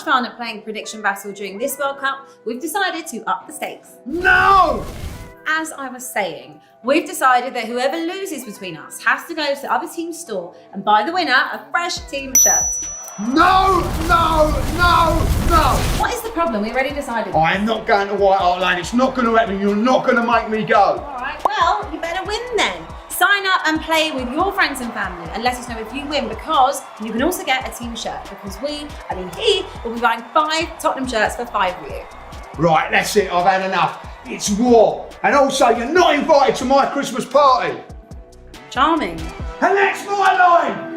fun at playing prediction battle during this World Cup, we've decided to up the stakes. No! As I was saying, we've decided that whoever loses between us has to go to the other team's store and buy the winner a fresh team shirt. No, no, no, no! What is the problem? We already decided. I am not going to White Hart Lane. It's not going to happen. You're not going to make me go. All right, well, you better win then. Sign up and play with your friends and family and let us know if you win, because you can also get a team shirt, because he will be buying 5 Tottenham shirts for 5 of you. Right, that's it. I've had enough. It's war. And also, you're not invited to my Christmas party. Charming. And that's my line.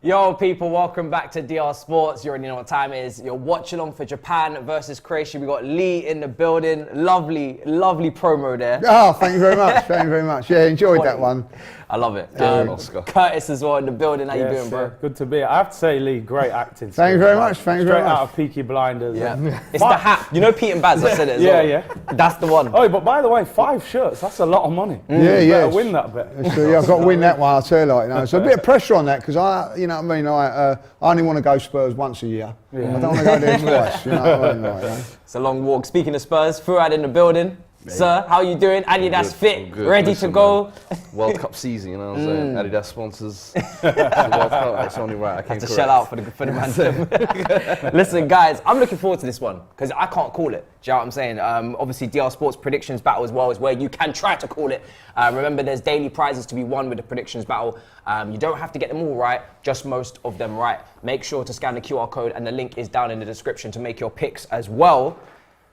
Yo people, welcome back to DR Sports. You already know what time it is. You're watching along for Japan versus Croatia. We got Lee in the building. Lovely, lovely promo there. Oh, thank you very much. Thank you very much. Yeah, enjoyed that one. I love it. Oscar. Curtis as well in the building. How you doing, bro? Good to be. I have to say, Lee, great acting. Thank you very much. Thank you very Straight much. out of Peaky Blinders. Yeah. It's the hat. You know Pete and Baz, I said it as well. Yeah. That's the one. Oh, but by the way, 5 shirts, that's a lot of money. Yeah, You yeah. better win that bet. So, yeah, I've got to win that one, I'll tell you, like, you know. So a bit of pressure on that, because you know what I mean, I only want to go Spurs once a year. Yeah. I don't want to go there twice, you know what I mean, like, you know. It's a long walk. Speaking of Spurs, Fuad in the building. Sir, how you doing? Adidas fit, good. ready Listen, to go. World Cup season, you know what I'm saying? Adidas sponsors. The World Cup, it's only right. I Have came to correct. shell out for the man. Listen, guys, I'm looking forward to this one because I can't call it. Do you know what I'm saying? Obviously, DR Sports Predictions Battle as well is where you can try to call it. Remember, there's daily prizes to be won with the Predictions Battle. You don't have to get them all right, just most of them right. Make sure to scan the QR code, and the link is down in the description to make your picks as well.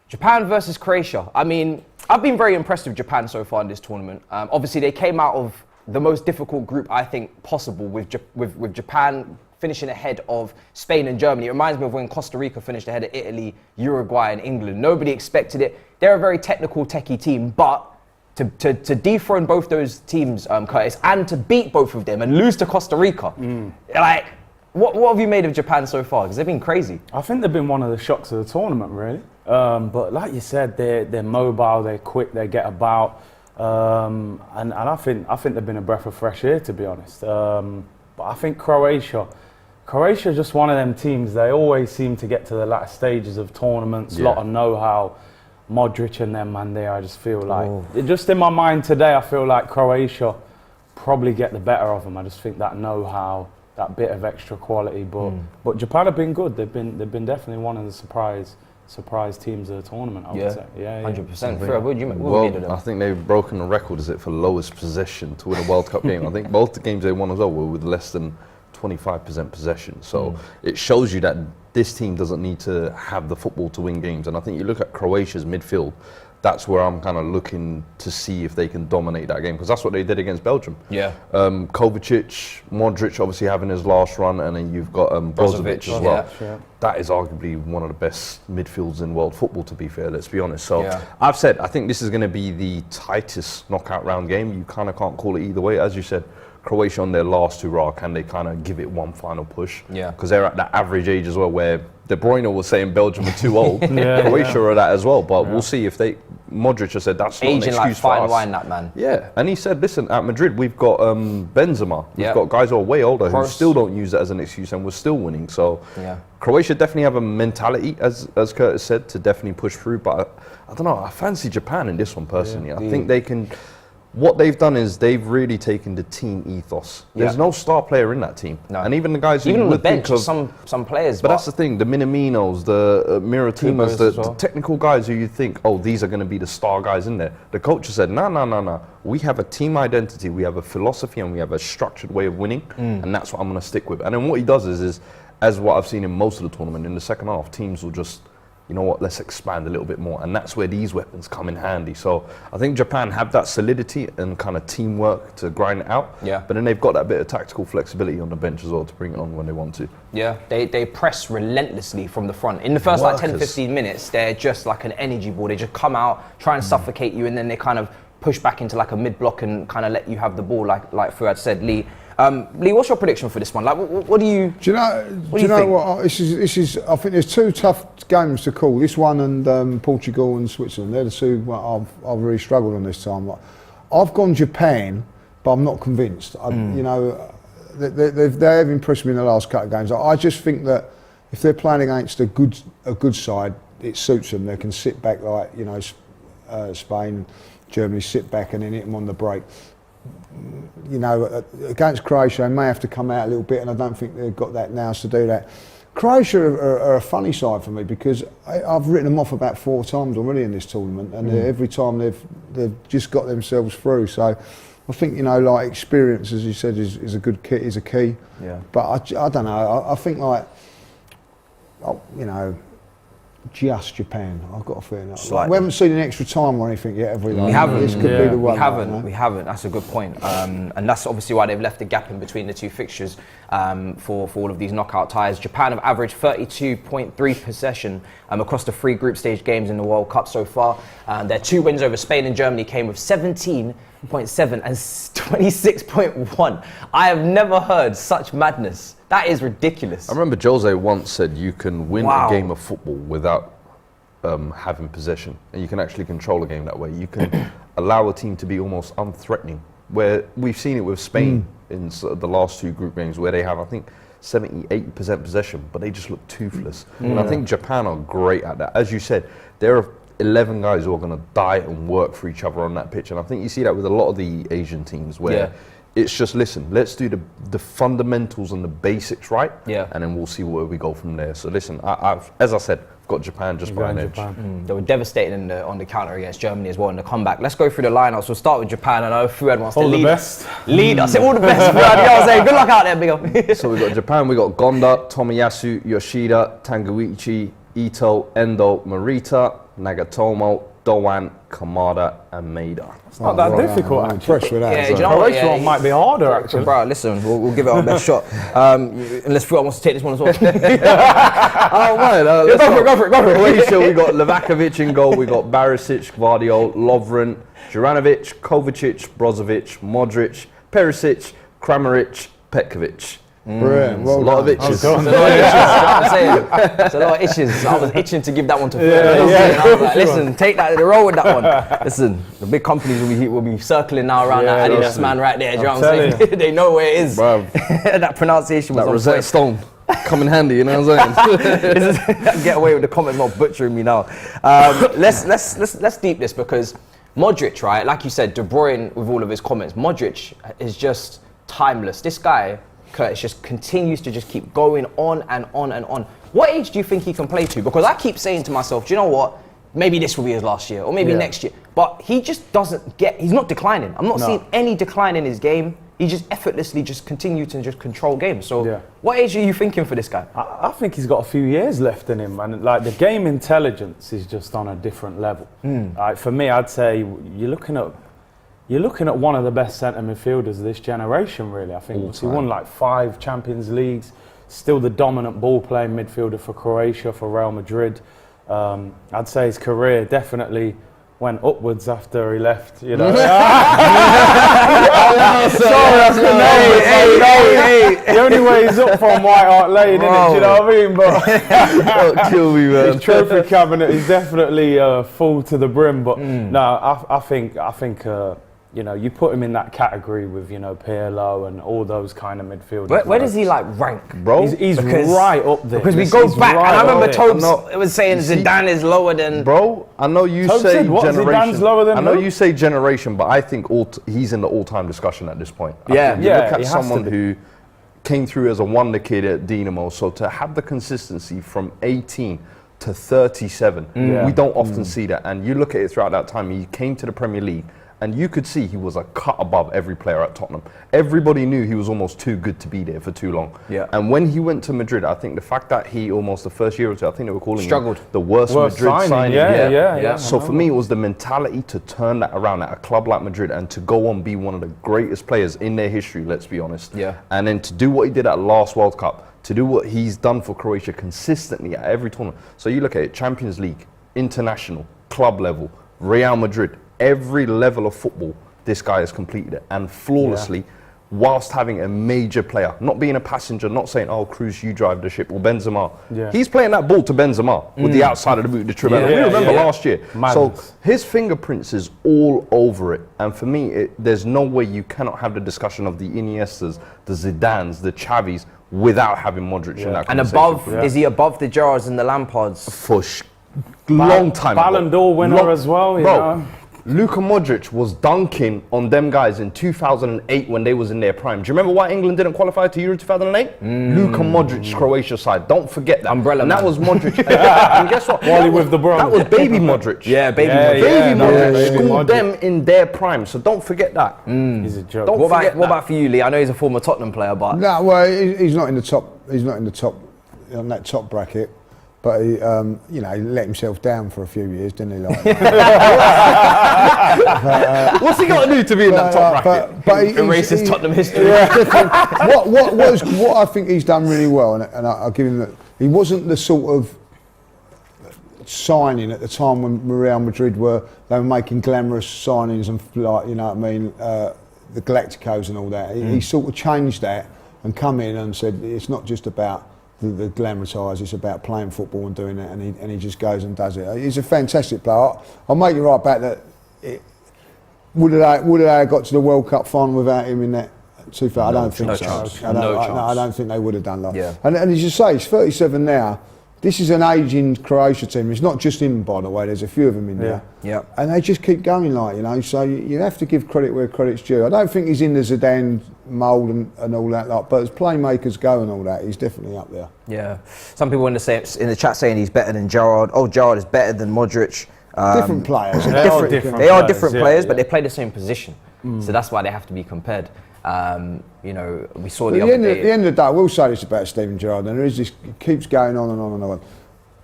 Japan versus Croatia. I mean, I've been very impressed with Japan so far in this tournament. Obviously, they came out of the most difficult group I think possible with Japan finishing ahead of Spain and Germany. It reminds me of when Costa Rica finished ahead of Italy, Uruguay and England. Nobody expected it. They're a very technical, techie team, but to dethrone both those teams, Curtis, and to beat both of them and lose to Costa Rica, like, what have you made of Japan so far? Because they've been crazy. I think they've been one of the shocks of the tournament, really. But like you said, they're mobile, they're quick, they get about, and I think they've been a breath of fresh air, to be honest. But I think Croatia just one of them teams. They always seem to get to the latter stages of tournaments. A lot of know-how. Modric and them, man, there. I just feel like, just in my mind today, I feel like Croatia probably get the better of them. I just think that know-how, that bit of extra quality, but Japan have been good. They've been definitely one of the surprise teams of the tournament, I would say. Yeah, 100%. What would you make? Well, I think they've broken the record, is it, for lowest possession to win a World Cup game. I think both the games they won as well were with less than 25% possession. So it shows you that this team doesn't need to have the football to win games. And I think you look at Croatia's midfield, that's where I'm kind of looking to see if they can dominate that game, because that's what they did against Belgium. Yeah. Kovacic, Modric obviously having his last run, and then you've got Brozovic as well. Yeah. That is arguably one of the best midfields in world football, to be fair, let's be honest. So I've said, I think this is going to be the tightest knockout round game. You kind of can't call it either way. As you said, Croatia on their last hurrah, can they kind of give it one final push? Yeah. Because they're at that average age as well, where De Bruyne was saying Belgium are too old. Croatia are that as well, but we'll see if they. Modric has said that's not an excuse like for fine us. wine, that man. Yeah, and he said, listen, at Madrid we've got Benzema, we've got guys who are way older who still don't use it as an excuse, and we're still winning. So Croatia definitely have a mentality, as Curtis said, to definitely push through. But I don't know, I fancy Japan in this one personally. I think they can. What they've done is they've really taken the team ethos. There's no star player in that team, and even the guys who even on the would think bench, of some players. But that's the thing: the Minaminos, the Miratimas, the technical guys who you think, oh, these are going to be the star guys in there. The coach said, no. We have a team identity, we have a philosophy, and we have a structured way of winning, and that's what I'm going to stick with. And then what he does is as what I've seen in most of the tournament, in the second half, teams will just, you know what, let's expand a little bit more. And that's where these weapons come in handy. So I think Japan have that solidity and kind of teamwork to grind it out. Yeah. But then they've got that bit of tactical flexibility on the bench as well to bring it on when they want to. Yeah, they press relentlessly from the front. In the first like 10, 15 minutes, they're just like an energy ball. They just come out, try and suffocate you, and then they kind of push back into like a mid-block and kind of let you have the ball, like Fuad said. Lee, what's your prediction for this one? Like, what do you? Do you know what? This is. I think there's two tough games to call. This one and Portugal and Switzerland. They're the two I've really struggled on this time. I've gone Japan, but I'm not convinced. You know, they've impressed me in the last couple of games. I just think that if they're playing against a good side, it suits them. They can sit back like, you know, Spain, Germany, sit back and then hit them on the break. You know, against Croatia, they may have to come out a little bit, and I don't think they've got that nous to do that. Croatia are a funny side for me because I've written them off about 4 times already in this tournament, and every time they've just got themselves through. So I think, you know, like experience, as you said, is a good key. Is a key. Yeah. But I don't know. I think like, you know, just Japan. I've got a feeling that. Like, we haven't seen an extra time or anything yet, have we? Like, we haven't. This could be the one. We haven't. That's a good point. And that's obviously why they've left a gap in between the 2 fixtures for all of these knockout ties. Japan have averaged 32.3 possession across the 3 group stage games in the World Cup so far. Their 2 wins over Spain and Germany came with 17.7 and 26.1. I have never heard such madness. That is ridiculous. I remember Jose once said you can win a game of football without having possession, and you can actually control a game that way. You can allow a team to be almost unthreatening, where we've seen it with Spain in the last 2 group games where they have, I think, 70-80% possession, but they just look toothless. And I think Japan are great at that. As you said, there are 11 guys who are going to die and work for each other on that pitch, and I think you see that with a lot of the Asian teams where it's just, listen, let's do the fundamentals and the basics right, and then we'll see where we go from there. So listen, as I said, I've got Japan just by an edge. They were devastating on the counter against Germany as well in the comeback. Let's go through the lineups. We'll start with Japan. I know Fuad wants to lead. Lead. I say all the best, Fuad. You know what I'm saying? Good luck out there, big up. So we've got Japan, we've got Gonda, Tomiyasu, Yoshida, Tanguichi, Ito, Endo, Morita, Nagatomo, Doan, Kamada and Maeda. It's not that difficult, actually. Impressed with that. Yeah, you know Croatia one might be harder, actually. Bro, listen, we'll give it our best shot. Unless Fuad wants to take this one as well. Oh, man. Go for it. Croatia, we got Livakovic in goal, we got Barisic, Gvardiol, Lovren, Juranovic, Kovacic, Brozovic, Modric, Perisic, Kramaric, Petkovic. Brilliant. Well, a lot of itches. It's a lot of itches. It's a lot of itches. I was itching to give that one to Fuad. I was like, listen, take that, roll with that one. Listen, the big companies will be circling now around that Adidas man right there. Do you know what I'm saying? They know where it is. That pronunciation was that on Rosetta point. Stone. Come in handy, you know what I'm saying? Get away with the comments, not butchering me now. Let's deep this because Modric, right? Like you said, De Bruyne with all of his comments. Modric is just timeless. This guy, Curtis, just continues to just keep going on and on and on. What age do you think he can play to? Because I keep saying to myself, do you know what? Maybe this will be his last year, or maybe next year. But he just doesn't he's not declining. I'm not seeing any decline in his game. He just effortlessly just continues to just control games. So what age are you thinking for this guy? I think he's got a few years left in him, and like the game intelligence is just on a different level. Like for me, I'd say you're looking at one of the best centre midfielders of this generation, really. I think he won like 5 Champions Leagues, still the dominant ball-playing midfielder for Croatia, for Real Madrid. I'd say his career definitely went upwards after he left, you know. The only way he's up from White Hart Lane, innit? Do you know what I mean? But kill me, man. his trophy cabinet is definitely full to the brim. But no, I think you know, you put him in that category with, you know, Pirlo and all those kind of midfielders. Where does he like rank, bro? He's right up there. Because we go back, and I remember Tobes was saying Zidane is lower than. Bro, I know you Tobes say said, what, generation. Zidane's lower than I know who? you say generation, but I think he's in the all-time discussion at this point. I Yeah. think you look at he has someone to be. who came through as a wonder kid at Dinamo, so to have the consistency from 18 to 37, we don't often see that. And you look at it throughout that time, he came to the Premier League, and you could see he was a cut above every player at Tottenham. Everybody knew he was almost too good to be there for too long. Yeah. And when he went to Madrid, I think the fact that he almost the first year or two, I think they were calling Struggled. him the worst Madrid signing. Yeah. So for me, it was the mentality to turn that around at a club like Madrid and to go on be one of the greatest players in their history, let's be honest. Yeah. And then to do what he did at last World Cup, to do what he's done for Croatia consistently at every tournament. So you look at it, Champions League, international, club level, Real Madrid, every level of football, this guy has completed it, and flawlessly. whilst having a major player, not being a passenger, not saying, oh, Cruz, you drive the ship, or Benzema. Yeah. He's playing that ball to Benzema with the outside of the boot, the Trivela. We remember last year. Madness. So his fingerprints is all over it. And for me, there's no way you cannot have the discussion of the Iniestas, the Zidanes, the Xavis, without having Modric in that And conversation. above, is he above the Gerrards and the Lampards? For long time Ballon d'Or winner as well, you know. Luka Modric was dunking on them guys in 2008 when they was in their prime. Do you remember why England didn't qualify to Euro 2008? Luka Modric, Croatia side. Don't forget that. Umbrella and man. that was Modric. And guess what? Wally with the bro. That was baby Modric. Yeah, baby Yeah, Modric. Baby Modric baby schooled Modric. them in their prime. So don't forget that. He's a joke. Don't What forget about for you, Lee? I know he's a former Tottenham player, but No, well, he's not in the top. He's not in the top on that top bracket. But he, you know, he let himself down for a few years, didn't he? Like, What's he got to do to be in that top bracket? but erase his Tottenham history. what I think he's done really well, and I'll give him that. He wasn't the sort of signing at the time when Real Madrid were making glamorous signings and like, you know what I mean, the Galacticos and all that. He sort of changed that and come in and said it's not just about the glamorised, it's about playing football and doing that, and he just goes and does it. He's a fantastic player. I'll make you right back that would they have got to the World Cup final without him in that 2000? I don't think so. chance. I don't think they would have done that. Yeah. And as you say, he's 37 now. This is an ageing Croatia team. It's not just him, by the way. There's a few of them in there. Yeah. And they just keep going, like, you know. So you have to give credit where credit's due. I don't think he's in the Zidane mould and all that, like. But as playmakers go and all that, he's definitely up there. Yeah. Some people in the chat saying he's better than Gerrard. Oh, Gerrard is better than Modric. Different players. They are different They are players, different yeah, players, yeah. but they play the same position. So that's why they have to be compared. You know, we saw But the at other the day. end of the day, I will say this about Steven Gerrard, and there is this, it keeps going on and on and on.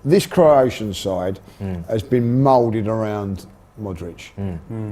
This Croatian side has been moulded around Modric.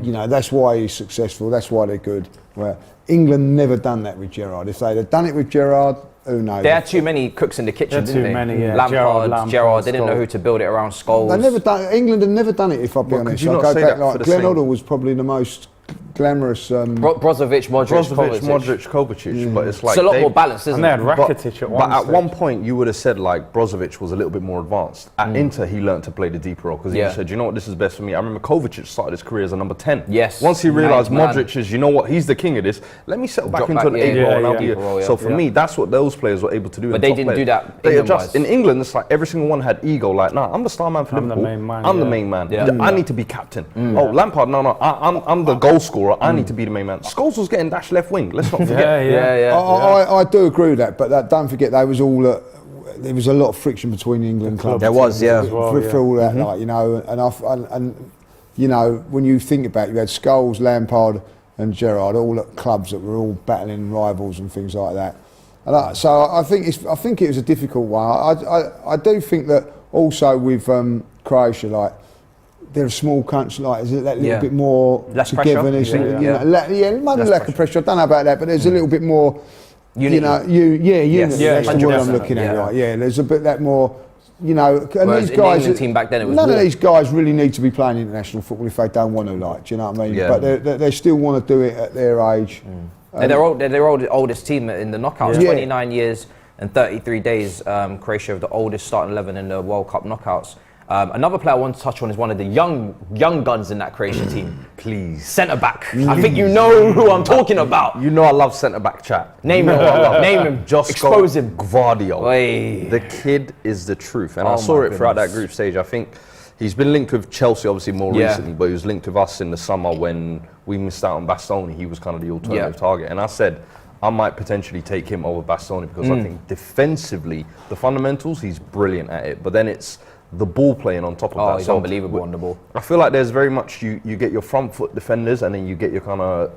You know, that's why he's successful, that's why they're good. Well, England never done that with Gerrard. If they'd have done it with Gerrard, who knows? They had too many cooks in the kitchen, They had didn't too they? many, yeah. Lampard, Gerrard, they didn't know Scholes. who to build it around. Scholes. They never done. England had never done it. If I'll be Well, could honest, you I not go say back that for like the Glenn same- Hoddle was probably the most glamorous. Brozovic, Modric, Brozovic, Kovacic. Modric, Kovacic, but it's like It's a lot they- more balanced, isn't And they it? had Rakitic at one But at stage. one point, you would have said like Brozovic was a little bit more advanced. At Inter, he learned to play the deeper role because he Yeah. said, you know what, this is best for me. I remember Kovacic started his career as a number 10. Yes. Once he realised Nice man. Modric is, you know what, he's the king of this. Let me settle back Drop into back, an yeah, 8 role yeah, and I'll yeah. be Deeper role, yeah. So for me, that's what those players were able to do. But and they top didn't do players. that They England-wise. adjust. In England, it's like every single one had ego. Like, nah, I'm the star man for I'm the Liverpool. main man, I'm the yeah. main man. Yeah. I need to be captain. Oh, Lampard, no, I'm the goal scorer. I need to be the main man. Scholes was getting dashed left wing. Let's not forget. I do agree with that, but don't forget they was all. There was a lot of friction between the England clubs. There was, yeah. For all that, like, you know, and you know, when you think about it, you had Scholes, Lampard, and Gerrard, all at clubs that were all battling rivals and things like that. And so I think it was a difficult one. I do think that also with Croatia, like, they're a small country, like, is it that little bit more Less pressure? togetherness? Yeah, You yeah. know, maybe Less lack of pressure. I don't know about that, but there's a little bit more. Unity. You know, unity. Yeah, That's the word I'm 100%, looking at. yeah. Right? Yeah, there's a bit that more. You know, and Whereas these in the guys. England team back then, it was none of war. these guys really need to be playing international football if they don't want to. Like, do you know what I mean? Yeah. But they still want to do it at their age. They're their oldest team in the knockouts. Yeah. 29 years and 33 days. Croatia have the oldest starting 11 in the World Cup knockouts. Another player I want to touch on is one of the young guns in that Croatian team. Please. Centre back. I think you know who I'm talking about. You know I love centre back chat. Name him. Name him. Josko Expose him. Gvardiol. Oi. The kid is the truth, and Oh I saw my it throughout that goodness. group stage. I think he's been linked with Chelsea obviously more Yeah. recently, but he was linked with us in the summer when we missed out on Bastoni. He was kind of the alternative target, and I said I might potentially take him over Bastoni because I think defensively, the fundamentals, he's brilliant at it, but then it's the ball playing on top of that. Oh, he's unbelievable on the ball. I feel like there's very much you get your front foot defenders and then you get your kind of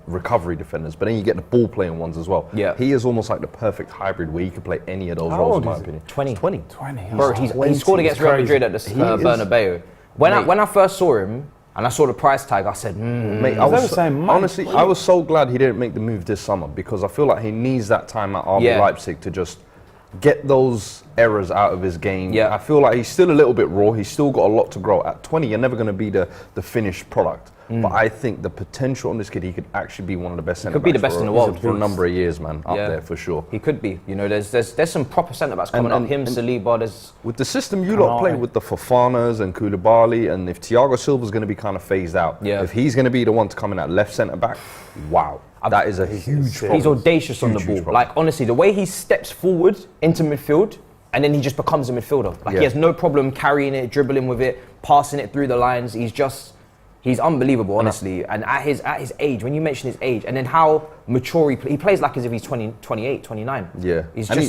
recovery defenders, but then you get the ball playing ones as well. Yeah. He is almost like the perfect hybrid where he could play any of those How roles old in my is he? opinion. 20. 20. 20. Bro, he scored against Real Madrid at the Bernabeu. When I first saw him and I saw the price tag, I said, Mate, Was that the same month? honestly, I was so glad he didn't make the move this summer because I feel like he needs that time at RB Yeah. Leipzig to just get those errors out of his game. Yeah. I feel like he's still a little bit raw. He's still got a lot to grow. At 20, you're never going to be the finished product. But I think the potential on this kid, he could actually be one of the best centre backs. Could be the best in the world for a number of years, man. Up Yeah. there for sure. He could be. You know, there's some proper centre backs coming up. Him, Saliba. There's With the system you lot play with the Fofanas and Koulibaly, and if Thiago Silva's going to be kind of phased out, if he's going to be the one to come in at left centre back, wow, that is a huge problem. He's audacious on the ball. Problem. Like, honestly, the way he steps forward into midfield and then he just becomes a midfielder. Like, he has no problem carrying it, dribbling with it, passing it through the lines. He's unbelievable, honestly. And at his age, when you mention his age, and then how mature he plays like as if he's 20, 28, 29. Yeah,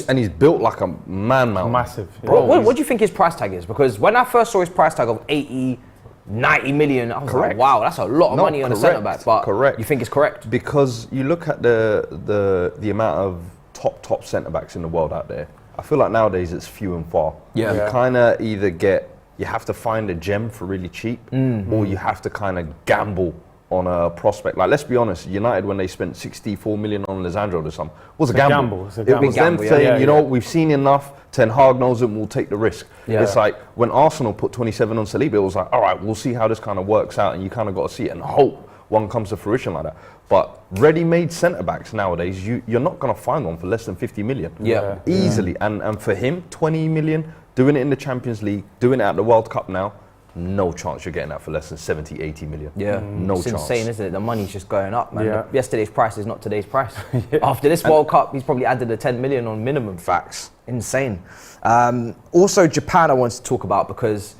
and he's built like a man mountain. Massive. Yeah. Bro, what do you think his price tag is? Because when I first saw his price tag of 80, 90 million, I was like, wow, that's a lot of money on a centre back. But you think it's correct? Because you look at the amount of top centre backs in the world out there. I feel like nowadays it's few and far. Yeah. You kind of you have to find a gem for really cheap, or you have to kind of gamble on a prospect. Like, let's be honest, United, when they spent 64 million on Lisandro or something, was a gamble. It was them saying, you know, we've seen enough, Ten Hag knows it, we'll take the risk. Yeah. It's like when Arsenal put 27 on Saliba, it was like, all right, we'll see how this kind of works out, and you kind of got to see it and hope one comes to fruition like that. But ready-made centre-backs nowadays, you're not going to find one for less than 50 million. Yeah. Easily. And for him, 20 million, doing it in the Champions League, doing it at the World Cup now, no chance you're getting that for less than 70, 80 million. Yeah, no it's chance. insane, isn't it? The money's just going up, man. Yeah. Yesterday's price is not today's price. After this World Cup, he's probably added a 10 million on minimum. Facts. Insane. Also, Japan I wanted to talk about because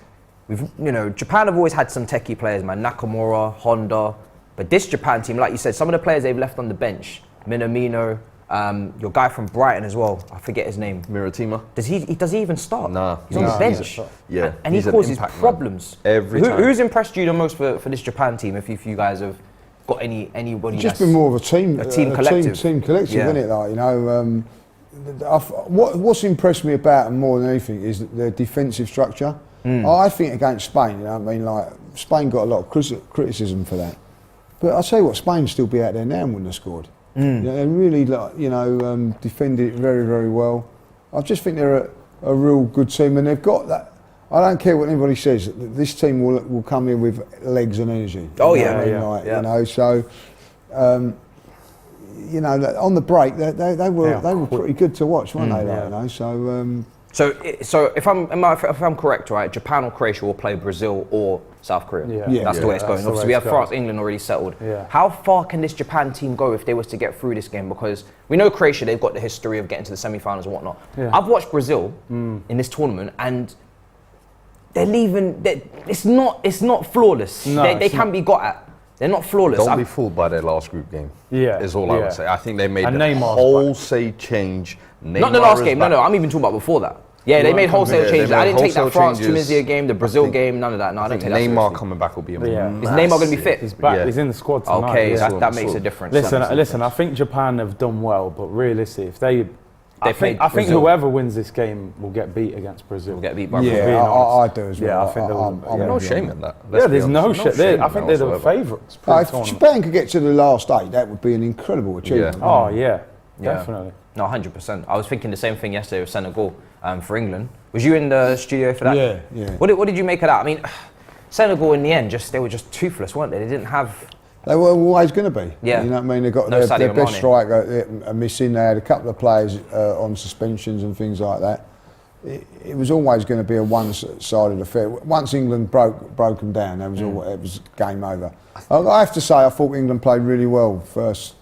Japan have always had some techie players, man. Nakamura, Honda. But this Japan team, like you said, some of the players they've left on the bench, Minamino, your guy from Brighton as well, I forget his name. Miratima. Does he even start? Nah. He's on the bench. And he he's an causes impact man. problems. Every time. Who's impressed you the most for this Japan team, if you guys have got anybody It's just been more of a team collective. Team collective, isn't it? Like, what's impressed me about them more than anything is their defensive structure. I think against Spain, Spain got a lot of criticism for that. But I'll tell you what, Spain still be out there now and wouldn't have scored. They really, defended it very, very well. I just think they're a real good team, and they've got that. I don't care what anybody says. This team will come in with legs and energy. Oh on the break they were pretty good to watch, weren't they? So if I'm correct, right, Japan or Croatia will play Brazil or South Korea. That's the way it's going. Obviously, we have France, England already settled. Yeah. How far can this Japan team go if they was to get through this game? Because we know Croatia, they've got the history of getting to the semi-finals and whatnot. Yeah. I've watched Brazil in this tournament, and they're leaving. It's not flawless. No, they can be got at. They're not flawless. Don't be fooled by their last group game. Is all I would say. I think they made and a Neymar's wholesale change. Not the last game. No. I'm even talking about before that. Yeah, they made wholesale changes. I didn't take that France Tunisia game, the Brazil game, none of that. No, I don't take that seriously. Neymar coming back will be amazing. Is Neymar going to be fit? He's back. He's in the squad tonight. Okay, that makes a difference. Listen. I think Japan have done well, but realistically, I think Brazil. whoever wins this game will get beat against Brazil. Will get beat by Brazil. Brazil. I do as well. Yeah, I think there's no shame in that. There's no shame. I think they're the favourites. If Japan could get to the last 8, that would be an incredible achievement. Oh yeah, definitely. No, 100%. I was thinking the same thing yesterday with Senegal for England. Was you in the studio for that? Yeah. What did you make of that? I mean, Senegal in the end, they were just toothless, weren't they? They didn't have. They were always going to be. Yeah. You know what I mean? They got No their Sadio best Mane. striker missing. They had a couple of players on suspensions and things like that. It was always going to be a one-sided affair. Once England broke them down, it was game over. I have to say, I thought England played really well first.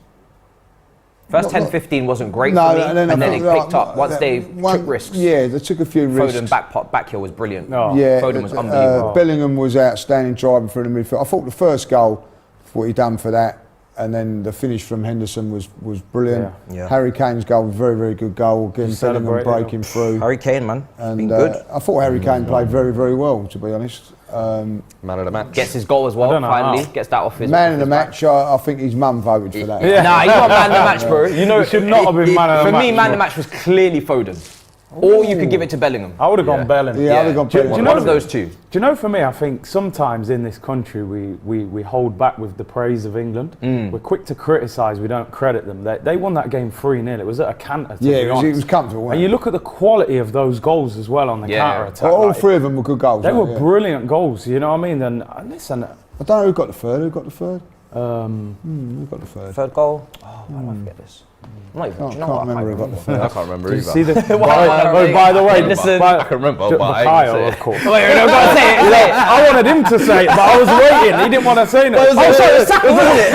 First 10-15 wasn't great for me, and then it picked up once they took risks. Yeah, they took a few risks. Foden back heel was brilliant. Foden was unbelievable. Bellingham was outstanding driving through the midfield. I thought the first goal, what he done for that, and then the finish from Henderson was brilliant. Yeah. Harry Kane's goal was a very, very good goal. Again, Bellingham breaking through. Harry Kane, man, and been good. I thought Harry Kane played very, very well, to be honest. Man of the match. Gets his goal as well, finally. Gets that off his man of the match, I think his mum voted for that. Nah, he's not man of the match, bro. You know, He should not have been man of the match. For me, man of the match was clearly Foden. Or you could give it to Bellingham. I would have gone Bellingham. Yeah, I would have gone Bellingham. One of those two. Do you know, for me, I think sometimes in this country we hold back with the praise of England. We're quick to criticise, we don't credit them. They won that game 3-0. It was at a canter, to be honest. It was comfortable. And you look at the quality of those goals as well on the counter-attack. All 3 of them were good goals. They were brilliant goals, you know what I mean? And listen, I don't know who got the third. Who got the third? Um, Who got the third? Third goal. Oh, why do I forget this? I'm not even. Can't, do you know can't what? remember who got the third. I can't remember do you either. see the? Why- by the way, listen, by- I can remember, but I ain't gonna say Bukayo, it. of course. Wait, no, go on, say it. Say it. I wanted him to say it, but I was waiting. He didn't want to say nothing. Oh, sorry, it was Saka, wasn't it?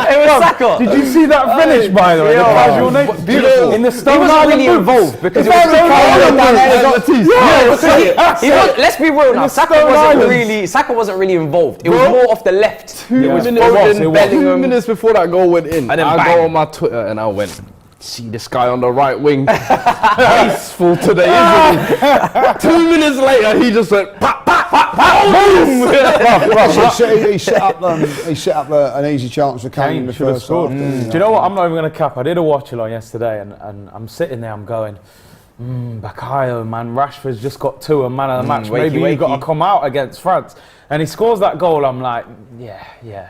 It was Saka. Did you see that finish, by the way? The casual name? Beautiful. In the He Stone wasn't Island really booth. involved because it If was I was Stone Island booth, He was, let's be real now. Saka Stone wasn't Islands. really involved. It was more off the left. Two It was minutes, Foden, it was. Bellingham. 2 minutes before that goal went in, And then I bang. go on my Twitter and I went, see this guy on the right wing, graceful today, isn't he? 2 minutes later, he just went, pop, pop, pop, pop, boom! He set up an easy chance for Kane in the Should have first scored. half. Do you know what? I'm not even going to cap. I did a watch along yesterday, and I'm sitting there. I'm going, Bukayo, man. Rashford's just got 2 and man of the match. wakey, Maybe you got wakey. to come out against France. And he scores that goal. I'm like, yeah.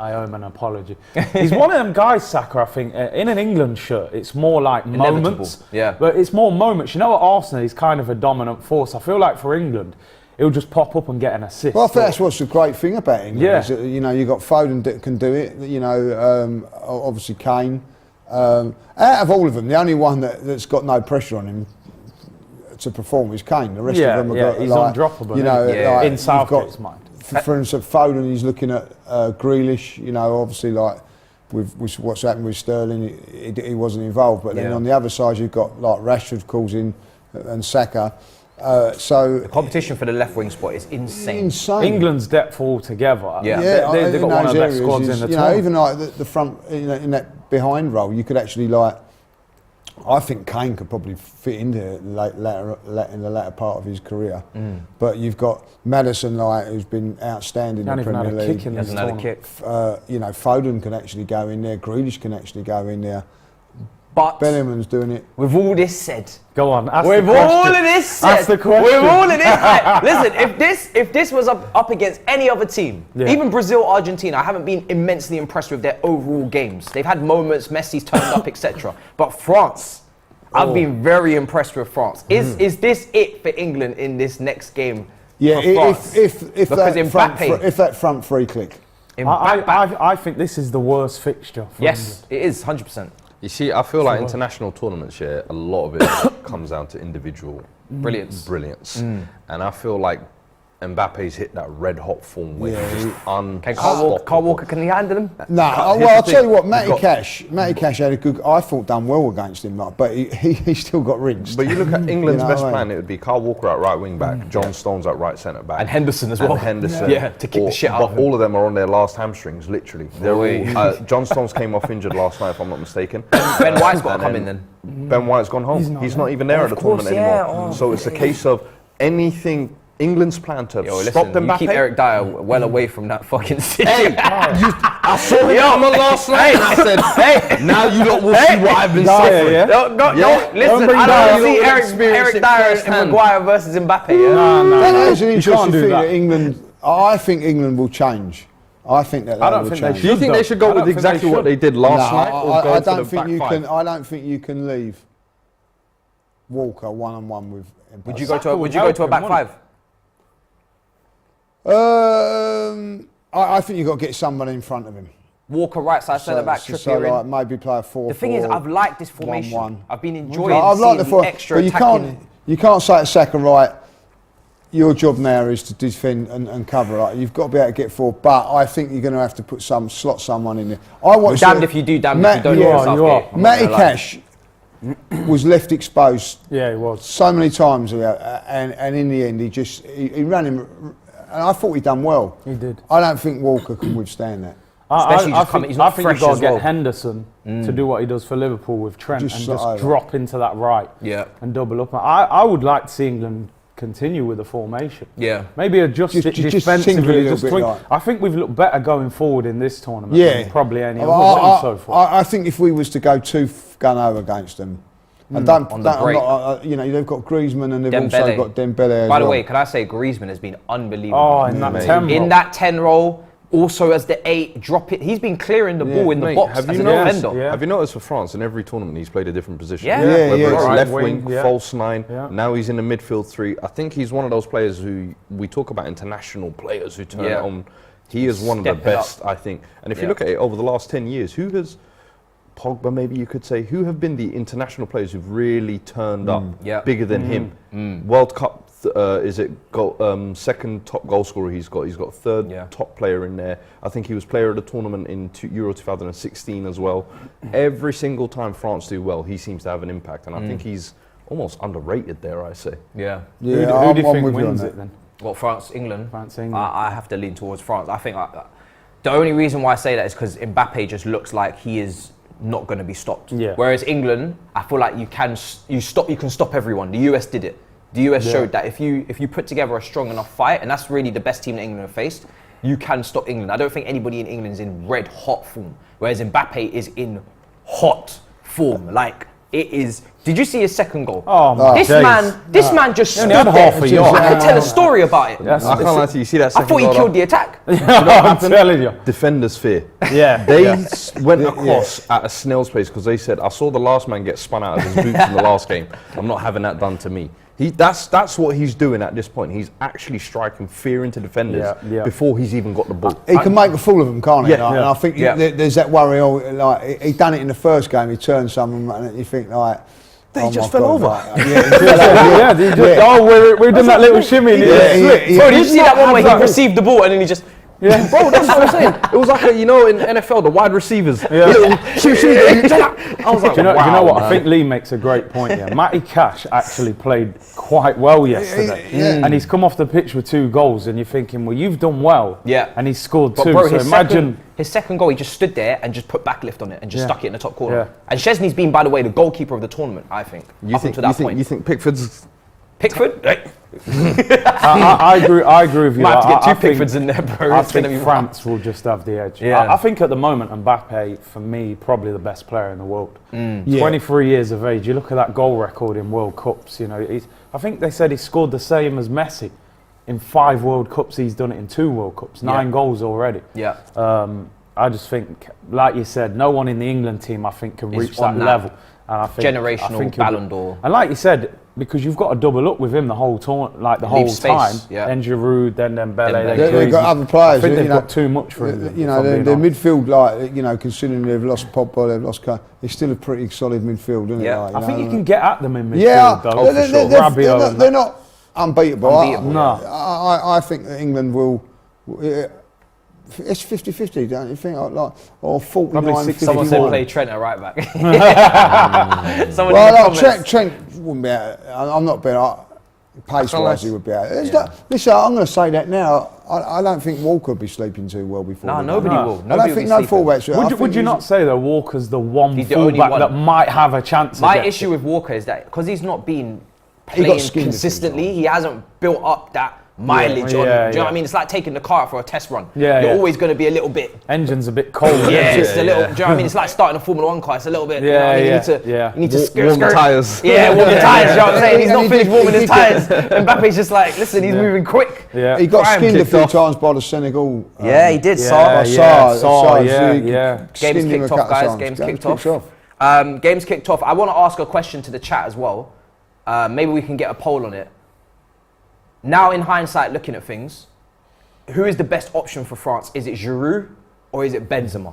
I owe him an apology. He's one of them guys, Saka, I think, in an England shirt, it's more like Inevitable, moments. yeah. But it's more moments. You know, at Arsenal, he's kind of a dominant force. I feel like for England, he'll just pop up and get an assist. Well, I think that's what's the great thing about England. Yeah. Is that, you know, you got Foden that can do it. You know, obviously Kane. Out of all of them, the only one that's got no pressure on him to perform is Kane. The rest of them have got he's like, undroppable. you know, isn't he? like, in you've Southgate's got- mind. For instance, Foden, he's looking at Grealish. You know, obviously, like with what's happened with Sterling, he wasn't involved. But then Yeah. on the other side, you've got like Rashford calls in and Saka. So The competition for the left wing spot is insane. insane. England's depth altogether. Yeah. They've in got one of those the best areas squads is, in the you know, tournament. even like the front, you know, in that behind role, you could actually like. I think Kane could probably fit into it in the latter part of his career. But you've got Maddison, like, who's been outstanding He in the hasn't even Premier had a League. kick in He this hasn't had a tournament. kick. You know, Foden can actually go in there. Grealish can actually go in there. But Bellingham's doing it. with all this said, Go on, ask with the question. all of this said, Ask the question. with all of this, like, listen, if this was up against any other team, Yeah. even Brazil, Argentina, I haven't been immensely impressed with their overall games. They've had moments, Messi's turned up, etc. But France, I've been very impressed with France. Is this it for England in this next game? Yeah, for France? if Because that front free click. I think this is the worst fixture for Yes, it is 100%. You see, I feel like international tournaments here, a lot of it comes down to individual Brilliance. And I feel like Mbappe's hit that red hot form where he's just Can Carl Walker, can he handle him? No, Here's well, I'll the tell you thing, what, you've Matty got- Cash had a good, I thought, done well against him, like, but he still got rinsed. But you look at England's You know best what I mean? plan, it would be Kyle Walker at right wing back, John Stones at right centre back. And Henderson as And well. Henderson. Yeah, to kick the shit out But of him. all of them are on their last hamstrings, literally. They're Oi. all, John Stones came off injured last night, if I'm not mistaken. Ben White's got to And come in then. Ben White's gone home. He's not even there at the course, tournament yeah. anymore. Oh. So it's a case of anything England's plan to Yo, stop listen, you Mbappe. keep Eric Dyer well away from that fucking city. I saw him on the last night and I said, hey, now you lot will see what I've been Dyer, suffering. yeah? No, listen, bring I Dyer. don't see You don't experience Eric it Dyer and firsthand. Maguire versus Mbappe. Yeah? No. That is an You interesting can't do thing that. that England, I think England will change. I think that I don't will think they change. Do you think they should go I don't with think they exactly what should. they did last No, night? Or go I for the don't think back you five? can. I don't think you can leave Walker one-on-one with Mbappe. Would you go to a, Saka would you would go to a help back him, five? I think you've got to get somebody in front of him. Walker right side centre back, so Trippier in. like maybe play a 4-4. The thing is, I've liked this formation. 1-1. I've been enjoying I've liked the seeing four, the extra but you attacking. can't say to Saka, right, your job now is to defend and cover. Right? You've got to be able to get forward, but I think you're going to have to slot someone in there. I watched Damned if you do, damned if you don't. you with are, Southgate. you are. I'm not Matty gonna lie. Cash was left exposed Yeah, he was. so many times, and in the end, he ran him, and I thought he'd done well. He did. I don't think Walker can withstand that. Especially just coming- he's not I think fresh you've got as to get well. Henderson to do what he does for Liverpool with Trent Just and slot just over. drop into that right Yeah. and double up. I would like to see England continue with the formation. Yeah. Maybe adjust it Just tinker a defensively. little Just bit tweak. like- I think we've looked better going forward in this tournament Yeah, than probably any other Well, one so far. I think if we was to go gun over against them, and don't, On the I'm break. not, you know, they've got Griezmann and they've also Dembele. got Dembele as By the well. way, can I say Griezmann has been unbelievable. Oh, in that mate. 10 in that 10 role, also as the 8, drop it. He's been clearing the ball in the Mate, box as a defender. Have you noticed for France, in every tournament he's played a different position? Yeah. Whether it's Right left wing, wing, false 9, now he's in the midfield 3. I think he's one of those players who, we talk about international players who turn it on. He is one of the best, I think. And if you look at it over the last 10 years, who has, Pogba maybe you could say, who have been the international players who've really turned up bigger than him? World Cup, second top goal scorer he's got third top player in there. I think he was player of the tournament in Euro 2016 as well. Every single time France do well, he seems to have an impact, and I think he's almost underrated, dare I say. Who do you think wins it then? Well, France, England. France, England. I have to lean towards France. I think the only reason why I say that is because Mbappe just looks like he is not going to be stopped. Whereas England, I feel like you can stop everyone. The US did it. The US showed that if you put together a strong enough fight, and that's really the best team that England have faced, you can stop England. I don't think anybody in England is in red hot form, whereas Mbappe is in hot form. Like, it is. Did you see his second goal? Oh my This man just stood had there. half a yard. I could tell a story about it. I can't lie to you. See that I second thought he goal? killed the attack. I'm telling you. Defenders fear. Yeah. They went across at a snail's pace because they said, I saw the last man get spun out of his boots in the last game. I'm not having that done to me. That's what he's doing at this point. He's actually striking fear into defenders before he's even got the ball. He can make a fool of them, can't he? Yeah. And I think there's that worry. Like he done it in the first game. He turned some, and you think like. He just fell over. We done that little shimmy and he just slipped. Bro, did you see that one where he received the ball and then he just... Yeah, bro, that's what I'm saying. It was like, in NFL, the wide receivers. I was like, Do you know what? I think Lee makes a great point here. Matty Cash actually played quite well yesterday. And he's come off the pitch with 2 goals, and you're thinking, well, you've done well. Yeah. And he's scored 2. Bro, so imagine... his second goal, he just stood there and just put backlift on it and just stuck it in the top corner. And Chesney's been, by the way, the goalkeeper of the tournament, I think. You think Pickford's... Pickford? I agree with you. Might have to get 2 Pickfords in there, bro. I think France will just have the edge. I think at the moment, Mbappe, for me, probably the best player in the world. 23 years of age. You look at that goal record in World Cups. I think they said he scored the same as Messi in 5 World Cups. He's done it in 2 World Cups. 9 goals already. I just think, like you said, no one in the England team, I think, can reach that level. And I think, generational Ballon d'Or. And like you said, because you've got to double up with him the whole tournament, like the whole time. Then Giroud, then Dembele. They've got other players. I think they've got too much for him. Their midfield, like considering they've lost Pogba, they've lost. It's still a pretty solid midfield, isn't it? Like, I think you can get at them in midfield. Though, they're not unbeatable. No, I think that England will. It's 50-50, don't you think? Or 49-50. Someone said play Trent at right back. Trent wouldn't be out. I'm not better. Pace-wise, he would be out. Listen, I'm going to say that now. I don't think Walker would be sleeping too well before. No, nobody will. I don't think no fullbacks. Would you not say that Walker's the one fullback that might have a chance? My issue with Walker is that because he's not been playing consistently, he hasn't built up that mileage on. Do you know what I mean? It's like taking the car out for a test run. You're always going to be a little bit. Engine's a bit cold. It's a little. Do you know what I mean? It's like starting a Formula 1 car. It's a little bit. You need to warm the tyres. Yeah, warm the tyres. You know what I'm saying? He's not finished warming his tyres. Mbappe's just like, listen, he's moving quick. He got skinned a few times by the Senegal. He did. Game's kicked off, guys. Game's kicked off. Game's kicked off. I want to ask a question to the chat as well. Maybe we can get a poll on it. Now, in hindsight, looking at things, who is the best option for France? Is it Giroud or is it Benzema?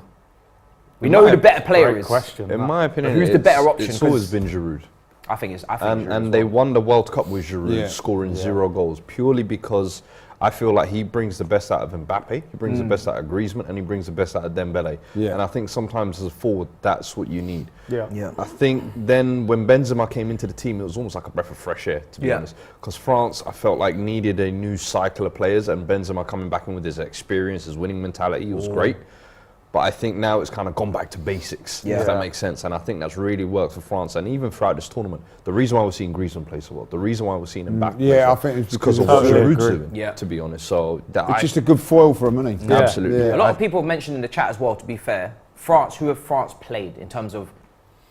We know who the better player is. In my opinion, who's the better option? It's always been Giroud. I think it's. And they won the World Cup with Giroud scoring 0 goals purely because I feel like he brings the best out of Mbappe, he brings the best out of Griezmann, and he brings the best out of Dembele. And I think sometimes as a forward, that's what you need. I think then when Benzema came into the team, it was almost like a breath of fresh air, to be honest. Because France, I felt like needed a new cycle of players, and Benzema coming back in with his experience, his winning mentality, was great. But I think now it's kind of gone back to basics, if that makes sense. And I think that's really worked for France. And even throughout this tournament, the reason why we're seeing Griezmann play so well, the reason why we're seeing Mbappe play so well, I think it's because of what Giroud's doing, to be honest. So it's just a good foil for him, isn't he? Absolutely. A lot of people have mentioned in the chat as well, to be fair, France, who have France played in terms of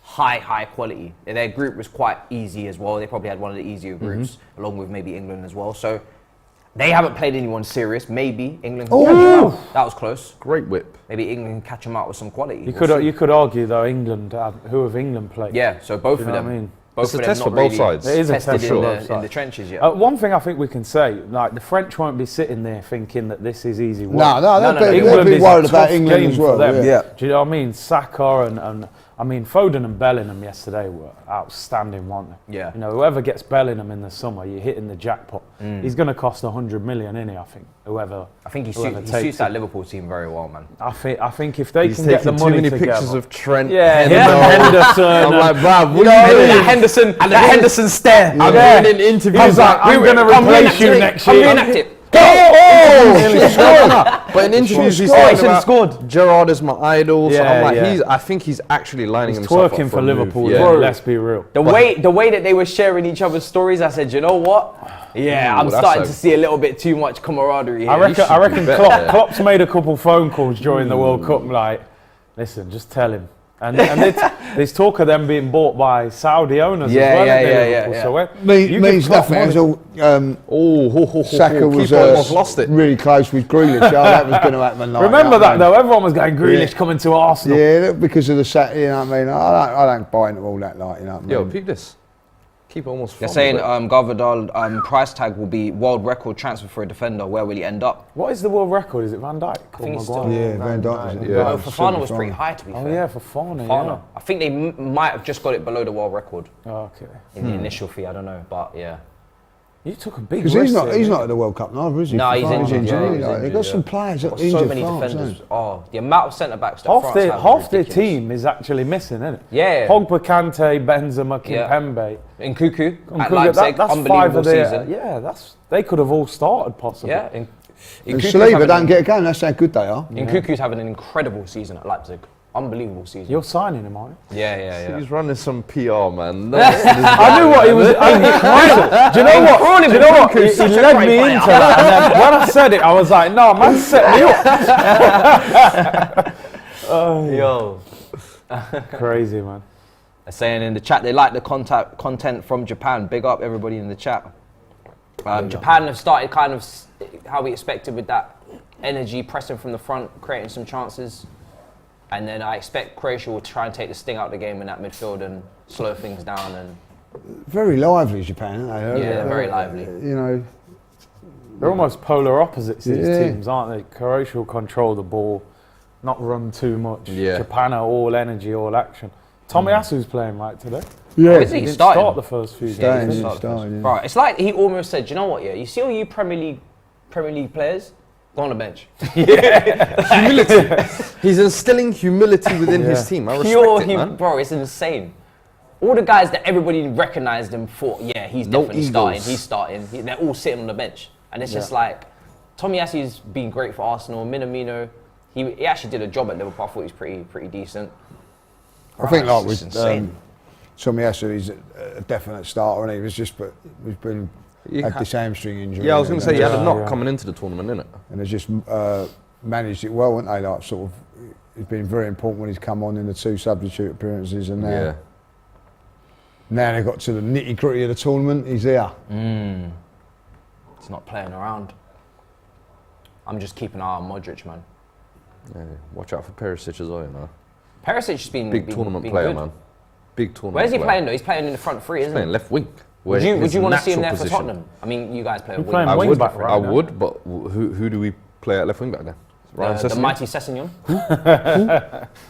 high quality? Their group was quite easy as well. They probably had one of the easier groups, along with maybe England as well. So They haven't played anyone serious. Maybe England can catch them out. That was close. Great whip. Maybe England can catch them out with some quality. You could argue though England, who have England played? Yeah, so both You of know them. what I mean? Both It's a of them test not for both really sides. It is a tested test for both in sides. the trenches yet. One thing I think we can say, like the French won't be sitting there thinking that this is easy work. No, they'll be England is worried a about tough England game as for well. them. Yeah. Do you know what I mean? Saka and I mean Foden and Bellingham yesterday were outstanding, weren't they? Yeah. You know, whoever gets Bellingham in the summer, you're hitting the jackpot. He's going to cost 100 million, isn't he? I think whoever. I think he whoever suits takes that him. Liverpool team very well, man. I think if they He's can get the taking too money many together. pictures of Trent. Henderson. I'm like, bruv, what And are you then doing? the Henderson stare. I'm doing an interview. He's like, I'm going to replace you next year. Reenact it. But in interviews he's Oh, saying he should have about scored. Gerrard is my idol. So Yeah, I'm like, yeah. I think he's actually lining He's himself up twerking for a move. Liverpool. Yeah. Bro, let's be real. The way that they were sharing each other's stories, I said, you know what? Yeah, Ooh, I'm that's starting a- to see a little bit too much camaraderie here. I reckon bet, yeah. Klopp's made a couple phone calls during the World Cup, like, listen, just tell him. And there's talk of them being bought by Saudi owners as well. at Liverpool. So you Means give Klopp nothing. money. Saka was keeper almost lost it. really close with Grealish. That was going to happen. Like, Remember you know that what though, everyone was going Grealish Yeah. coming to Arsenal. Yeah, because of the set. You know what I mean? I don't buy into all that. Like, you know what I mean? Yo, peep this. Keeper almost. They're fumbled saying it. Gvardiol price tag will be world record transfer for a defender. Where will he end up? What is the world record? Is it Van Dijk? I think it's Maguire? still Yeah, Van Dijk. is it? Yeah. Oh, Fofana was pretty high, to be Oh fair. yeah, for Fofana. Fofana. I think they might have just got it below the world record Yeah. Okay. in the initial fee. I don't know, but yeah. You took a big Because risk. he's not. there, He's didn't not at the World Cup now, is he? No, he's Fofana's injured, yeah, isn't he? he's Like, they've got injured, some players that Got injured so many France, defenders. haven't Oh, the amount of centre backs that Half France their have is half their ridiculous. team is actually missing, isn't it? Yeah. Pogba, Kante, Benzema, Yeah. Kimpembe. In Cuckoo at Kuka, Leipzig, that's five unbelievable of their, season. Yeah, they could have all started possibly. Yeah, in And Cuckoo's Saliba having- don't get a game. That's how good they are. In Cuckoo's having an incredible season at Leipzig. Unbelievable season. You're signing him, aren't you? Yeah. He's running some PR, man. I knew what he was. Do you know what? Do you know what? He such a led great me player. into that, and then when I said it, I was like, "No, man, set me up." Yo. Crazy, man. They're saying in the chat they like the content from Japan. Big up everybody in the chat. Japan have started kind of how we expected with that energy, pressing from the front, creating some chances. And then I expect Croatia will try and take the sting out of the game in that midfield and slow things down. And Very lively, Japan, aren't they? Yeah, they're very lively. You know, They're almost polar opposites, these Yeah. teams, aren't they? Croatia will control the ball, not run too much. Yeah. Japan are all energy, all action. Tomiyasu's playing right today. yeah. Is he? He didn't starting? start the first few Starting, games. yeah. Start starting, yeah. Bro, it's like he almost said, you know what, yeah, you see all you Premier League players, go on the bench. Humility. He's instilling humility within his Yeah. team. I respect it, man. Bro, it's insane. All the guys that everybody recognised him for, yeah, he's No definitely egos. he's starting. They're all sitting on the bench. And it's just like, Tomiyasu's been great for Arsenal. Minamino, he actually did a job at Liverpool. I thought he was pretty decent. I think like It's with insane. Tomiyasu, he's a definite starter, and he was just, but we've been had this hamstring injury. Yeah, I was going to say, he had a Yeah, knock yeah. coming into the tournament, innit? and they just managed it well, haven't they? Like sort of, it's been very important when he's come on in the 2 substitute appearances, and Yeah. now they got to the nitty gritty of the tournament. He's there. It's not playing around. I'm just keeping an eye on Modric, man. Yeah. Watch out for Perisic as well, you know. Perisic's been Big been, tournament been player, good. man. Big tournament Where's he player. playing though? He's playing in the front three, isn't Playing he? left wing. Would you want to see him there position. for Tottenham? I mean, you guys play a You're wing. playing I wing would, back right I now. would, but who do we play at left wing back then? Ryan The Sessegnon? mighty Sessegnon.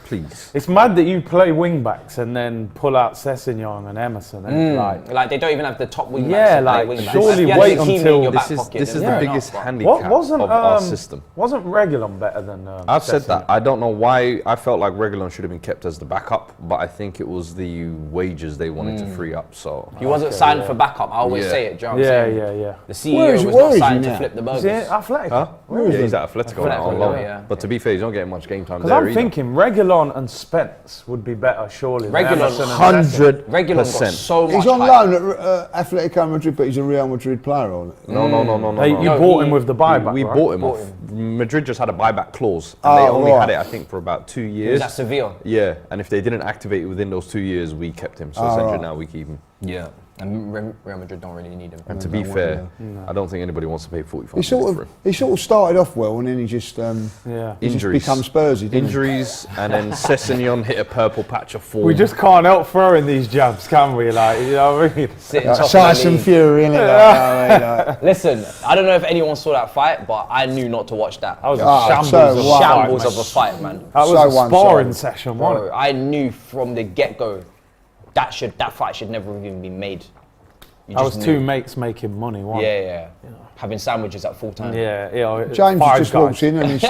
Please. It's mad that you play wing backs and then pull out Sessegnon and Emerson. And Like they don't even have the top wing backs. Yeah, to play like, wing backs. surely You have wait Hakimi in until- your back This pocket, is then the fair biggest enough, but- handicap of our system. Wasn't Reguilon better than? I've said Sessegnon? that. I don't know why I felt like Reguilon should have been kept as the backup, but I think it was the wages they wanted to free up. So He wasn't signed for backup. I always Yeah. say it. Do you know what I'm saying? Yeah. The CEO Where is- was where not is he signed to now? flip the Is he burgers. athletic? Huh? Where is Yeah, he? he's at Atletico now on Atletico, loan. yeah. But to be fair, he's not getting much game time Because there I'm either. thinking Reguilon and Spence would be better, surely. than Reguilon, Emerson and Sessegnon. 100%. Reguilon got so much He's on hype. loan at Atletico Madrid, but he's a Real Madrid player, on it. No. Hey, you No, bought he- him with the buyback, We right? bought him off. Madrid just had a buyback clause, and they only right. had it, I think, for about 2 He was years. at Sevilla. Yeah, and if they didn't activate it within those 2 years, we kept him. So essentially right. now we keep him. Yeah. And Real Madrid don't really need him. And to be fair, I don't think anybody wants to pay 45 He sort of started off well, and then he just he just become Spursy. Didn't Injuries, and then Sessegnon hit a purple patch of form. We just can't help throwing these jabs, can we? Like, you know what I mean? Sitting top of the Tyson league. Fury, innit? Listen, I don't know if anyone saw that fight, but I knew not to watch that. That was so a Shambles of a fight, man. That was So a sparring one-sided. session, wasn't Bro, it? I knew from the get-go that fight should never even be made. You That was just two knew. mates making money, wasn't it? Yeah. Having sandwiches at full time. Yeah, you know, James Five just Guys. walks in and he's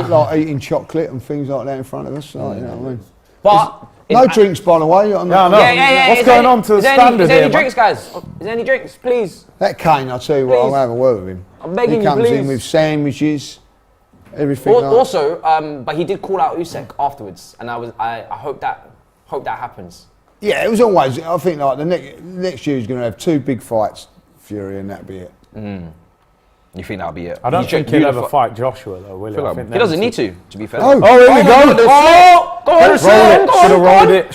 like eating chocolate and things like that in front of us. Like, you know what I mean? But No drinks, by the way. On Yeah, I know. Yeah. What's Is going there- on to the is there standard Is there here, any man? drinks, guys? Is there any drinks, please? That Kane, I'll tell you what, Please. I'll have a word with him. I'm begging he you, comes please. in with sandwiches, everything. like- Also, but he did call out Usyk afterwards, and I hope that happens. Yeah, it was always. I think like the next year he's going to have two big fights, Fury, and that'll be it. You think that'll be it? I don't You think should- he'll ever fight Joshua, though, will he? feel I like think He doesn't need to be fair. Oh, Oh, here we go. Go on, Roll it. Should have rolled it.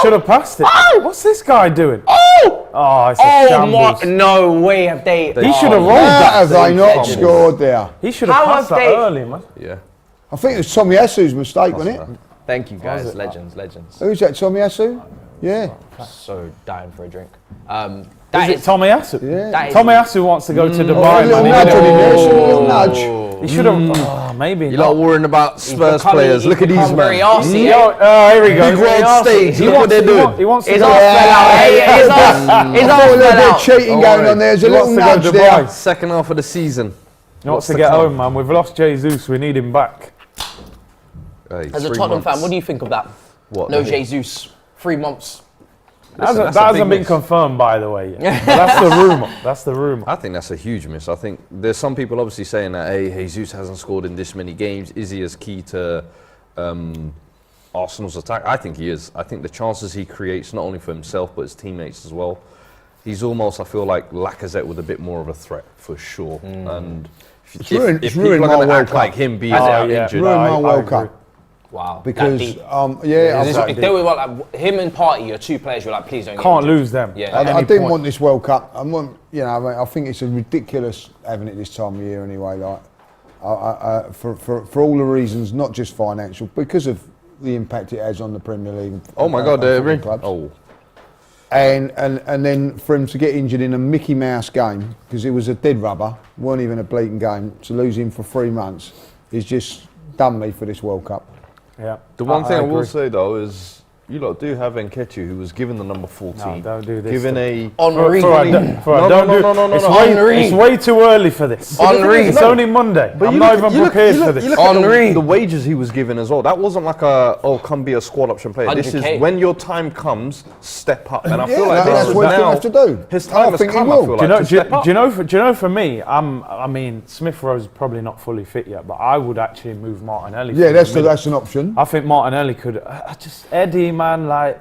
Should have passed it. What's this guy doing? Oh, it's a shambles. No way have they. He should have rolled How that. have they not Legends. scored there? He should have How passed have that they- early, man. Yeah. I think it was Tommy Asu's mistake, wasn't it? Thank you, guys. Was it? Legends. Who's that, Tommy Asu? Yeah. So dying for a drink. Is That it Tommy Asu? Yeah. That is- Tommy Asu wants to go to A Dubai, little man. nudge on him there, He a little nudge. He should have. Maybe. You're not. not worrying about Spurs becoming- players. he's Look at these become very men. arsey, Yo, eh? here we go. Big world stage. He Look what wants they're to- doing. He wants to His go. arse fell out. His arse There's a fell little bit of out. cheating going on there. There's a He little wants to go nudge to there. Dubai. Second half of the season. He wants to get home, man. We've lost Jesus. We need him back. Hey, As a 3 Tottenham fan, months. what do you think of that? What? No Jesus, 3 months. That that's a hasn't big been miss. confirmed, by the way. Yet. But that's the rumor. That's the rumor. I think that's a huge miss. I think there's some people obviously saying that, hey, Jesus hasn't scored in this many games. Is he as key to Arsenal's attack? I think he is. I think the chances he creates, not only for himself, but his teammates as well, he's almost, I feel like, Lacazette with a bit more of a threat, for sure. And if ruined- if it's people are ruined going my to World act Cup. like him being Oh, out yeah. injured, Ruined my I World agree. Cup. Wow. Because, that deep. yeah, If they were like him and Partey, your two players, you're like, please don't. get Can't injured. lose them. Yeah. at I any didn't point. want this World Cup. I want, I think it's a ridiculous having it this time of year anyway. Like, for all the reasons, not just financial, because of the impact it has on the Premier League. oh my God, and football ring. clubs. Oh, And then for him to get injured in a Mickey Mouse game, because it was a dead rubber, weren't even a bleating game, to lose him for 3 months is just done me for this World Cup. Yeah. the one thing I will agree. say though is, you lot do have Nketiah, who was given the number 14. No, don't do this. Given a Henri. Fuad, don't do- no. It's way too early for this. Henri. It's only Monday. I'm not even prepared for this. You look at Henri. the wages he was given as well. That wasn't like come be a squad option player. This 100K. is when your time comes, step up. And I feel Yeah, like that's this what is you now have to do. his I time has think he come. will. I feel Do you like know? to step up. Do you know? For me, I mean, Smith Rowe's probably not fully fit yet, but I would actually move Martinelli. Yeah, from the middle. that's an option. I think Martinelli could. Just Eddie, man, like.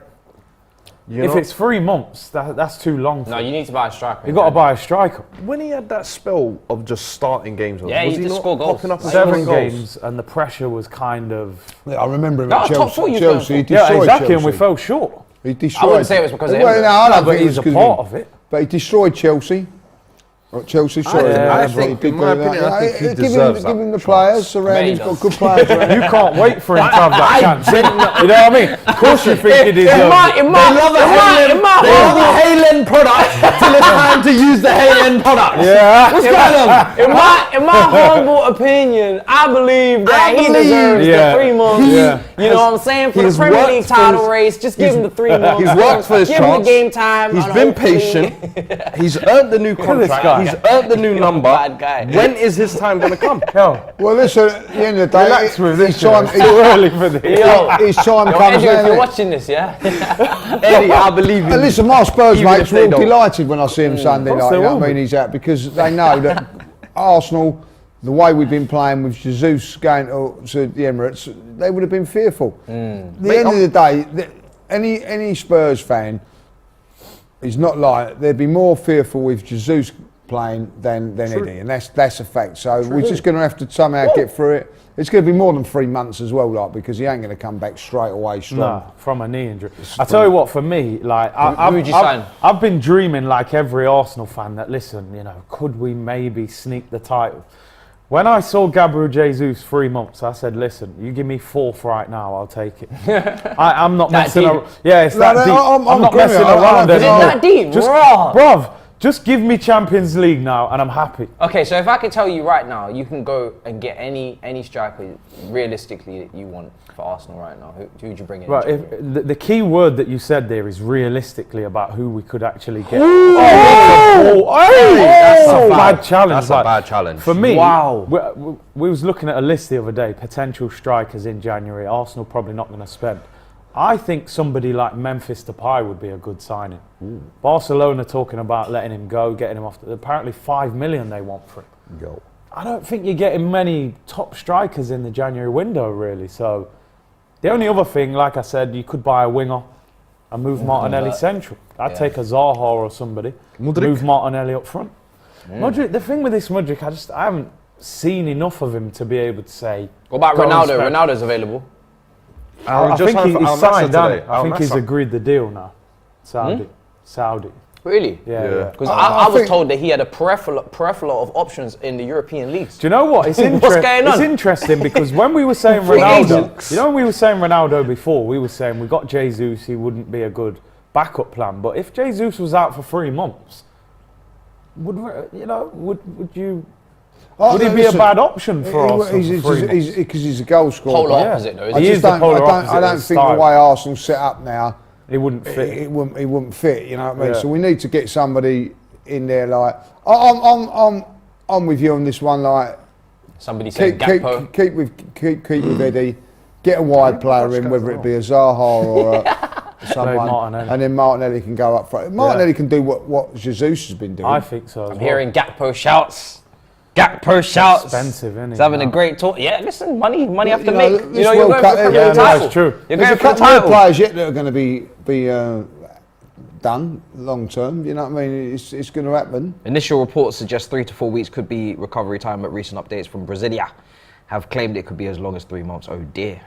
If it's 3 months, that's too long. For No, you need to buy a striker. you got to buy a striker. When he had that spell of just starting games, Yeah, was he he just not scored goals. popping up and 7 scoring goals? games, and the pressure was kind of. Yeah, I remember him That at was top four Chelsea. you Chelsea, he went Yeah, destroyed exactly, Chelsea. and we fell short. He destroyed. I wouldn't say it was because of him. Well, no, I No, don't but think it was he's a because part of of him. it. But he destroyed Chelsea. Chelsea, sorry. I think, He in my did do opinion, that. I think he Give deserves give him that the players chance. around. He He's got does. good players around. You can't wait for him to have that chance. You know what I mean? Of course you think he deserves it. They love a Haaland product till it's time to use the Haaland product. Yeah. In my humble opinion, I believe that he deserves Yeah. the 3 months. Yeah. You know what I'm saying? For the he's Premier worked League for title his- race, just give him the 3 months. He's worked for his Give him the chance. game time. He's and been hopefully- patient. He's earned the new at this contract. guy. He's earned the new number. bad guy. When is his time going to come? Yo, Well, listen, at the end of the day, relax with this. his time, It's too early for this. his time Yo, comes Eddie, if now. you're watching this, yeah? Eddie, I believe in And listen, my Spurs Even mates if they were all don't. delighted when I see him Sunday course night. they You know will what I mean? be. He's out because they know that Arsenal, the way we've been playing with Jesus going to the Emirates, they would have been fearful. At the end of the day, any Spurs fan is not like they'd be more fearful with Jesus playing than Eddie, and that's a fact. So we're just going to have to somehow get through it. It's going to be more than 3 months as well, like, because he ain't going to come back straight away strong. No, from a knee injury. I tell you what, for me, like, who would you sign? I've been dreaming, like every Arsenal fan, that listen, you know, could we maybe sneak the title? When I saw Gabriel Jesus 3 months, I said, listen, you give me 4th right now, I'll take it. I'm not messing around. Yeah, it's that deep. I'm not messing around anymore. Is it that deep? Bruv, just give me Champions League now and I'm happy. Okay, so if I could tell you right now, you can go and get any striker realistically that you want for Arsenal right now. Who would you bring in? Right, the key word that you said there is realistically about who we could actually get. That's a bad challenge. That's a bad challenge. For me, wow. we was looking at a list the other day, potential strikers in January. Arsenal probably not going to spend. I think somebody like Memphis Depay would be a good signing. Barcelona talking about letting him go, getting him off. Apparently 5 million they want for him. Go. I don't think you're getting many top strikers in the January window, really. So the only other thing, like I said, you could buy a winger and move Martinelli central. I'd take a Zaha or somebody. Move Martinelli up front. Mudryk, the thing with this Mudryk, I haven't seen enough of him to be able to say. What about Ronaldo? Ronaldo's available. I think he's signed, I think he's agreed the deal now. Saudi. Really? Yeah. Because I was told that he had a peripheral of options in the European leagues. Do you know what? It's What's going on? It's interesting because when we were saying Ronaldo, you know, when we were saying Ronaldo before, we were saying we got Jesus, he wouldn't be a good backup plan. But if Jesus was out for 3 months, would you? Would he be a bad option for Arsenal? Because he's a goal scorer. Polar opposite, though. He is the polar opposite. I don't think the way Arsenal's set up now, it wouldn't fit. It wouldn't fit. You know what I mean? Yeah. So we need to get somebody in there. Like I'm with you on this one. Like somebody said Gakpo. Keep with Eddie. Get a wide player in, whether it be a Zaha or someone, and then Martinelli can go up front. Martinelli can do what Jesus has been doing. I think so. I'm hearing Gakpo shouts. Gakpo shouts. Expensive, isn't it? He's having a great talk. Yeah, listen, money have to make. You know, you're going for a title. That's true. There's a couple of players yet that are going to be done long term. You know what I mean? It's going to happen. Initial reports suggest 3 to 4 weeks could be recovery time, but recent updates from Brasilia have claimed it could be as long as 3 months. Oh dear.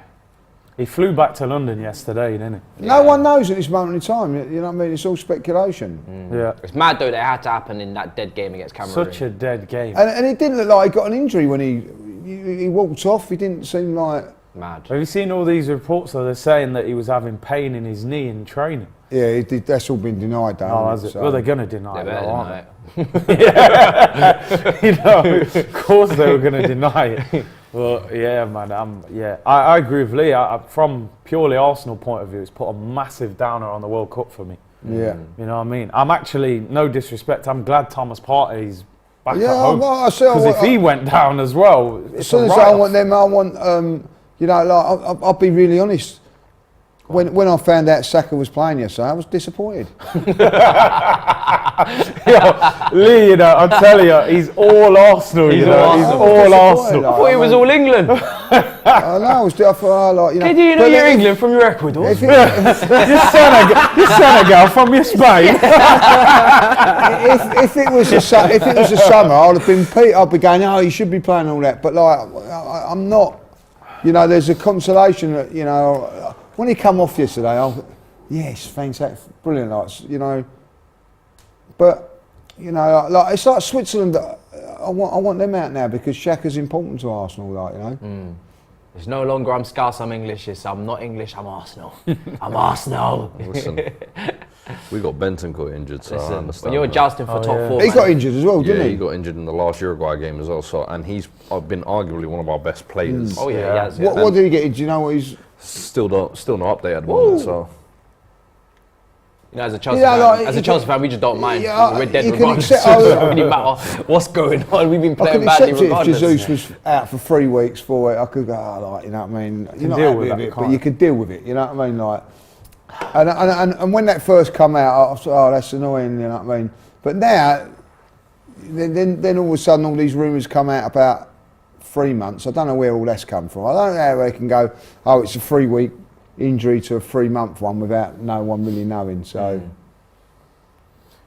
He flew back to London yesterday, didn't he? No one knows at this moment in time. You know what I mean? It's all speculation. Yeah. It's mad though that it had to happen in that dead game against Cameroon. Such a dead game. And it didn't look like he got an injury when he walked off. He didn't seem like... Mad. Have you seen all these reports though? They're saying that he was having pain in his knee in training. Yeah, that's all been denied, though. Oh, has it? So. Well, they're going to deny it, aren't they? Yeah. You know, of course they were going to deny it. Well, yeah, man. I agree with Lee. From purely Arsenal point of view, it's put a massive downer on the World Cup for me. Yeah. You know what I mean? I'm actually, no disrespect, I'm glad Thomas Partey's back at home. Well, because if he went down as well, as soon as I want them, I want, you know, like, I'll be really honest. When I found out Saka was playing yesterday, I was disappointed. Lee, you know, I'll tell you, he's all Arsenal. He's all Arsenal. I thought he was all England. I know. I thought, like, you know. Did you know you're England from your Ecuador? You're Senegal from your Spain. if it was the summer, I'd be going, oh, you should be playing all that. But like, I'm not. You know, there's a consolation that, you know. When he come off yesterday, I thought, yes, fantastic, brilliant, like, you know. But, you know, like it's like Switzerland. I want them out now because Xhaka's important to Arsenal, like, you know. It's no longer I'm Scouse, I'm English. It's I'm not English, I'm Arsenal. I'm Arsenal. Listen, we got Bentancur injured, so I understand. When you're jousting for top 4, he got injured as well, didn't he? Yeah, he got injured in the last Uruguay game as well. So, and he's been arguably one of our best players. Oh yeah, he has. Yeah. What did he get? Do you know what he's? Still no update at the moment. So, you know, as a Chelsea fan, we just don't mind. We're dead regardless. It doesn't really matter what's going on. We've been playing badly regardless. If Jesus was out for 3 weeks, 4 weeks, I could go, like, you know what I mean? You're not deal happy with with that, it, but you could deal with it. You know what I mean? Like, and when that first come out, I thought, oh, that's annoying. You know what I mean? But now, then all of a sudden, all these rumours come out about 3 months. I don't know where all that's come from. I don't know how they can go, oh, it's a 3 week injury to a 3 month one without no one really knowing. So,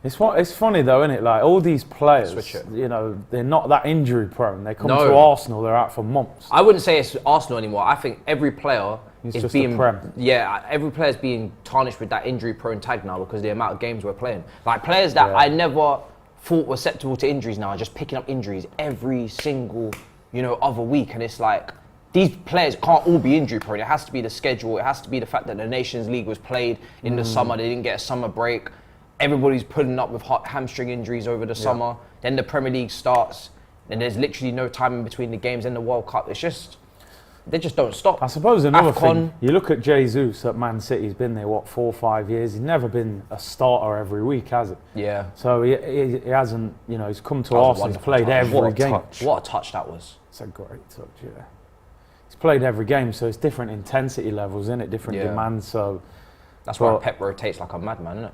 It's funny though, isn't it? Like all these players, Switch it. you know, they're not that injury prone. They come No. to Arsenal, they're out for months. I wouldn't say it's Arsenal anymore. I think every player It's is just being the Prem. every player's being tarnished with that injury prone tag now because of the amount of games we're playing. Like players that Yeah. I never thought were susceptible to injuries now are just picking up injuries every single, other week, and it's like these players can't all be injury prone. It has to be the schedule. It has to be the fact that the Nations League was played in the summer. They didn't get a summer break. Everybody's putting up with hamstring injuries over the summer. Then the Premier League starts, and there's literally no time in between the games and the World Cup. It's just, they just don't stop. I suppose another AFCON. thing, you look at Jesus at Man City, he's been there, 4 or 5 years? He's never been a starter every week, has he? Yeah. So he hasn't, he's come to That was a Arsenal, he's wonderful played touch. every What a game. touch. What a touch that was. It's a great touch, yeah. He's played every game, so it's different intensity levels, isn't it? Different Yeah. demands, so... That's why But- Pep rotates like a madman, isn't it?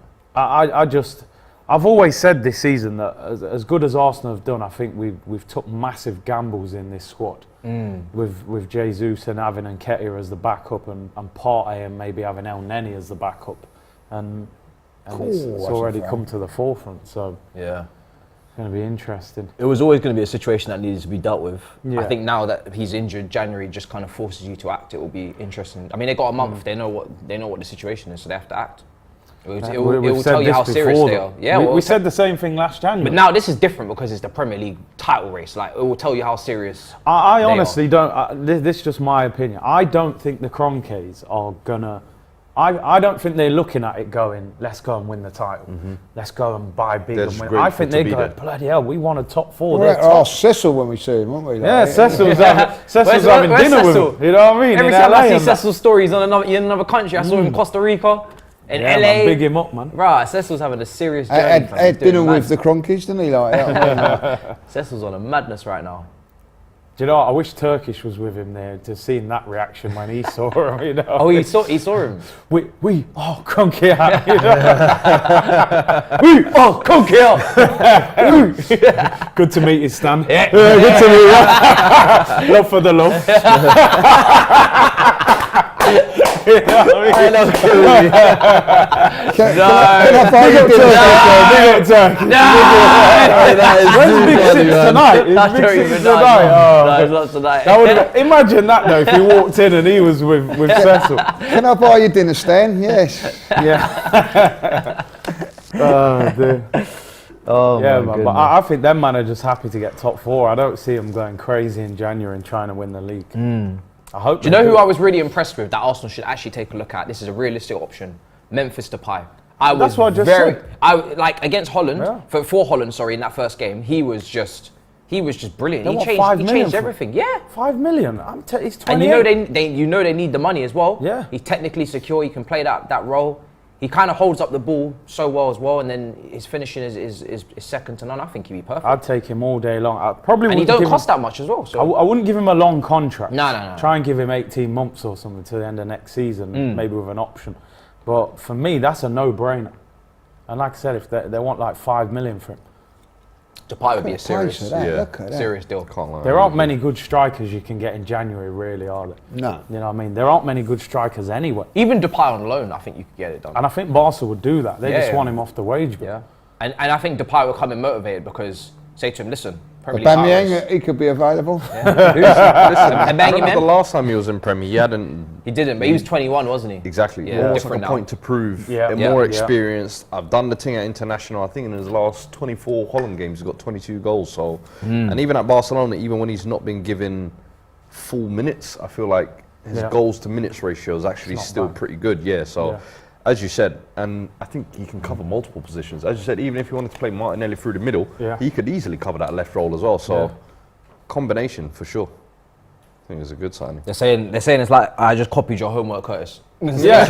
I've always said this season that as good as Arsenal have done, I think we've took massive gambles in this squad with Jesus and having Nketiah as the backup and Partey and maybe having El Neni as the backup, and it's that's already a foul. come to the forefront. So Yeah. it's going to be interesting. It was always going to be a situation that needed to be dealt with. Yeah. I think now that he's injured, January just kind of forces you to act. It will be interesting. I mean, they got a month. They know what the situation is, so they have to act. It will We've said tell you this how serious before, they though. are. Yeah, we well, said the same thing last January. but now this is different because it's the Premier League title race. Like it will tell you how serious. I they honestly don't. This is just my opinion. I don't think the Kroenkes are gonna. I don't think they're looking at it going, let's go and win the title. Let's go and buy big They're and just win. I grateful think to they're be going, there. bloody hell, we won a top 4. We're They're at top. Cecil when we see him, weren't we? Yeah, Cecil's having where's dinner Cecil? with him. You know what I mean? Every in time LA I see and that. Cecil's stories in another country, I saw him in Costa Rica, in Yeah, LA. man, big him up, man. Right, Cecil's having a serious journey. Had fam. He's doing dinner mad. with the Kroenkes, didn't he? Like, Cecil's on a madness right now. Do you know what? I wish Turkish was with him there to see that reaction when he saw him. You know? Oh, he saw him. we Kroenke out. You know? Kroenke out. Good to meet you, Stan. Yeah. Good to meet you. Love for the love. You know what I mean? I love can I buy you dinner? Big up Turkey. Where's Big Six tonight? Is Big Six tonight? No, Oh. it's not tonight. That would've- imagine that though, if he walked in and he was with Cecil. Can I buy you dinner, Stan? Yes. Yeah. Oh dear. Oh Yeah, man. But I think them man are just happy to get top 4. I don't see them going crazy in January and trying to win the league. I hope. Do you know who I was really impressed with that Arsenal should actually take a look at? This is a realistic option. Memphis Depay. That's what I just said. Against Holland, Yeah. for Holland, sorry, in that first game, he was just brilliant. They He want changed, 5 he million changed for- everything. Yeah. 5 million. He's 28. And you know they need the money as well. Yeah. He's technically secure. He can play that role. He kind of holds up the ball so well as well, and then his finishing is second to none. I think he'd be perfect. I'd take him all day long. I probably And he wouldn't don't give cost him, that much as well. I So wouldn't give him a long contract. No. Try and give him 18 months or something to the end of next season, maybe with an option. But for me, that's a no-brainer. And like I said, if they want like 5 million for him, Depay would be a Price of serious that, yeah. look at that. serious deal. Can't lie. there aren't many good strikers you can get in January, really, are there? No. You know what I mean? There aren't many good strikers anyway. Even Depay on loan, I think you could get it done. And I think Barca would do that. They Yeah, just yeah. want him off the wage bill. Yeah, and I think Depay will come in motivated because say to him, listen, Premier League title Aubameyang, race. he could be available. Listen, I Bang him remember the in. last time he was in Premier, he hadn't He didn't, but he was 21, wasn't he? exactly. Yeah, More like different a now. point to prove. Yeah. They're Yeah. more Yeah. experienced. I've done the thing at international. I think in his last 24 Holland games, he's got 22 goals. So, and even at Barcelona, even when he's not been given full minutes, I feel like his Yeah. goals to minutes ratio is actually It's not still bad. pretty good. Yeah. So. Yeah. As you said, and I think he can cover multiple positions. As you said, even if he wanted to play Martinelli through the middle, Yeah. he could easily cover that left role as well. So, Yeah. combination for sure. I think it's a good signing. They're saying it's like I just copied your homework, Curtis. Yeah.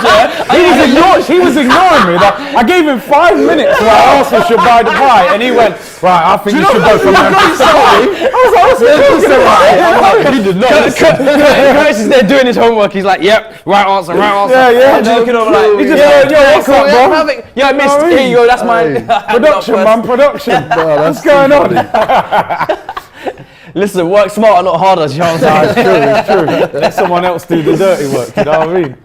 He was ignoring me. Like, I gave him 5 minutes where I asked him should buy the pie, and he went, right, I think you should go for Memphis. He did not. Curtis is there doing his homework. He's like, yep, right answer. Yeah. And looking over like, He just yo, what's up, bro? perfect. Yeah, I missed. Here you go. That's mine. Production, man, production. What's going on? Listen, work smarter, not harder. You know what I'm saying? It's true. Let someone else do the dirty work. You know what I mean?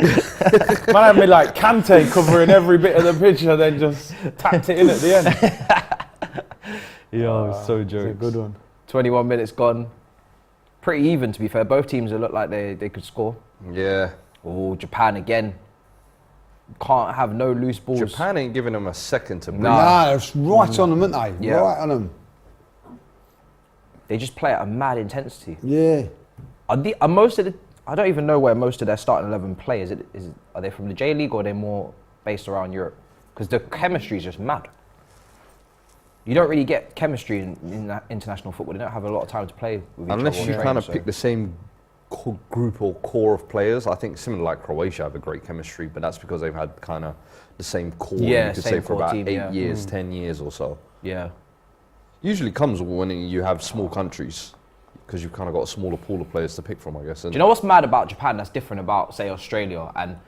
Man had me like Kante covering every bit of the pitch and then just tapped it in at the end. Yo, so It's a jokes. good one. 21 minutes gone. Pretty even, to be fair. Both teams look like they could score. Yeah. Oh, Japan again. Can't have no loose balls. Japan ain't giving them a second to breathe. Nah, it's right on them, aren't they? Yeah. Right on them. They just play at a mad intensity. Yeah. Are most of the, I don't even know where most of their starting 11 play. Are they from the J League or are they more based around Europe? Because the chemistry is just mad. You don't really get chemistry in that international football. They don't have a lot of time to play with each Unless other. you on kind of training, pick the same group or core of players. I think similar like Croatia have a great chemistry, but that's because they've had kind of the same core, Yeah, you could same say, for core about team, 8 yeah. years, 10 years or so. Yeah. Usually comes when you have small countries, because you've kind of got a smaller pool of players to pick from, I guess. And Do you know what's mad about Japan that's different about, say, Australia? And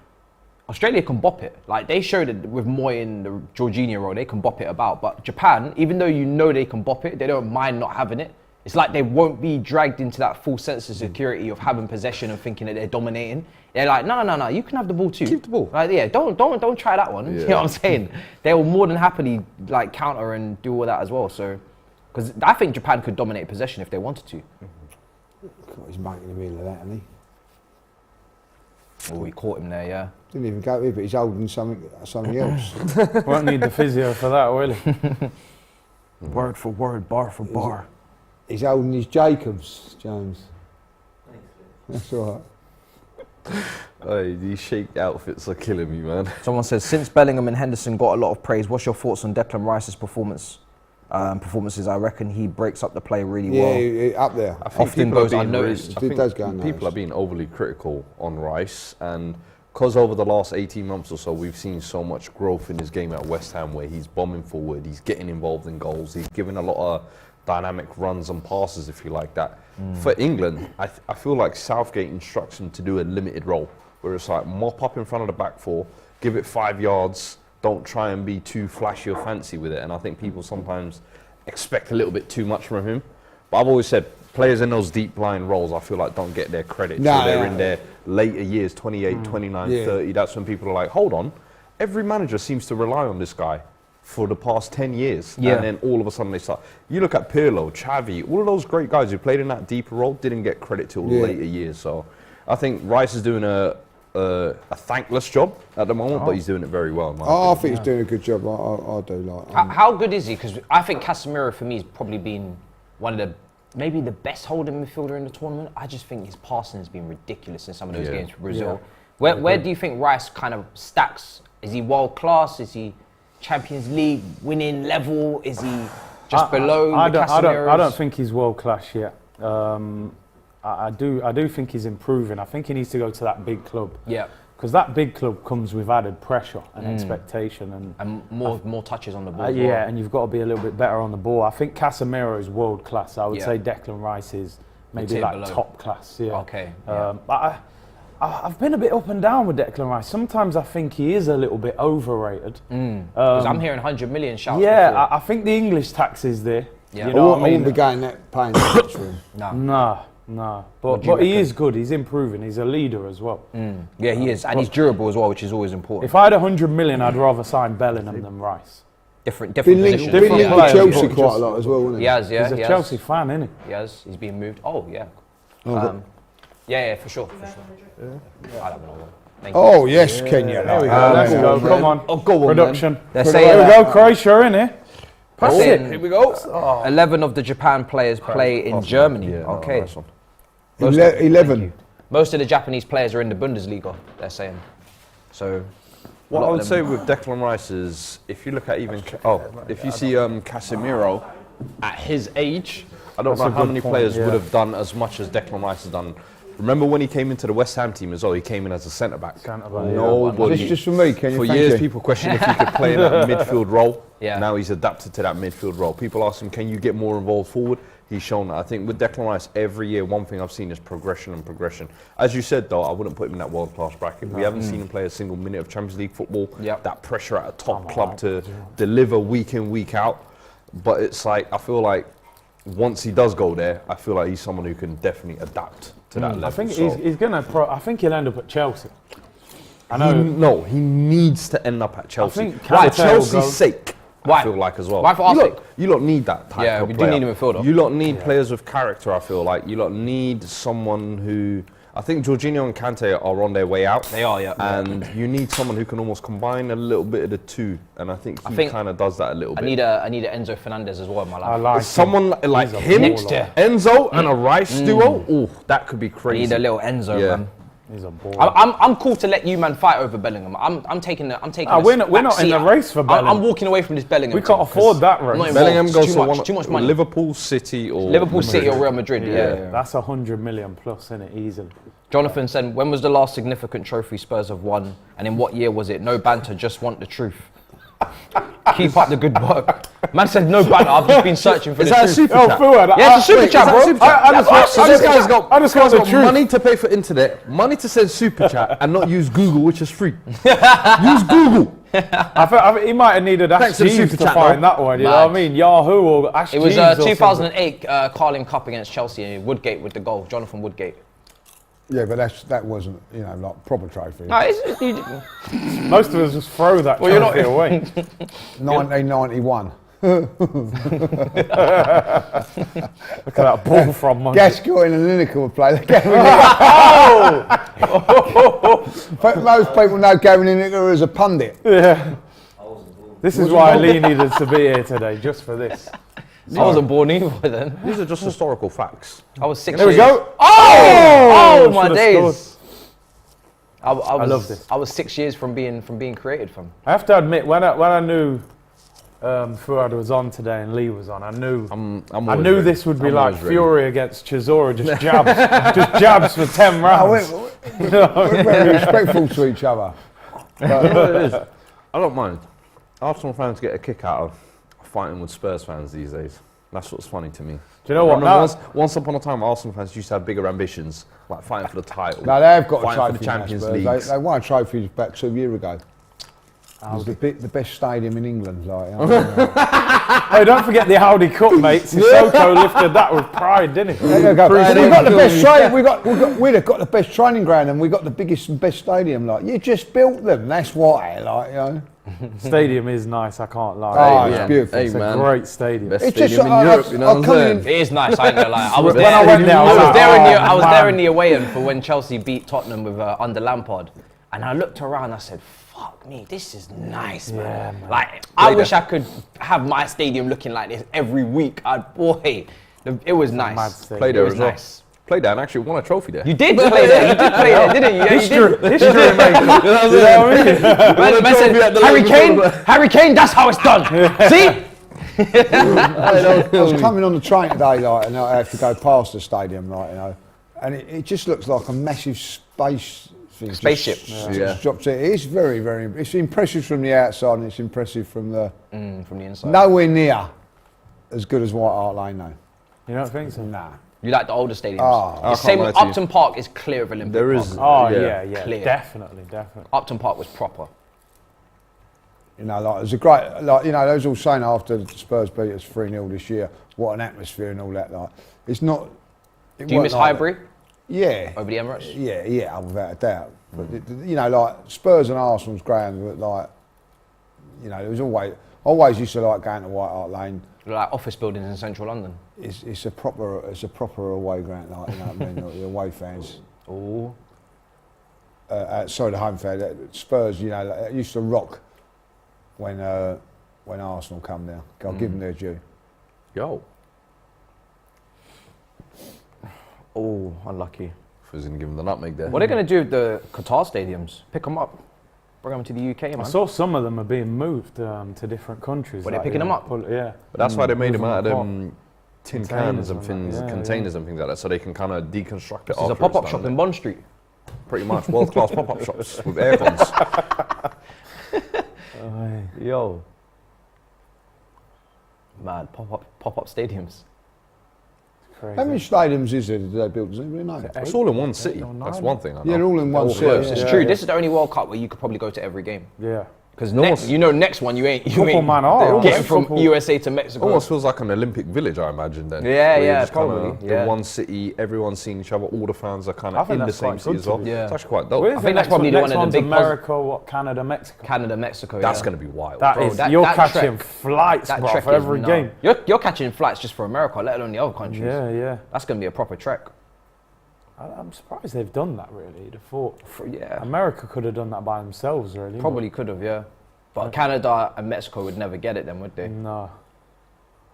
Australia can bop it. Like, they showed it with Moy in the Jorginho role, they can bop it about. But Japan, even though you know they can bop it, they don't mind not having it. It's like they won't be dragged into that full sense of security of having possession and thinking that they're dominating. They're like, no, you can have the ball too. Keep the ball. Like, yeah, don't try that one. Yeah. You know what I'm saying? They will more than happily like counter and do all that as well. So, because I think Japan could dominate possession if they wanted to. God, he's making the middle of that, isn't he? Oh, he caught him there, yeah. Didn't even go here, but he's holding something else. Won't need the physio for that, will he? Word for word, bar for bar. He's holding his Jacobs, James. That's all right. Hey, these shaped outfits are killing me, man. Someone says, since Bellingham and Henderson got a lot of praise, what's your thoughts on Declan Rice's performances? I reckon he breaks up the play really well. Yeah, up there. I think Often people are goes being unnoticed. I It think does go unnoticed. people are being overly critical on Rice, and because over the last 18 months or so, we've seen so much growth in his game at West Ham, where he's bombing forward, he's getting involved in goals, he's giving a lot of dynamic runs and passes, if you like that. For England, I feel like Southgate instructs him to do a limited role, where it's like mop up in front of the back four, give it 5 yards, don't try and be too flashy or fancy with it. And I think people sometimes expect a little bit too much from him. But I've always said, players in those deep line roles, I feel like don't get their credit. No, so they're yeah. in their later years, 28, 29, 30. That's when people are like, hold on, every manager seems to rely on this guy for the past 10 years. Yeah. And then all of a sudden they start. You look at Pirlo, Xavi, all of those great guys who played in that deeper role didn't get credit till later years. So I think Rice is doing a thankless job at the moment, but he's doing it very well. in my I opinion. think he's doing a good job. I do like. How good is he? Because I think Casemiro for me has probably been one of maybe the best holding midfielder in the tournament. I just think his passing has been ridiculous in some of those games for Brazil. Where do you think Rice kind of stacks? Is he world class? Is he Champions League winning level? Is he just below I the Casemiros? I don't think he's world class yet. I do think he's improving. I think he needs to go to that big club. Yeah. Because that big club comes with added pressure and expectation And more touches on the ball. as well. yeah, and you've got to be a little bit better on the ball. I think Casemiro is world class. I would Yeah. say Declan Rice is maybe tier like below. top class. Yeah. Okay, But I've been a bit up and down with Declan Rice. Sometimes I think he is a little bit overrated. Because I'm hearing 100 million shouts. Yeah, before. I think the English tax is there. Yeah. You know what I wouldn't be mean? going that paying that much for him. No. What But do you he reckon? is good. He's improving. He's a leader as well. Yeah, he is. And he's durable as well, which is always important. If I had 100 million, I'd rather sign Bellingham than Rice. Different Been linked, positions. been Different linked with players, Chelsea but quite a just- lot as well, isn't he? He has, yeah. He's a he Chelsea has. fan, isn't he? He has. He's being moved. Oh, yeah. Yeah, for sure. I don't know. Thank you. Oh yes, Kenya. There we go. Let's go. Come on. Oh, go on, Production. man. They're Here saying we that- go. Croatia in here. Pass it. Here we go. 11 of the Japan players play in Germany. Yeah, Okay. nice one. 11. Most of the Japanese players are in the Bundesliga, they're saying. So, What lot I of would them- say with Declan Rice is, if you look at even, if you see Casemiro at his age, I don't know how many players would have done as much as Declan Rice has done. Remember when he came into the West Ham team as well, he came in as a centre-back. Nobody. This is just for me, Kenya. For thank years, you. people questioned if he could play in that midfield role. Yeah. Now he's adapted to that midfield role. People ask him, can you get more involved forward? He's shown that. I think with Declan Rice, every year, one thing I've seen is progression and progression. As you said, though, I wouldn't put him in that world-class bracket. We haven't seen him play a single minute of Champions League football. Yep. That pressure at a top club to deliver week in, week out. But it's like, I feel like once he does go there, I feel like he's someone who can definitely adapt to that level. I think So he's gonna. I think he'll end up at Chelsea. I know. No, he needs to end up at Chelsea. think For Qatar will go- Chelsea's sake, Why? I feel like as well. Why for our sake? You lot need that type Yeah, of we do player. need a midfielder. You lot need players with character, I feel like. You lot need someone who... I think Jorginho and Kante are on their way out. They are, yeah. And you need someone who can almost combine a little bit of the two. And I think he kind of does that a little bit. I need an Enzo Fernandez as well in my life. I like Someone like He's a him, Next year. Enzo and a Rice duo, oh, that could be I crazy. need a little Enzo, Yeah. man. He's a ball. I'm cool to let you man fight over Bellingham. I'm taking the we're not in the race for Bellingham. I'm walking away from this Bellingham. We can't team, afford 'cause that I'm race. not involved. Bellingham It's goes to too much money. Liverpool, City, or Liverpool, City, or Real Madrid. Yeah. That's 100 million plus in it easily. Jonathan said, when was the last significant trophy Spurs have won, and in what year was it? No banter, just want the truth. Keep up the good work. Man said no banter. I've just been searching for Is the that a truth. super chat? Fuad, Yeah, it's a super chat, bro. This guy's got, I just got the truth. money to pay for internet, money to send super chat, and not use Google, which is free. Use Google. I think he might have needed Ash Thanks to the Jeeves super to chat, find bro. that one. You know what I mean? Yahoo or Ash It was Jeeves or 2008 Carling Cup against Chelsea, and Woodgate with the goal. Jonathan Woodgate. Yeah, but that wasn't, like proper trophy. No, something. Most of us just throw that Well, you're trophy not- away. 1991. Look at that ball from Monday. Gascoigne and Lineker would play. But most people know Gary Lineker as a pundit. Yeah. This is why Lee needed to be here today, just for this. I wasn't born either then. These are just historical facts. I was 6 There we years. go. Oh my Should've days. I love this. I was 6 years from being created from. I have to admit, when I knew Fuad was on today and Lee was on, I knew I knew this would be I'm like always ready. Fury against Chisora, just jabs for 10 rounds. We're very respectful to each other. I don't mind. Arsenal fans get a kick out of fighting with Spurs fans these days. That's what's funny to me. Do you know what? Remember once upon a time, Arsenal fans used to have bigger ambitions, like fighting for the title. No, they've got a fighting for trophy the Champions now, League. Spurs. They won a trophy about 2 years ago. It was the best stadium in England. Hey, don't forget the Audi Cup, mate. Sissoko lifted that with pride, didn't he? There you go. We got the best training. We'd have got the best training ground, and we got the biggest and best stadium. Like you just built them. That's why. Stadium is nice, I can't lie. Oh, Hey, it's man. beautiful. Hey, It's man. a great stadium. Best It's stadium just, in I- Europe, I- you know what I'm I'm coming saying? in- It is nice. I ain't gonna lie. I was When there. I went there, I was like, I was man. there in the away end for when Chelsea beat Tottenham with under Lampard, and I looked around. and I said, "Fuck me, this is nice, man." man. Like I wish I could have my stadium looking like this every week. It was mad nice. stadium. Played there It was as well. nice. Played there and actually won a trophy there. You did play there. You did play there, didn't you? Yeah, you did. History maker. You know what I mean? Man said, Harry Kane, that's how it's done. See? I was coming on the train today, and I have to go past the stadium, and it just looks like a massive space thing. Spaceship. Just dropped it. It's very, very. It's impressive from the outside, and it's impressive from the. From the inside. Nowhere near as good as White Hart Lane, though. You don't think so? Nah. You like the older stadiums? Oh. The I same can't with lie to you. Upton Park is clear of Olympic There Park. is. Oh, Yeah. yeah, Clear. definitely. Upton Park was proper. There's a great, they was all saying after the Spurs beat us 3-0 this year, what an atmosphere and all that. It's not. Do you miss Highbury Yeah. over the Emirates? Yeah, without a doubt. But Spurs and Arsenal's ground were there was always used to like going to White Hart Lane. Like office buildings in central London. It's a proper away ground, what I mean, the away fans. Oh. Sorry, the home fans. Spurs, it used to rock when Arsenal come there. I'll give them their due. Yo. Oh, unlucky. If I was going to give him the nutmeg there. What are they going to do with the Qatar stadiums? Pick them up. Bring them to the UK, man. I saw some of them are being moved to different countries. Were they picking them up? Yeah. But that's why they made them Moving out of apart. them tin Containers cans and and things, that, yeah, containers and things like that, so they can kind of deconstruct it. There's a after pop-up it's shop done. in Bond Street. Pretty much world-class pop-up shops with air cons. Yo. Mad. Pop-up stadiums. Crazy. How many stadiums is there that they built? Does anybody know? It's all in one city. or That's nine. one thing I know. Yeah, they're all in one city. close. It's Yeah, true. yeah. This is the only World Cup where you could probably go to every game. Yeah. Because next one you ain't Couple man are. getting from USA to Mexico. Almost feels like an Olympic village, I imagine. Then. Yeah, Where you're yeah, just kinda probably, yeah. In one city, everyone's seeing each other. All the fans are kind I of think in the that's same quite city good as to well. be. Yeah. It's actually quite dope. I think that's probably the one next of the one's big America, Canada, Mexico. Canada, Mexico. That's yeah. going to be wild. You're that catching trek- flights, That bro, trek for is every nuts. game. You're catching flights just for America, let alone the other countries. Yeah. That's gonna be a proper trek. I'm surprised they've done that, really. The thought. Yeah. America could have done that by themselves, really. Probably could have, yeah. But Canada and Mexico would never get it then, would they? No.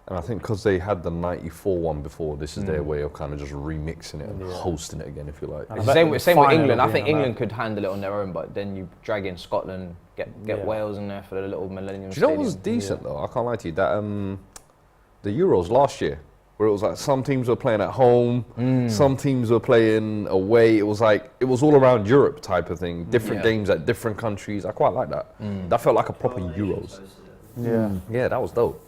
And I think because they had the 94 one before, this is their way of kind of just remixing it and hosting it again, if you like. It's the same with England. I think England could handle it on their own, but then you drag in Scotland, get Wales in there for the little Millennium Do you know what Stadium. was decent though? I can't lie to you. That the Euros last year, where it was like some teams were playing at home, some teams were playing away. It was like it was all around Europe type of thing. Different games at different countries. I quite like that. That felt like a proper Euros. Yeah, that was dope.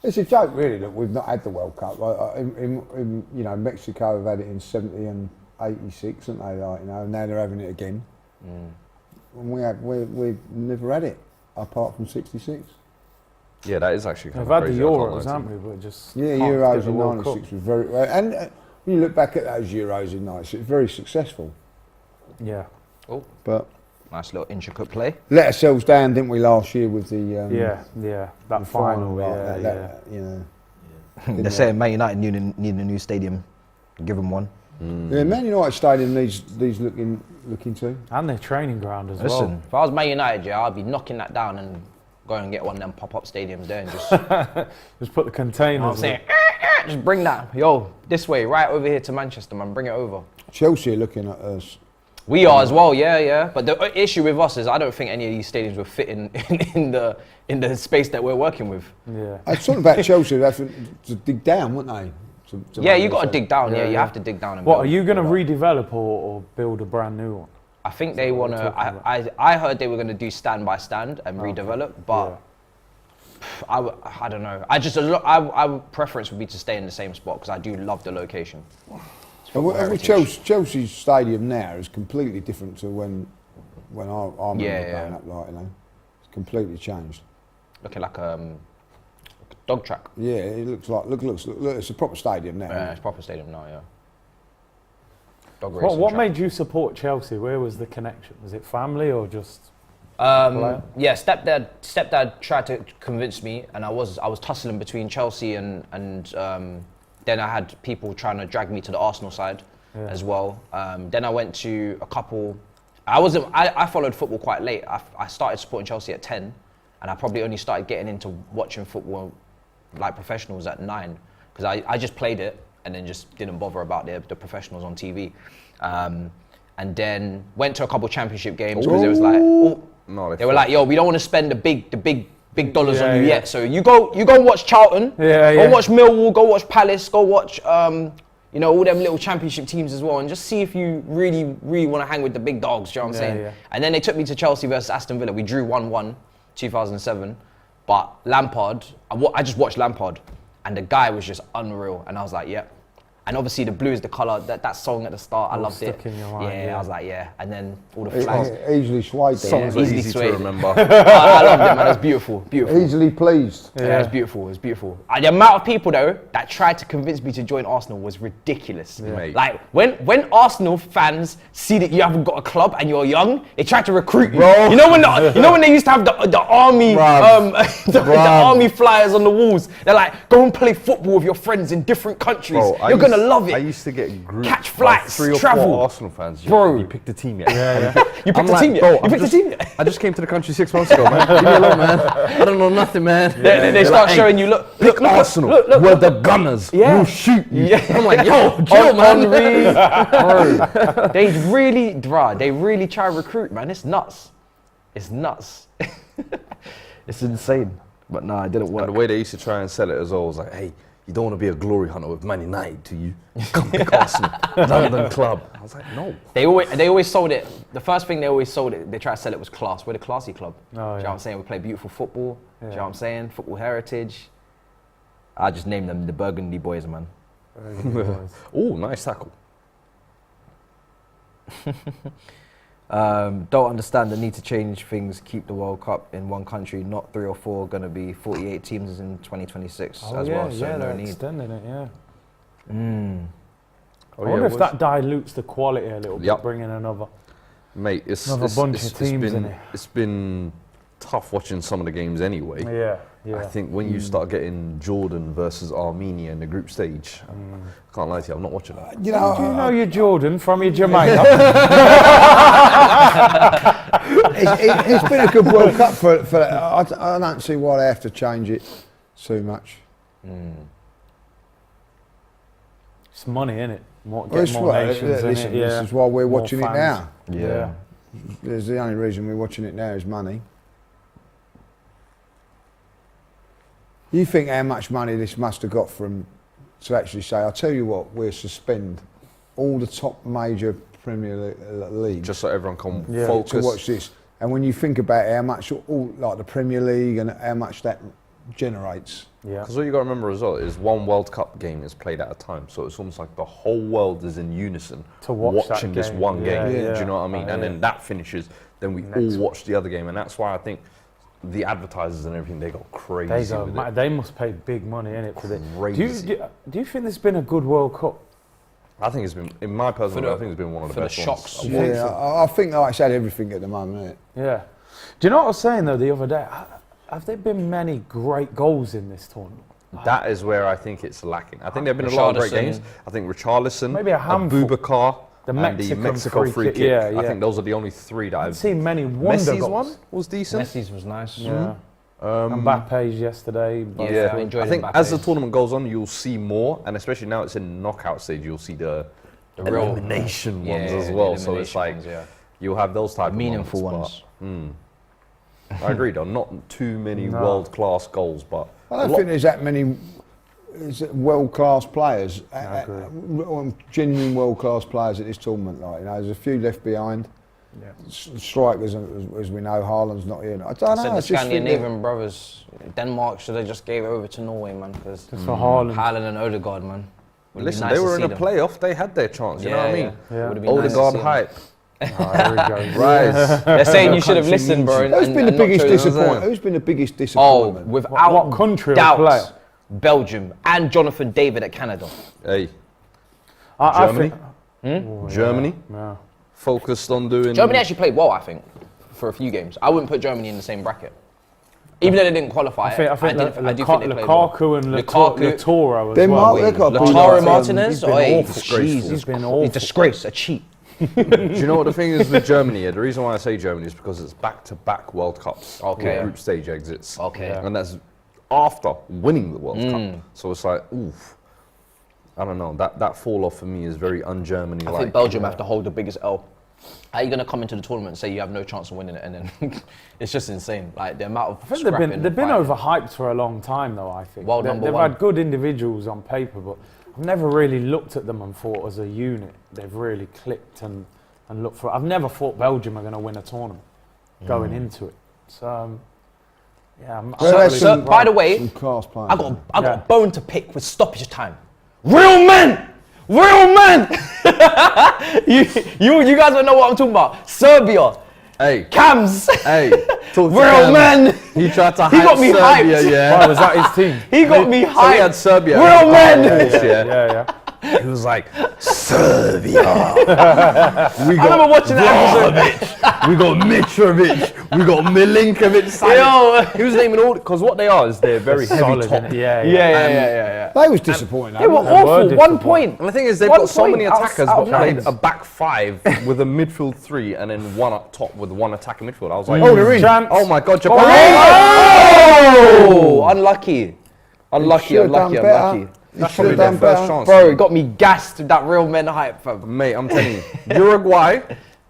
It's a joke, really, that we've not had the World Cup. Like, in Mexico have had it in 70 and 86, haven't they? Like, and now they're having it again. And we've never had it, apart from 66. Yeah, that is actually kind We've of had crazy. the Euros, haven't we? But just Euros in '96 was very. And when you look back at those Euros in '96, it's very successful. Yeah. But Nice little intricate play. let ourselves down, didn't we, last year with the That the final. like Yeah. that, you know. They're saying Man United need a new stadium. Give them one. Yeah, Man United Stadium needs looking to. And their training ground as Listen, well. if I was Man United, I'd be knocking that down and going and get one of them pop-up stadiums there and just, Just put the containers. I'm saying, just bring that, this way, right over here to Manchester, man, bring it over. Chelsea are looking at us. We are as well, yeah. But the issue with us is I don't think any of these stadiums will fit in the space that we're working with. Yeah. I was talking about Chelsea. They have to dig down, wouldn't they? Yeah, you got to dig down. Yeah, you have to dig down. And What, build. are you going to redevelop or build a brand new one? I think they want to. I heard they were going to do stand by stand and redevelop, but I don't know. I preference would be to stay in the same spot because I do love the location. With Chelsea's stadium now is completely different to when I remember growing up. Like, it's completely changed. Looking like a dog track. Yeah, it looks like look. It's a proper stadium now. Yeah, it's a proper stadium now. Yeah. Dog racing What track. made you support Chelsea? Where was the connection? Was it family or just? Yeah, stepdad tried to convince me, and I was tussling between Chelsea and then I had people trying to drag me to the Arsenal side as well. Then I went to a couple. I followed football quite late. I started supporting Chelsea at 10, and I probably only started getting into watching football like professionals at 9 because I just played it and then just didn't bother about the professionals on TV. And then went to a couple championship games because it was like, they were like, we don't want to spend the big dollars on you yet. So you go and watch Charlton, go watch Millwall, go watch Palace, go watch all them little championship teams as well, and just see if you really want to hang with the big dogs. Do you know what I'm saying? Yeah. And then they took me to Chelsea versus Aston Villa. We drew 1-1, 2007. But Lampard, I just watched Lampard, and the guy was just unreal. And I was like, yep. And obviously the blue is the colour, that song at the start, I loved it. In your mind, I was like, and then all the flags. Easily swayed. Songs are easily easy swayed. to remember. I loved it, man. It was beautiful. Easily pleased. Yeah, it was beautiful. And the amount of people though that tried to convince me to join Arsenal was ridiculous. Mate. Like when Arsenal fans see that you haven't got a club and you're young, they try to recruit you. Bro. You know when they used to have the army the army flyers on the walls. They're like, go and play football with your friends in different countries. Bro, you're gonna love it. I used to get groups, Catch flights, 3 or travel. 4 Arsenal fans. Bro. You picked the team yet? You picked I'm the like, team yet? bro, You picked the team yet? I just came to the country 6 months ago, man. Leave me alone, man. I don't know nothing, man. They start showing you, look, Arsenal. look. We're the Gunners. Yeah. We'll shoot you. Yeah. I'm like, yo, chill, man. Bro, they really try to recruit, man. It's nuts. It's insane. But no, it didn't work. And the way they used to try and sell it as well was like, hey, you don't want to be a glory hunter with Man United, do you? Come pick Arsenal, London club. I was like, no. They always sold it. The first thing they always sold it, they tried to sell it was class. We're the classy club. Do you know what I'm saying? We play beautiful football. Do you know what I'm saying? Football heritage. I just named them the Burgundy Boys, man. Oh, nice tackle. Don't understand the need to change things. Keep the World Cup in one country, not 3 or 4. Going to be 48 teams in 2026 as well. So no they're need. extending it. Yeah. Oh, I wonder if that dilutes the quality a little bit, bringing another. Mate, it's Another bunch of teams in it. It's been tough watching some of the games anyway. Yeah. I think when you start getting Jordan versus Armenia in the group stage, I can't lie to you, I'm not watching that. You know, Do you know you're Jordan from your Jamaica? it's been a good World Cup for I don't see why they have to change it too much. It's money, innit? More This nations in it. this is why we're More watching it fans. now. Yeah. There's the only reason we're watching it now is money. You think how much money this must have got from to actually say, I'll tell you what, we'll suspend all the top major Premier League Just so everyone can to focus. watch this. And when you think about how much all like the Premier League and how much that generates. Yeah. Because what you got to remember as well is one World Cup game is played at a time, so it's almost like the whole world is in unison To watch that watching this game. one game. Yeah, Do you know what I mean? And then that finishes, then we all watch the other game, and that's why I think the advertisers and everything, they go crazy with it. They must pay big money in it for this. Crazy. Do you think there's been a good World Cup? I think it's been, in my personal, I think it's been one of the for the best shocks. ones. Yeah, I think like it's had everything at the moment, isn't it? Yeah. Do you know what I was saying though the other day? Have there been many great goals in this tournament? That is where I think it's lacking. I think there have been a lot of great games. I think Richarlison, Maybe a handful. Abubakar, The and the Mexican Mexico free free kick. kick. Yeah, I think those are the only three that I've I've seen many wonder Messi's goals. one was decent. Messi's was nice. Yeah. Mbappe's yesterday. But Yeah, I enjoyed I think Mbappe's. as the tournament goes on, you'll see more, and especially now it's in knockout stage, you'll see the real elimination ones as the well. So it's elimination like ones, yeah. you'll have those type Meaningful of ones. moments. But, I agree, though. Not too many world-class goals, but I don't think there's that many world-class players, genuine world-class players at this tournament. Like, you know, there's a few left behind. Yeah. Strikers, as we know, Haaland's not here. I don't I know. said I the just think that- Scandinavian brothers, Denmark should have just gave it over to Norway, man, because Just for Haaland. Haaland and Odegaard, man. Would've listen, been nice they to were in see a them. playoff. They had their chance. You know what I mean? Yeah. Would've been nice to Odegaard see them. hype. Oh, here we go. Rise. They're saying you should have listened, bro. and- Who's been the and not biggest chosen. disappointment? Who's been the biggest Oh, disappointment? without What country or doubt, player? Belgium and Jonathan David at Canada. Hey, I Germany? think, Germany yeah. focused on doing. Germany actually played well, I think, for a few games. I wouldn't put Germany in the same bracket. Even though they didn't qualify, I think I do think they played well. Lukaku and Lukaku. Latoro as Denmark, well. they've got a Lautaro big- Martinez, he's been oi, awful. Jesus, He's been He's awful. a disgrace, a cheat. Do you know what the thing is with Germany? Yeah, the reason why I say Germany is because it's back-to-back World Cups. Okay. with group stage exits. Okay. And that's after winning the World Cup. So it's like, oof. I don't know. That fall off for me is very un-Germany I like. think Belgium have to hold the biggest L. How are you going to come into the tournament and say you have no chance of winning it, and then it's just insane. Like the amount of I think scrapping they've been and overhyped for a long time, though. I think World number they've one. had good individuals on paper, but I've never really looked at them and thought as a unit they've really clicked and looked for. I've never thought Belgium are going to win a tournament going into it. So yeah, I'm Well, that's So, some- by the way, some class players. I got a Yeah. bone to pick with stoppage time. Real men! Real men! you guys don't know what I'm talking about. Serbia, Hey, Cams, hey, talk to real Cam. men! He tried to He hype got me Serbia, hyped. yeah. Why was that his team? He got me So he had hyped. Serbia. Real men! Yeah. He was like, Serbia. We I remember watching that episode. We got Mitrovic. We got Milinkovic. Yo. He was naming all because what they are is they're very heavy Solid, top. innit? Yeah. Yeah. They was disappointing. They were weren't awful. were 1 disappointed. point. And the thing is, they've 1 got so point many out- attackers, out but played nines. a back five with a midfield three and then one up top with one attacking midfield. I was like, Oh, they're in. Chance. oh my God, Japan. Oh, unlucky. Unlucky. Should've done better. That's Should've probably their done first better. chance. Bro, it got me gassed with that real men hype, fam. Mate, I'm telling you, Uruguay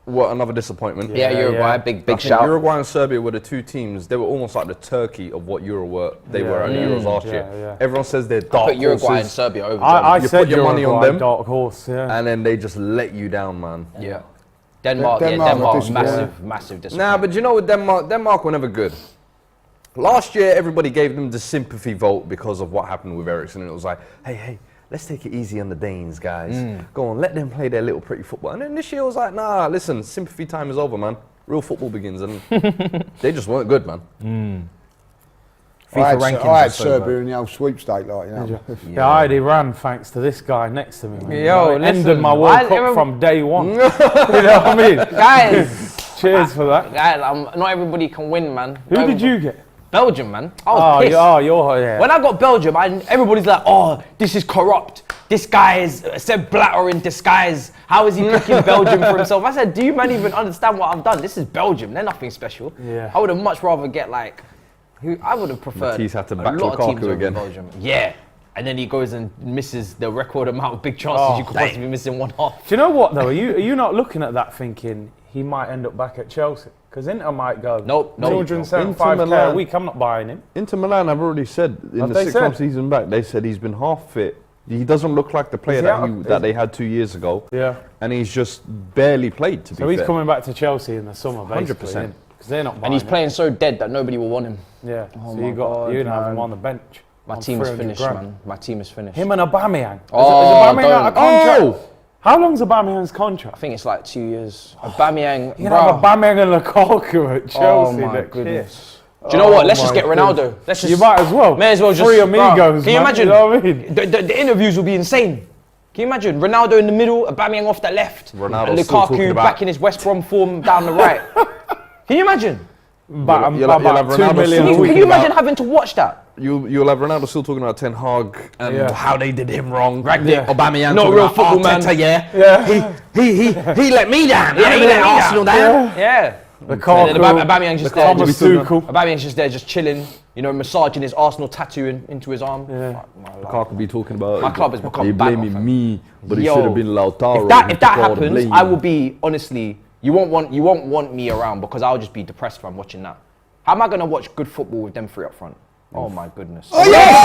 were another disappointment. Yeah, Uruguay, yeah. big I think shout. Uruguay and Serbia were the two teams. They were almost like the Turkey of what Euro were. They were at the Euros last year. yeah. Everyone says they're dark Put Uruguay and horses, Serbia over I Germany. You said put your money on Uruguay, them. dark horse. Yeah. and then they just let you down, man. Yeah. Denmark, Denmark Denmark, were disappointing. massive disappointment. Nah, but you know what, Denmark were never good. Last year, everybody gave them the sympathy vote because of what happened with Ericsson, and it was like, hey, let's take it easy on the Danes, guys. Go on, let them play their little pretty football. And then this year I was like, nah, listen, sympathy time is over, man. Real football begins, and they just weren't good, man. I rankings had are so Serbia low. in the old sweepstake, like, you know. Yeah, I had Iran thanks to this guy next to me. Man. Yo, It ended listen, my World Cup from day one. You know what I mean? Guys, Cheers for that. guys, not everybody can win, man. Who did you get? Belgium, man. I was pissed. Yeah. When I got Belgium, everybody's like, oh, this is corrupt. This guy is Sepp Blatter in disguise. How is he picking Belgium for himself? I said, do you man even understand what I've done? This is Belgium. They're nothing special. Yeah. I would have much rather get like, I would have preferred Matisse had to a back lot of teams Lukaku over again. Belgium. Yeah. And then he goes and misses the record amount of big chances you could possibly miss in one half. Do you know what though? Are you not looking at that thinking he might end up back at Chelsea? Because Inter might go. Nope. 275k a week. I'm not buying him. Inter Milan, I've already said in Have the they 6 said? months he's been back, they said he's been half fit. He doesn't look like the player that they had 2 years ago. Yeah. And he's just barely played, to be So he's fair. coming back to Chelsea in the summer, basically. 100%. Because they're not buying And he's him. playing so dead that nobody will want him. Yeah. Oh So my you're God, going to have man. him on the bench. My on team is 300 finished, grand. man. My team is finished. Him and Aubameyang. Oh, is Aubameyang out of contract? Oh! How long's Aubameyang's contract? I think it's like 2 years. Aubameyang, You can have Aubameyang and Lukaku at Chelsea oh my next year. goodness. Do you know what? Let's just my get Ronaldo. Let's just. You might as well. May as well just. Three bruh, amigos, Can you man, imagine? you know what I mean? The interviews will be insane. Can you imagine? Ronaldo in the middle, Aubameyang off the left, Ronaldo's and still talking Lukaku about- back in his West Brom form down the right. Can you imagine? But You'll have about 2 Ronaldo million still a week. Can you imagine having to watch that? You'll have Ronaldo still talking about Ten Hag and how they did him wrong. Yeah. Aubameyang Not talking real about football man. Arteta, yeah. Yeah. He let me down. Yeah, he he let let me Arsenal down. Yeah. Lukaku, Aubameyang's just there. Thomas Just, Tuchel. Aubameyang's just there, just chilling. You know, massaging his Arsenal tattoo into his arm. Yeah. Fuck my life. Lukaku be talking about My club has become he bad blaming off him. me, but it Yo, should have been Lautaro. If that happens, I will be honestly. You won't want me around because I'll just be depressed if I'm watching that. How am I gonna watch good football with them three up front? Oh my goodness. Oh, yes!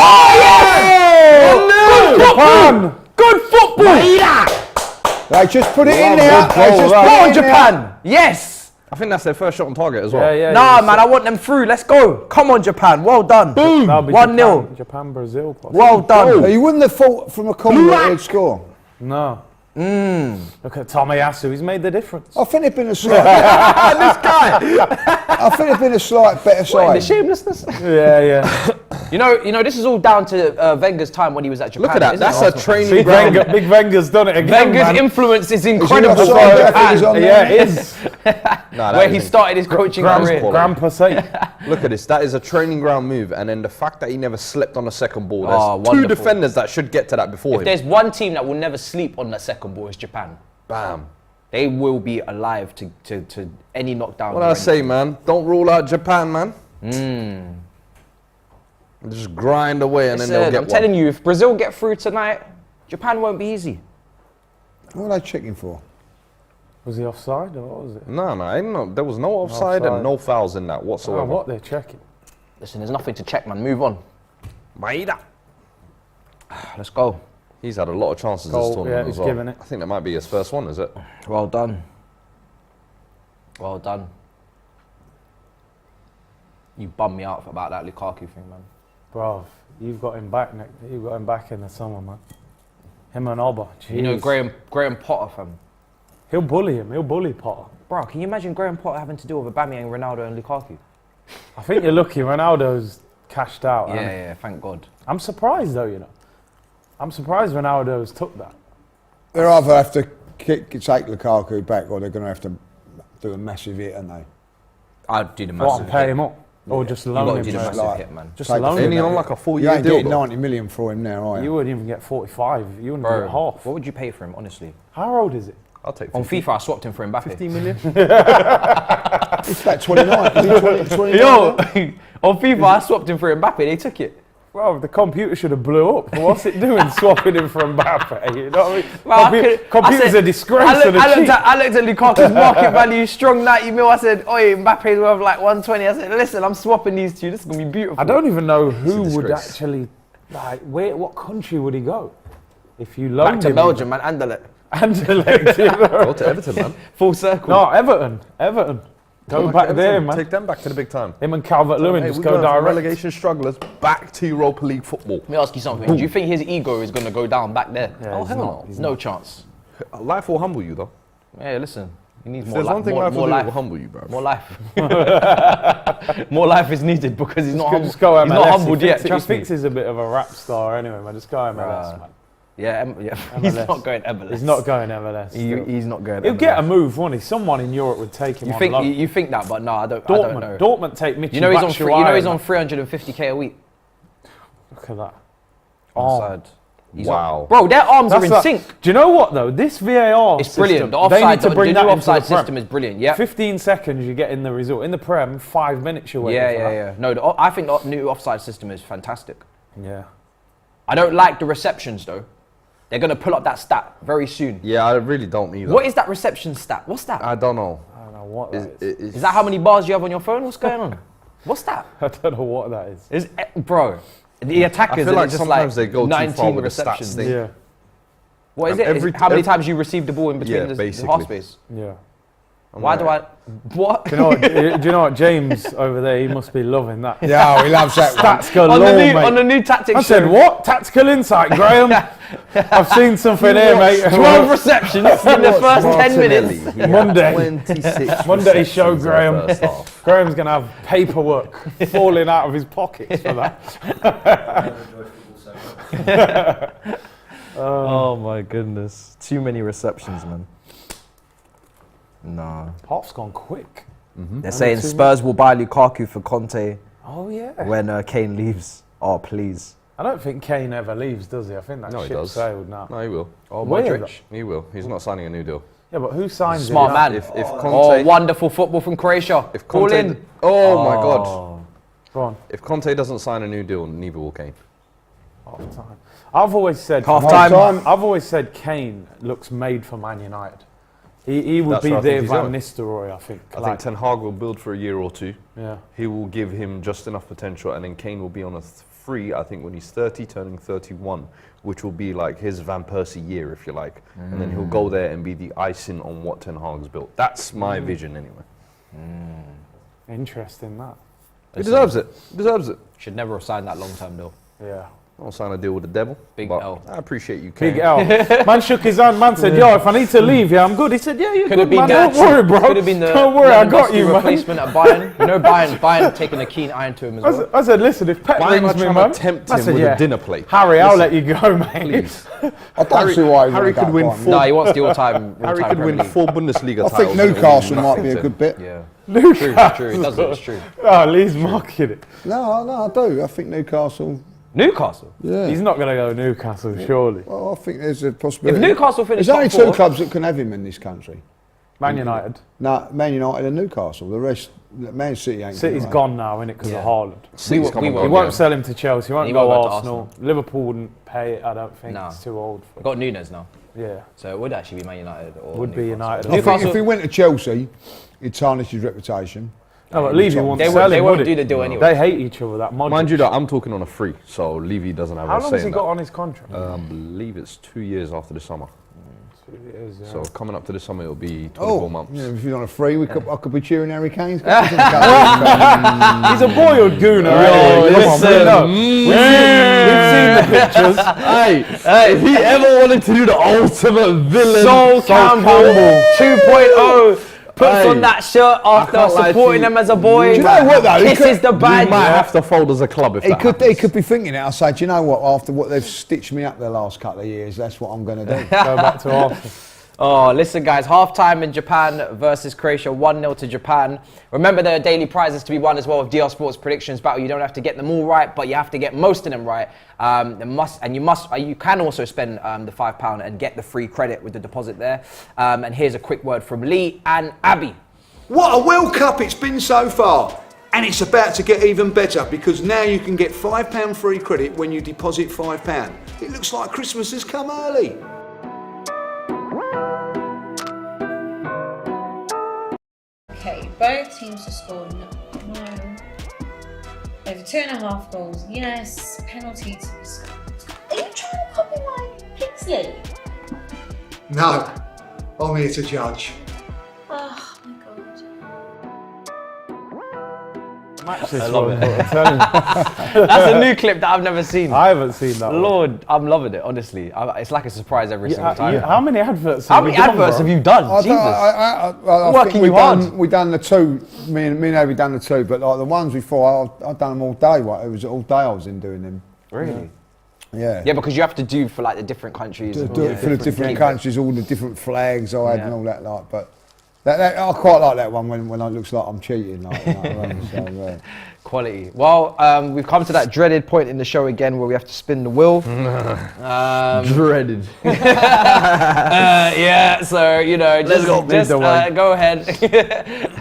Japan! Good football. They just put it in Love there. the They goal, just right. put Go it on, in there. Japan. Yes. I think that's their first shot on target as well. Yeah, yeah. Nah, man, I want them through. Let's go. Come on, Japan. Well done. Boom. 1-0. Japan, Brazil. Possibly. Well done. You wouldn't have thought from a corner that he'd score. No. Look at Tomiyasu. He's made the difference. I think it'd been a slight. I think it'd been a slight better The side. shamelessness. Yeah, yeah. You know, this is all down to Wenger's time when he was at Japan. Look at that. isn't That's it? a training Big ground. Wenger's done it again, Wenger's man. influence is incredible not for sorry, Jack, Japan. he's on there? Yeah, it is. Nah, that Where he isn't. started his coaching career. Grandpa say. Look at this. That is a training ground move, and then the fact that he never slept on the second ball. There's Oh, two wonderful. defenders that should get to that before If him. there's one team that will never sleep on that second ball, it's Japan. Bam. They will be alive to any knockdown. What I say, man? Don't rule out Japan, man. Just grind away, and then they'll Listen, get I'm one. telling you, if Brazil get through tonight, Japan won't be easy. What are they checking for? Was he offside or what was it? No, there was no offside and no fouls in that Oh, whatsoever. what they're checking. Listen, there's nothing to check, man. Move on. Maida. Let's go. He's had a lot of chances Goal, this tournament yeah, as he's well. given it. I think that might be his first one, is it? Well done. Well done. You bummed me out about that Lukaku thing, man. Bro, you've got him back you've got him back in the summer, man. Him and Oba. You know, jeez. Graham Potter, fam. He'll bully him. He'll bully Potter. Bro, can you imagine Graham Potter having to deal with Aubameyang, Ronaldo and Lukaku? I think you're lucky Ronaldo's cashed out. Yeah, thank God. I'm surprised though, you know. I'm surprised Ronaldo's took that. They'll either have to take Lukaku back, or they're going to have to do a massive hit, aren't they? I'd do the What, massive and pay hit. him up? Or just You loan got to him? do the mate? massive like- hit, man. Just Take the loan thing Ain't he him. on like a You 4-year ain't deal? getting though? 90 million for him now, are you? You wouldn't even get 45. You wouldn't Bro, get half. what would you pay for him, honestly? How old is it? I'll take On 50. FIFA, I swapped him for Mbappe. 15 million. It's about 29. Is he 20, 29? Yo, on FIFA, I swapped him for Mbappe. They took it. Bro, the computer should have blew up. What's it doing swapping him for Mbappe? You know what I mean? Well, Computers I are disgrace I to the cheap. looked at Lukaku's market value, strong 90 mil. I said, oi, Mbappe's worth like 120. I said, listen, I'm swapping these two. This is going to be beautiful. I don't even know who would disgrace. actually, like, what country would he go? If you Back loaned to him. Belgium, man. Anderlecht. Anderlecht, you know? Go to Everton, man. Full circle. No, Everton. Go back there, man. Take them back to the big time. Him and Calvert-Lewin Hey, just we're go going from direct. relegation strugglers back to Europa League football. Let me ask you something. Do you think his ego is going to go down back there? Yeah, Oh, he's hell not. no. He's No chance. Life will humble you, though. Yeah, listen. He needs If more there's life. one thing More, life will more do, it life. will humble you, bro. More life. More life is needed because he's not humble. Just go MLS. He's not humbled yet. He Trust me. thinks he's a bit of a rap star anyway, man. Just go MLS, man. Yeah, he's MLS. not going MLS. He's not going MLS. He's not going. He'll MLS. get a move, won't he? Someone in Europe would take him You on think loan. you think that, but no, I don't know. Dortmund take Michy You know he's on. Batshuayi, You know he's man. on 350k a week. Look at that. Offside. He's Wow. on- Bro, their arms are in like- sync. Do you know what though? This VAR It's brilliant. The system, they offside, need to the bring new that into offside the Prem. system is brilliant. Yeah. 15 seconds, you're getting the result. In the Prem, 5 minutes you're waiting for that. Yeah. No, I think the new offside system is fantastic. Yeah. I don't like the receptions though. They're gonna pull up that stat very soon. Yeah, I really don't either. What is that reception stat? What's that? I don't know. I don't know what that is. Is that how many bars you have on your phone? What's going on? What's that? I don't know what that is. Bro, the attackers I feel are like just sometimes like they go too 19 far with the receptions. stats thing. Yeah. What is it? Is it how many times you received the ball in between Yeah, the basically. half space? Yeah. Why do I? What? Do you know what? James over there, he must be loving that. Yeah, he loves that one. Stats galore, on mate. the new tactics I said, show, what? Tactical insight, Graham? I've seen something here, mate. 12 receptions in the first 10 minutes. Monday. 26 Monday show, receptions in the Graham. first half. Graham's going to have paperwork falling out of his pockets for that. Oh my goodness. Too many receptions, man. No. Half's gone quick. They're saying Spurs will buy Lukaku for Conte Oh, yeah. when Kane leaves. Oh, please. I don't think Kane ever leaves, does he? I think that No, he ship does. sailed now. No, he will. Oh, Weird. Modric. He will. He's not signing a new deal. Yeah, but who signs Smart it? man. If Oh, Conte, wonderful football from Croatia. if Call Conte, in. oh my God! Go on. If Conte doesn't sign a new deal, neither will Kane. Half time. I've always said Half time. I've always said Kane looks made for Man United. He would That's be what I their think he's Van doing. Nistelrooy, I think. I think Ten Hag will build for a year or two. Yeah. He will give him just enough potential, and then Kane will be on a free. I think when he's 30, turning 31, which will be like his Van Persie year, if you like. And then he'll go there and be the icing on what Ten Hag's built. That's my vision, anyway. Interesting that. He deserves it. He deserves it. Should never have signed that long-term deal. Yeah. I'll sign a deal with the devil. Big but L. I appreciate you, Kane. Big L. Man shook his hand. Man said, "Yo, if I need to leave, yeah, I'm good." He said, "Yeah, you're Could good, have been man. the Don't worry, bro. Could have been the Don't worry, I got Lewandowski you, man." replacement at Bayern. You know, Bayern taking a keen eye to him as well. I said, "Listen, if Pep Why am I rings me, trying man, to tempt I him said, with yeah. a dinner plate? Harry, I'll Listen, let you go, mate." Please. I don't see why he Harry wouldn't go could win Bayern. four- No, he wants the all-time. Harry could win 4 Bundesliga I titles. think and it would Newcastle mean might be nothing a to good him. bit. Yeah, Newcastle. true. It does. It's true. Oh, Lee's mocking it. No, I do. I think Newcastle. Newcastle. Yeah. He's not going to go Newcastle, surely. Well, I think there's a If possibility. Newcastle finish There's only top two four, clubs that can have him in this country. Man United. No, Man United and Newcastle. The rest, Man City ain't. City's gonna gone now, innit, because Yeah. of Haaland. City's come and we He gone, won't yeah. sell him to Chelsea. He won't He go won't go to Arsenal. Liverpool wouldn't pay it, I don't think. Nah. It's too old for We've got Nunes now, Yeah. so it would actually be Man United or Would be Newcastle. United. I think if he went to Chelsea, he'd tarnish his reputation. No, but Levy won't They sell won't- him, they won't would do he? the deal anyway. They hate each other, that Modric. Mind you, that I'm talking on a free, so Levy doesn't have How a long say has he in got that. on his contract? I believe it's 2 years after the summer. 2 years, yeah. So coming up to the summer, it'll be 24 months. Yeah, if you're on a free, I could be cheering Harry Kane's. He's a boiled gooner, anyway. Come on, listen. we know. We've seen the pictures. Hey, if he ever wanted to do the ultimate villain, Sol Campbell 2.0 puts Hey, on that shirt after can't lie to supporting you. them as a boy. Do you know what, though? He Kisses could- the we badge. might have to fold as a club if He that could happens. be thinking it. I say, do you know what? After what they've stitched me up the last couple of years, that's what I'm going to do. Go back to Arsenal. Oh, listen, guys. Half-time in Japan versus Croatia, 1-0 to Japan. Remember, there are daily prizes to be won as well with DR Sports Predictions Battle. You don't have to get them all right, but you have to get most of them right. You can also spend the £5 and get the free credit with the deposit there. And here's a quick word from Lee and Abby. What a World Cup it's been so far. And it's about to get even better because now you can get £5 free credit when you deposit £5. It looks like Christmas has come early. Okay, both teams to score no. Over 2.5 goals, yes. Penalty to be scored. Are you trying to copy my Pixley? No, I'm here to judge. Oh my god. Match this I love one, it. but I'm telling you. That's a new clip that I've never seen. I haven't seen that one. Lord, I'm loving it, honestly. It's like a surprise every single time. How many adverts How many adverts have you done? I Jesus. I Working think you hard. we done the two. Me and Abby done the two, but like the ones before, I've done them all day. It was all day I was in doing them. Really? Yeah. Yeah, because you have to do for like the different countries. Do and it for the different games. countries, all the different flags I had Yeah. and all that like. But I quite like that one when it looks like I'm cheating. Like, so, Quality. Well, we've come to that dreaded point in the show again where we have to spin the wheel. Dreaded. Yeah, so you know, just go ahead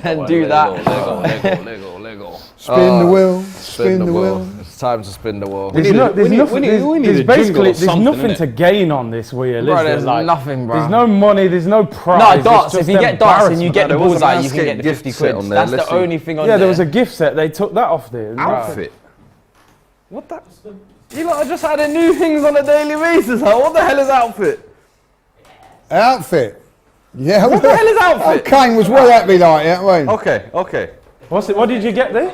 and do that. Lego. spin the wheel, spin the wheel. It's time to spin the wheel. There's nothing to gain on this wheel, Bro, is there? there's Like, nothing, bro. There's no money, there's no prize. No, it's darts. just If you get darts and you embarrassment. get the There was a bullseye, you can Manscaped get the gift 50 set quid. on there, That's let's the see. only thing on Yeah, there. there was a gift set. They took that off there. Outfit. What the? You lot are just adding new things on a daily basis, huh? What the hell is outfit? Outfit. Yeah. What the hell is outfit? Kane was well happy like that, weren't he? Okay. What's it? What did you get there?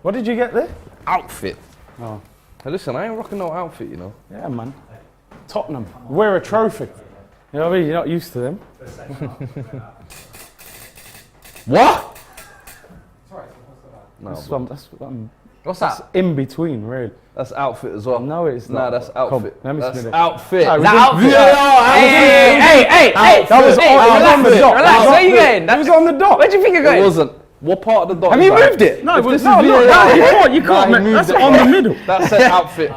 What did you get there? Outfit. Oh. Hey, listen, I ain't rocking no outfit, you know. Yeah, man. Tottenham. Wear a trophy. You know what I mean? You're not used to them. What? No, That's What's that? in between, really. that's outfit as well. No, it's Nah, not. that's Come, outfit. let me That's spin it. outfit. Sorry, Is that outfit? Hey! That was on the dot. Relax, where you going? It was on the dot. Where do you think you're It going? wasn't. What part of the dot? Have is you that? moved it? No, If it was this is VAR, you can't. he moved That's it. on the middle. That said outfit.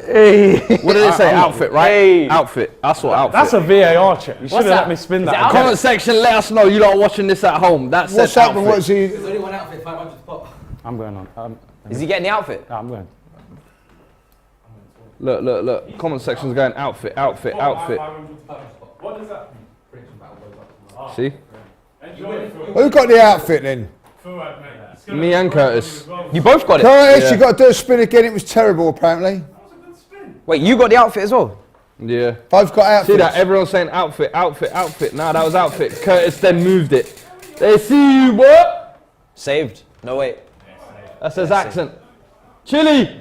Hey. What did it say? Outfit, right? Hey. Outfit. That's what outfit. That's a VAR check. You should have that? let me spin Is that. it outfit? Comment section, let us know you lot are watching this at home. That said What's happened? outfit. What's he? There's only one outfit, 500 pop. I'm going on. Is he getting the outfit? I'm going. Look. Comment section's going outfit. What does that See? Who got the outfit then? Me and Curtis. You both got it? Curtis, Yeah. you got to do a spin again. It was terrible, apparently. Wait, you got the outfit as well? Yeah. Both got outfits. See that? Everyone's saying outfit. Nah, that was outfit. Curtis then moved it. They see you, what? Saved. No, wait. That's his accent. Chili.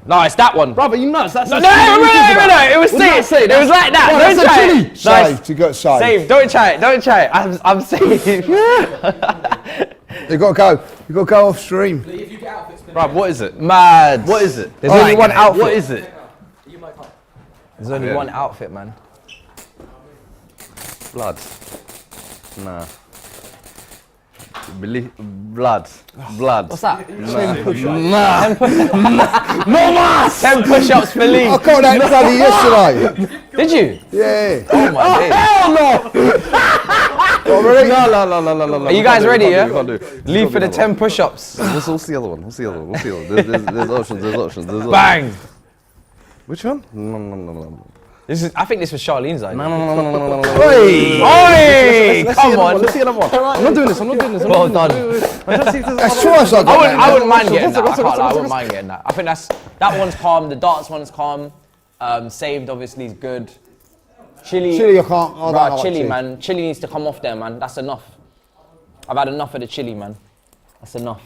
No, it's that one. Brother, you nuts. That's No, a no, chili. no, it was What did I say? saved. It was like that. Bro, Don't that's a try chili. it. Nice. Saved. You got saved. Save. Don't try it. I'm saved. You got to go. You got to go off stream. If you get outfits, then Bruv, what is it? Mad. What is it? There's only one outfit. What is it? you might find. There's only Yeah. one outfit, man. Blood. Nah. Blood. What's that? Nah. No mas! 10 push-ups for Lee. I got that bloody yesterday. Did you? Yeah. Oh my days. Hell no! Ready? No. Are you guys ready, yeah? We can't do it. Leave for the 10 push-ups. What's the other one? There's options. Bang! Which one? No. I think this was Charlene's idea. No. Oi! Oi! Come on. Let's see another one. I'm not doing this. Well done. That's twice I got that. I wouldn't mind getting that. I can't lie, I wouldn't mind getting that. I think that one's calm. The darts one's calm. Saved obviously is good. Chili. Chili, I can't. I don't Bruh, like chili, man. Chili needs to come off there, man. That's enough. I've had enough of the chili, man. That's enough.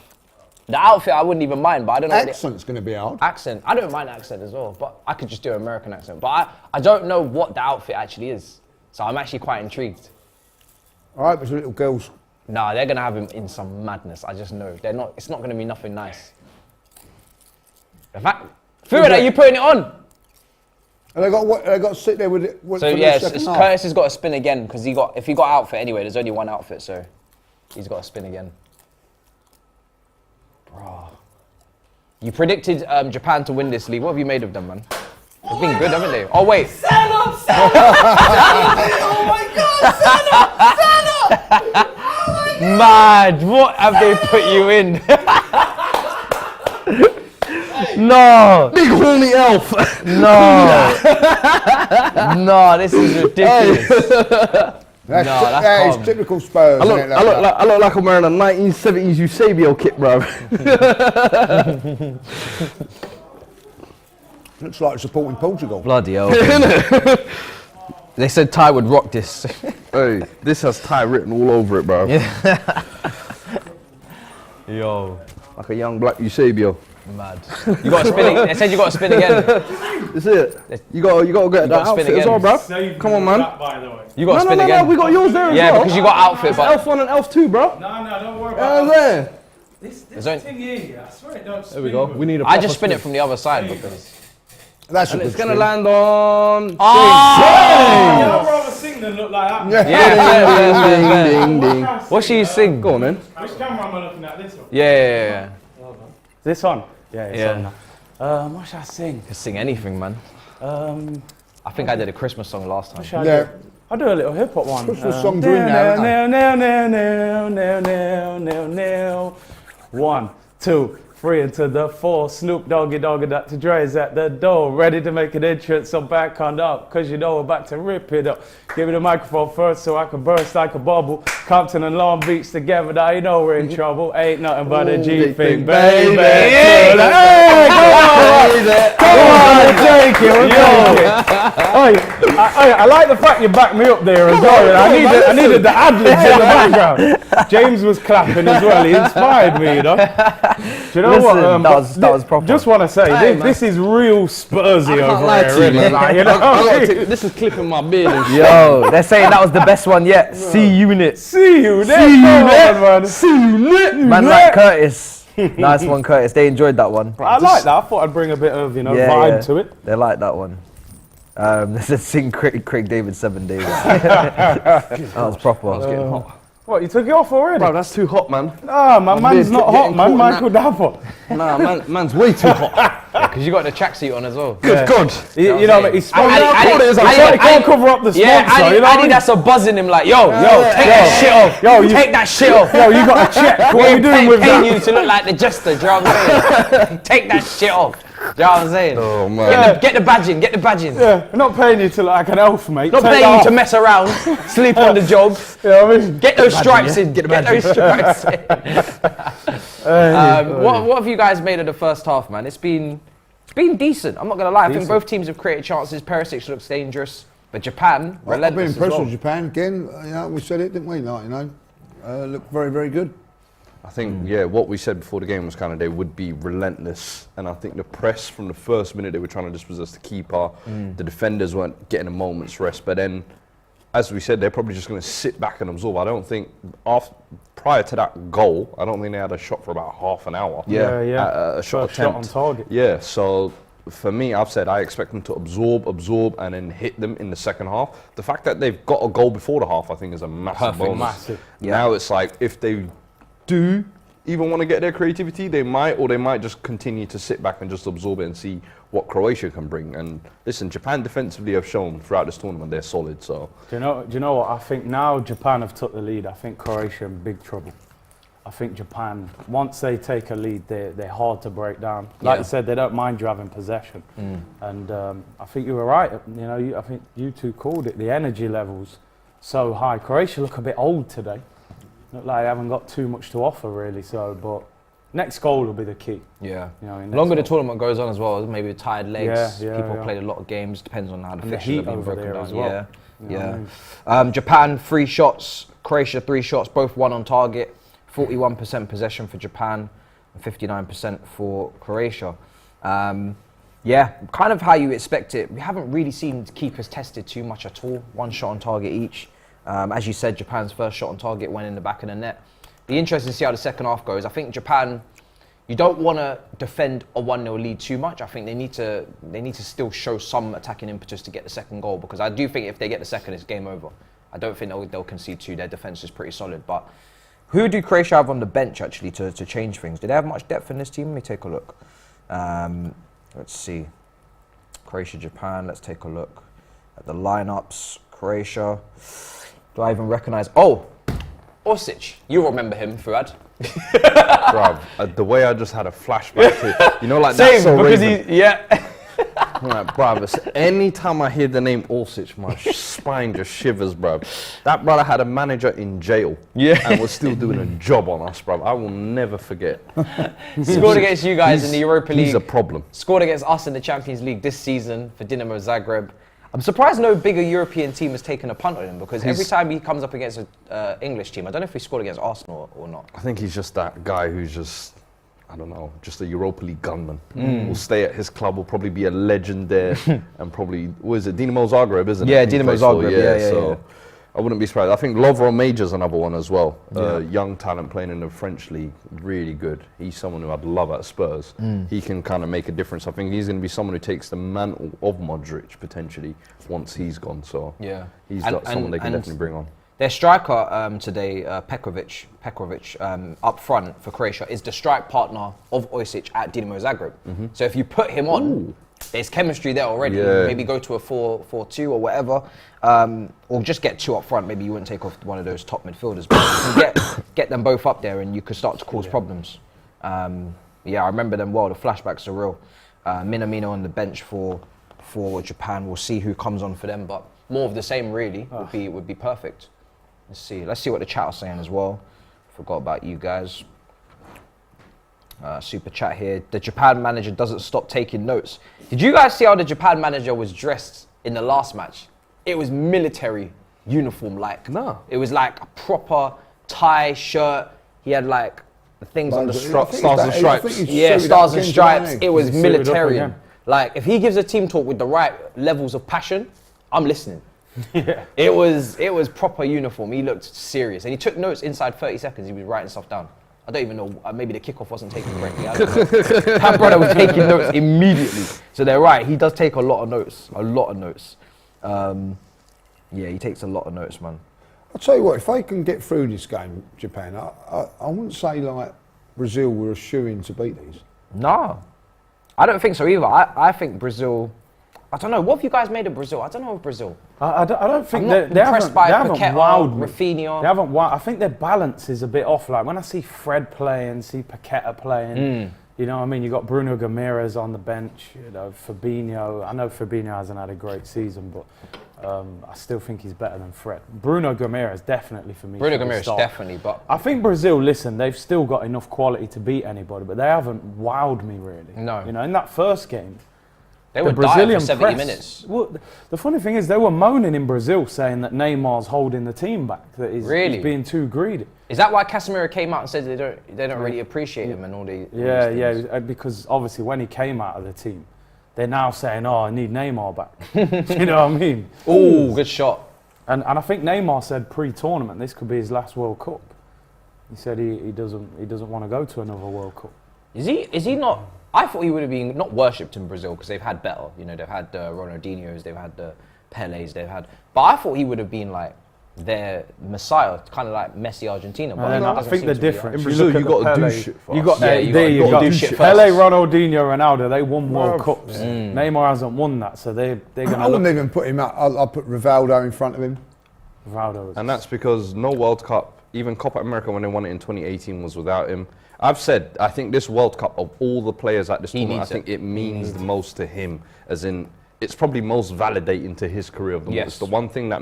The outfit I wouldn't even mind, but I don't know. Accent's going to be hard. Accent. I don't mind accent as well, but I could just do an American accent. But I don't know what the outfit actually is. So I'm actually quite intrigued. All right, there's little girls. Nah, they're gonna have him in some madness. I just know. They're not. It's not gonna be nothing nice. In fact, Fuad, are you putting it on? And they got to sit there with it. So yeah, Curtis has got to spin again because if he got outfit anyway, there's only one outfit, so he's got to spin again. Bro, you predicted Japan to win this league. What have you made of them, man? They've been good, haven't they? Oh wait. Stand up! Oh my God! Stand up! Mad, what have they put you in? No. Big horny elf. No. No, this is ridiculous. That is typical Spurs. I look like I'm wearing a 1970s Eusebio kit, bro. Looks like supporting Portugal. Bloody hell. They said Ty would rock this. Hey, this has Thai written all over it, bro. Yo. Like a young black Eusebio. Mad. You got to spin it. They said you got to spin again. This is it. You got to get that gotta spin outfit as well, again. bruv. Come on, man. By the way. You got to spin No, again. we got yours there as Yeah, well. because you got outfit, but Elf 1 and Elf 2, bro. No, don't worry You know what I'm saying? This There's thing here, I swear it don't spin. There we go. We need a I just spin it from the other side because. That's a And good it's going to spin. land on... I'd rather sing than look like that. Yeah. Ding, ding, ding. What should you sing? Go on, then. Which camera am I looking at? This one? Yeah. This one? Yeah, it's Yeah. on now. What should I sing? Can sing anything, man. I think I did a Christmas song last time. What should I Yeah. do? I'll do a little hip hop one. Christmas songs are in now, 1, 2, 3 into the 4. Snoop Doggy Dr. Dre's at the door, ready to make an entrance, so back on up, cause you know we're about to rip it up. Give me the microphone first so I can burst like a bubble. Compton and Long Beach together, now you know we're in trouble. Ain't nothing but a G thing, baby. Hey, come on, take it. I like the fact you backed me up there as well. I needed the ad-libs in the background. James was clapping as well. He inspired me, you know. Do you know what? That was proper. Just want to say, this is real Spursy over lie here. to you, Really, man. like, you know? This is clipping my beard and shit. Yo, they're saying that was the best one yet. C-Unit. See you next man. Man like Curtis. Nice one, Curtis. They enjoyed that one. I like that. I thought I'd bring a bit of, vibe to it. They like that one. They said sing Craig David 7 days. That was proper. Getting hot. What, you took it off already? Bro, that's too hot, man. Nah, my man's beard not getting hot, man. caught Michael in Dapper. Nah, man's way too hot. Because you got the tracksuit on as well. Good God. You know, he's I- he can't cover up the sponsor, Yeah, you know what I mean? that's a buzzing him like, yo, take that shit off. Yo, you- take that shit off. Yo, you got to check. What are you doing with paying that? you to look like the jester, do you know what I'm saying? Take that shit off. Do you know what I'm saying? Oh, man. Get the badging, get the badging. Yeah, we're not paying you to look like an elf, mate. Not Take paying that you off. to mess around, sleep on the job. You know what I mean? Get those stripes in. Get those stripes in. What have you guys made of the first half, man? It's been decent. I'm not gonna lie. I think both teams have created chances. Perisic looks dangerous, but Japan I've been relentless as impressed well. with Japan again. We said it, didn't we? Like, look very, very good. I think, what we said before the game was kind of they would be relentless. And I think the press from the first minute, they were trying to dispossess the keeper. The defenders weren't getting a moment's rest. But then, as we said, they're probably just going to sit back and absorb. I don't think, prior to that goal, I don't think they had a shot for about half an hour. A shot First attempt. shot on target. Yeah, so for me, I've said I expect them to absorb, and then hit them in the second half. The fact that they've got a goal before the half, I think, is a massive bonus. Massive. Now it's like, if they do even want to get their creativity, they might just continue to sit back and just absorb it and see what Croatia can bring. And listen, Japan defensively have shown throughout this tournament they're solid. So Do you know what? I think now Japan have took the lead. I think Croatia in big trouble. I think Japan, once they take a lead, they're hard to break down. Like you said, they don't mind you having possession. And I think you were right. I think you two called it. The energy levels so high. Croatia look a bit old today. Look like they haven't got too much to offer really. So, but next goal will be the key. Yeah. Next Longer the goal. tournament goes on as well, maybe tired legs. People played a lot of games. Depends on how the And the fixtures heat have been over broken there down. as well. Yeah. Japan 3 shots, Croatia 3 shots, both 1 on target. 41% possession for Japan, and 59% for Croatia. Kind of how you expect it. We haven't really seen keepers tested too much at all. 1 shot on target each. As you said, Japan's first shot on target went in the back of the net. Be interesting to see how the second half goes. I think Japan, you don't want to defend a 1-0 lead too much. I think they need to still show some attacking impetus to get the second goal, because I do think if they get the second, it's game over. I don't think they'll concede 2. Their defence is pretty solid. But who do Croatia have on the bench actually to change things? Do they have much depth in this team? Let me take a look. Let's see. Croatia, Japan. Let's take a look at the lineups. Croatia. Do I even recognise? Oh, Orsic. You remember him, Fuad. bruv, the way I just had a flashback to, like Same, that's so because Raven. Right, bruv, anytime I hear the name Orsic, my spine just shivers, bruv. That brother had a manager in jail and was still doing a job on us, bruv. I will never forget. Scored against you guys in the Europa League. He's a problem. Scored against us in the Champions League this season for Dinamo Zagreb. I'm surprised no bigger European team has taken a punt on him, because every time he comes up against an English team, I don't know if he scored against Arsenal or not. I think he's just that guy who's just, I don't know, just a Europa League gunman. Will stay at his club, will probably be a legend there, and probably, what is it, Dinamo Zagreb, isn't it? Yeah, He Dinamo plays for, Zagreb, yeah, so I wouldn't be surprised. I think Lovro Major's another one as well. Young talent playing in the French league, really good. He's someone who I'd love at Spurs. He can kind of make a difference. I think he's going to be someone who takes the mantle of Modric potentially once he's gone. So he's got someone they can definitely bring on. Their striker today, Pekovic, up front for Croatia, is the strike partner of Osic at Dinamo Zagreb. So if you put him on, there's chemistry there already. Maybe go to a 4-4-2 or whatever, or just get two up front. Maybe you wouldn't take off one of those top midfielders, but you can get them both up there, and you could start to cause problems. I remember them well. The flashbacks are real. Minamino on the bench for Japan. We'll see who comes on for them, but more of the same really would be perfect. Let's see what the chat is saying as well. Forgot about you guys. Super chat here. The Japan manager doesn't stop taking notes. Did you guys see how the Japan manager was dressed in the last match? It was military uniform like. No. It was like a proper tie, shirt. He had like the things on the Stars and Stripes. Yeah, Stars and Stripes. It was suited up military. again. Like if he gives a team talk with the right levels of passion, I'm listening. It was proper uniform. He looked serious, and he took notes inside 30 seconds. He was writing stuff down. I don't even know. Maybe the kickoff wasn't taken correctly. I don't know. That brother was taking notes immediately. So they're right. He does take a lot of notes. He takes a lot of notes, man. I'll tell you what, if they can get through this game, Japan, I wouldn't say like Brazil were a shoo-in to beat these. No, I don't think so either. I think Brazil. I don't know. What have you guys made of Brazil? I don't know of Brazil. I don't think I'm not they impressed haven't, by they haven't Paqueta, wowed me. Rafinha. They haven't wowed. I think their balance is a bit off. Like when I see Fred playing, see Paqueta playing, you know what I mean? You got Bruno Guimaraes on the bench, you know, Fabinho. I know Fabinho hasn't had a great season, but I still think he's better than Fred. Bruno Guimaraes definitely for me. Bruno Guimaraes definitely, but I think Brazil, listen, they've still got enough quality to beat anybody, but they haven't wowed me really. No. You know, in that first game, they were dying for 70 minutes. Well, the funny thing is, they were moaning in Brazil saying that Neymar's holding the team back, that he's being too greedy. Is that why Casemiro came out and said they don't really appreciate him and all these things? Because obviously when he came out of the team, they're now saying, "Oh, I need Neymar back." You know what I mean? Oh, good shot. And I think Neymar said pre-tournament this could be his last World Cup. He said he doesn't want to go to another World Cup. Is he not? I thought he would have been not worshipped in Brazil because they've had better. You know, they've had the Ronaldinhos, they've had the Pelés, but I thought he would have been like their messiah, kind of like Messi Argentina. But I think they're different. In Brazil, you got to do shit for you got us. you got to do shit first. Pelé, Ronaldinho, Ronaldo, they won World Cups. Neymar hasn't won that, so they're going to I wouldn't even put him up. I'll put Rivaldo in front of him. Rivaldo. And that's because no World Cup, even Copa America when they won it in 2018 was without him. I've said, I think this World Cup, of all the players at this tournament, I think it means the most to him, as in, it's probably most validating to his career of the most. It's the one thing that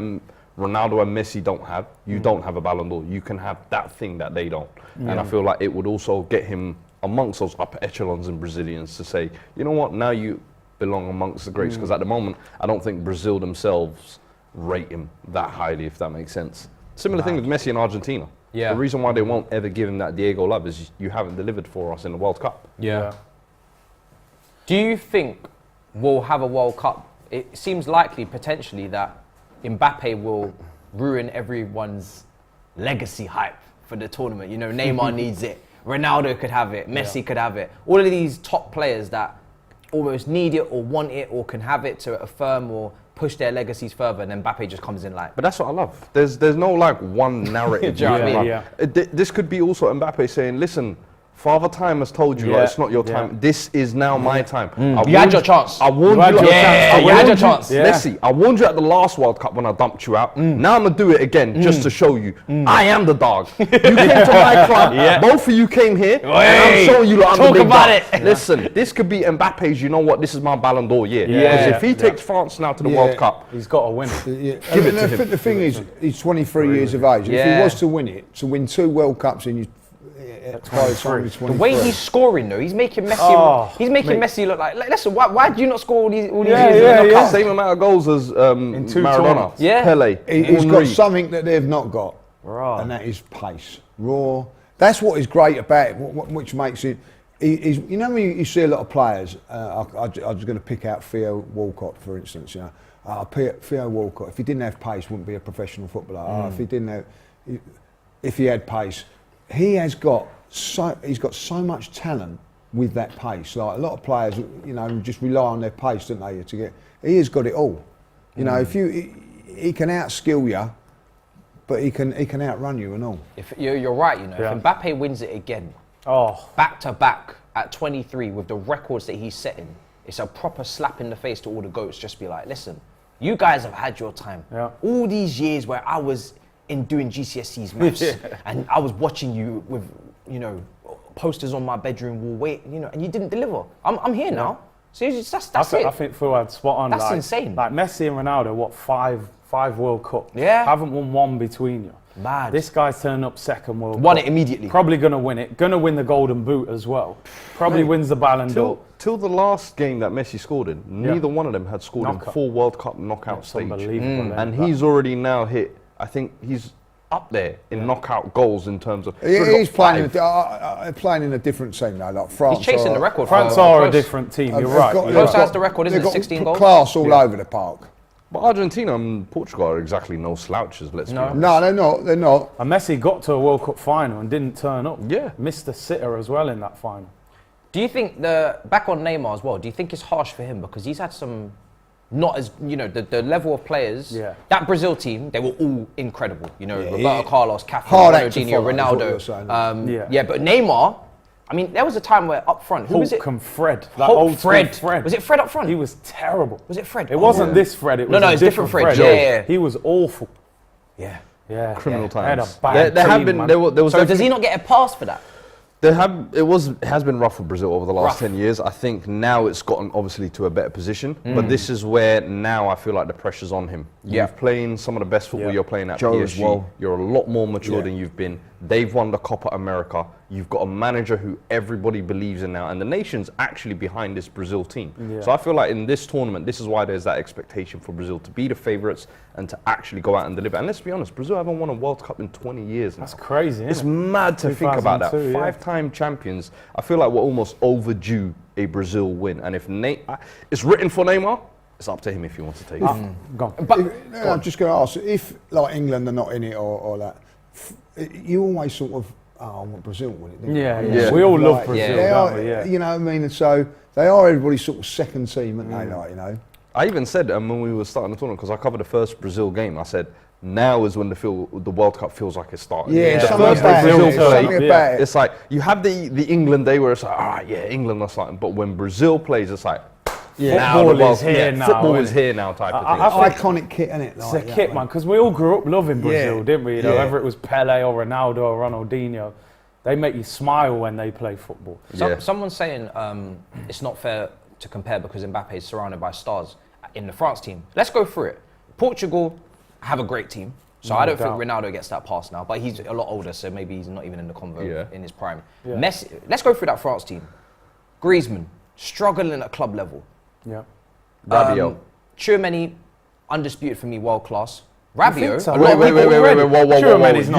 Ronaldo and Messi don't have. You don't have a Ballon d'Or. You can have that thing that they don't. And I feel like it would also get him amongst those upper echelons in Brazilians to say, you know what, now you belong amongst the greats. Because at the moment, I don't think Brazil themselves rate him that highly, if that makes sense. Similar thing with Messi in Argentina. Yeah. The reason why they won't ever give him that Diego love is you haven't delivered for us in the World Cup. Yeah. Do you think we'll have a World Cup? It seems likely, potentially, that Mbappe will ruin everyone's legacy hype for the tournament. You know, Neymar needs it. Ronaldo could have it. Messi could have it. All of these top players that almost need it or want it or can have it to affirm or push their legacies further, and then Mbappe just comes in like. But that's what I love. There's no like one narrative. Do you know what I mean? This could be also Mbappe saying, listen, Father Time has told you like, it's not your time. This is now my time. You had your chance. I warned you. You had your chance. Messi, I warned you at the last World Cup when I dumped you out. Now I'm going to do it again just to show you. I am the dog. You came to my club. Both of you came here. And I'm showing you like I'm the big dog. Listen, this could be Mbappe's, you know what, this is my Ballon d'Or year. Because if he takes France now to the World Cup, he's got to win. Give it to him. The thing is, he's 23 years of age. If he was to win it, to win 2 World Cups in the way he's scoring though, he's making Messi. He's making Messi look like. Listen, why do you not score all these years? Same amount of goals as Maradona. Pele. He's got something that they've not got, and that is pace, raw. That's what is great about it, which makes it. he's, you know, when you see a lot of players, I was going to pick out Theo Walcott, for instance. You know, Theo Walcott, if he didn't have pace, wouldn't be a professional footballer. If he had pace, he's got so much talent with that pace. Like a lot of players, you know, just rely on their pace, don't they? To get, he has got it all. You know, if he can outskill you, but he can outrun you and all. If you're right, you know, if Mbappe wins it again, back to back at 23 with the records that he's setting, it's a proper slap in the face to all the goats. Just be like, listen, you guys have had your time. Yeah. All these years where I was doing GCSEs maths and I was watching you with, you know, posters on my bedroom wall, you know, and you didn't deliver. I'm here now. So that's it. I think Fuad spot on. That's insane. Like Messi and Ronaldo, what, five World Cups? Yeah. Haven't won one between you. Mad. This guy's turning up second World Cup. Won it immediately. Probably going to win it. Going to win the Golden Boot as well. Probably wins the Ballon d'Or. Till the last game that Messi scored in, neither one of them had scored in full World Cup knockout stage. Unbelievable. And he's already now hit, I think he's up there in knockout goals in terms of... He's playing in a different team now, like France. He's chasing the record. France are a different team, you're right. Close has the record, isn't it? 16 goals? Class all over the park. But Argentina and Portugal are exactly no slouches, let's be honest. No, they're not. They're not. And Messi got to a World Cup final and didn't turn up. Yeah. Missed the sitter as well in that final. Do you think back on Neymar as well, do you think it's harsh for him because he's had some, not as, you know, the level of players, that Brazil team, they were all incredible. You know, Roberto Carlos, Cafu, Ronaldinho, Ronaldo. But Neymar, I mean, there was a time where up front, who was it? Fred. Fred. Was it Fred up front? He was terrible. Was it Fred? It wasn't this Fred, it was it's different Fred. Yeah. He was awful. Yeah. Criminal times. So does he not get a pass for that? It has been rough for Brazil over the last 10 years. I think now it's gotten obviously to a better position, but this is where now I feel like the pressure's on him. You've playing some of the best football you're playing at PSG. As well. You're a lot more mature than you've been. They've won the Copa America. You've got a manager who everybody believes in now, and the nation's actually behind this Brazil team. So I feel like in this tournament, this is why there's that expectation for Brazil to be the favourites and to actually go out and deliver. And let's be honest, Brazil haven't won a World Cup in 20 years now. That's crazy, isn't It's mad to think about that. 2002, 5-time champions. I feel like we're almost overdue a Brazil win. And if it's written for Neymar, it's up to him if he wants to take it. Go on. But I'm just going to ask, if like England are not in it or that, you always sort of, I want Brazil to win it. Yeah. We all love Brazil, don't we? Yeah. You know what I mean? And so they are everybody's sort of second team, aren't they? Like, you know. I even said when we were starting the tournament, because I covered the first Brazil game, I said, now is when the World Cup feels like it's starting. Yeah, the first Brazil play, it. It's like, you have the England day where it's like, all right, England or something. But when Brazil plays, it's like, football is here now. Football is here now type of thing. Iconic kit, isn't it? It's a kit, man, because we all grew up loving Brazil, didn't we? You know, whether it was Pele or Ronaldo or Ronaldinho, they make you smile when they play football. Someone's saying it's not fair to compare because Mbappe is surrounded by stars in the France team. Let's go through it. Portugal have a great team, so I don't think Ronaldo gets that pass now, but he's a lot older, so maybe he's not even in the convo in his prime. Messi, let's go through that France team. Griezmann, struggling at club level. Yeah. Rabiot. Tchouameni, undisputed for me, world class. Rabiot. So? Wait, whoa.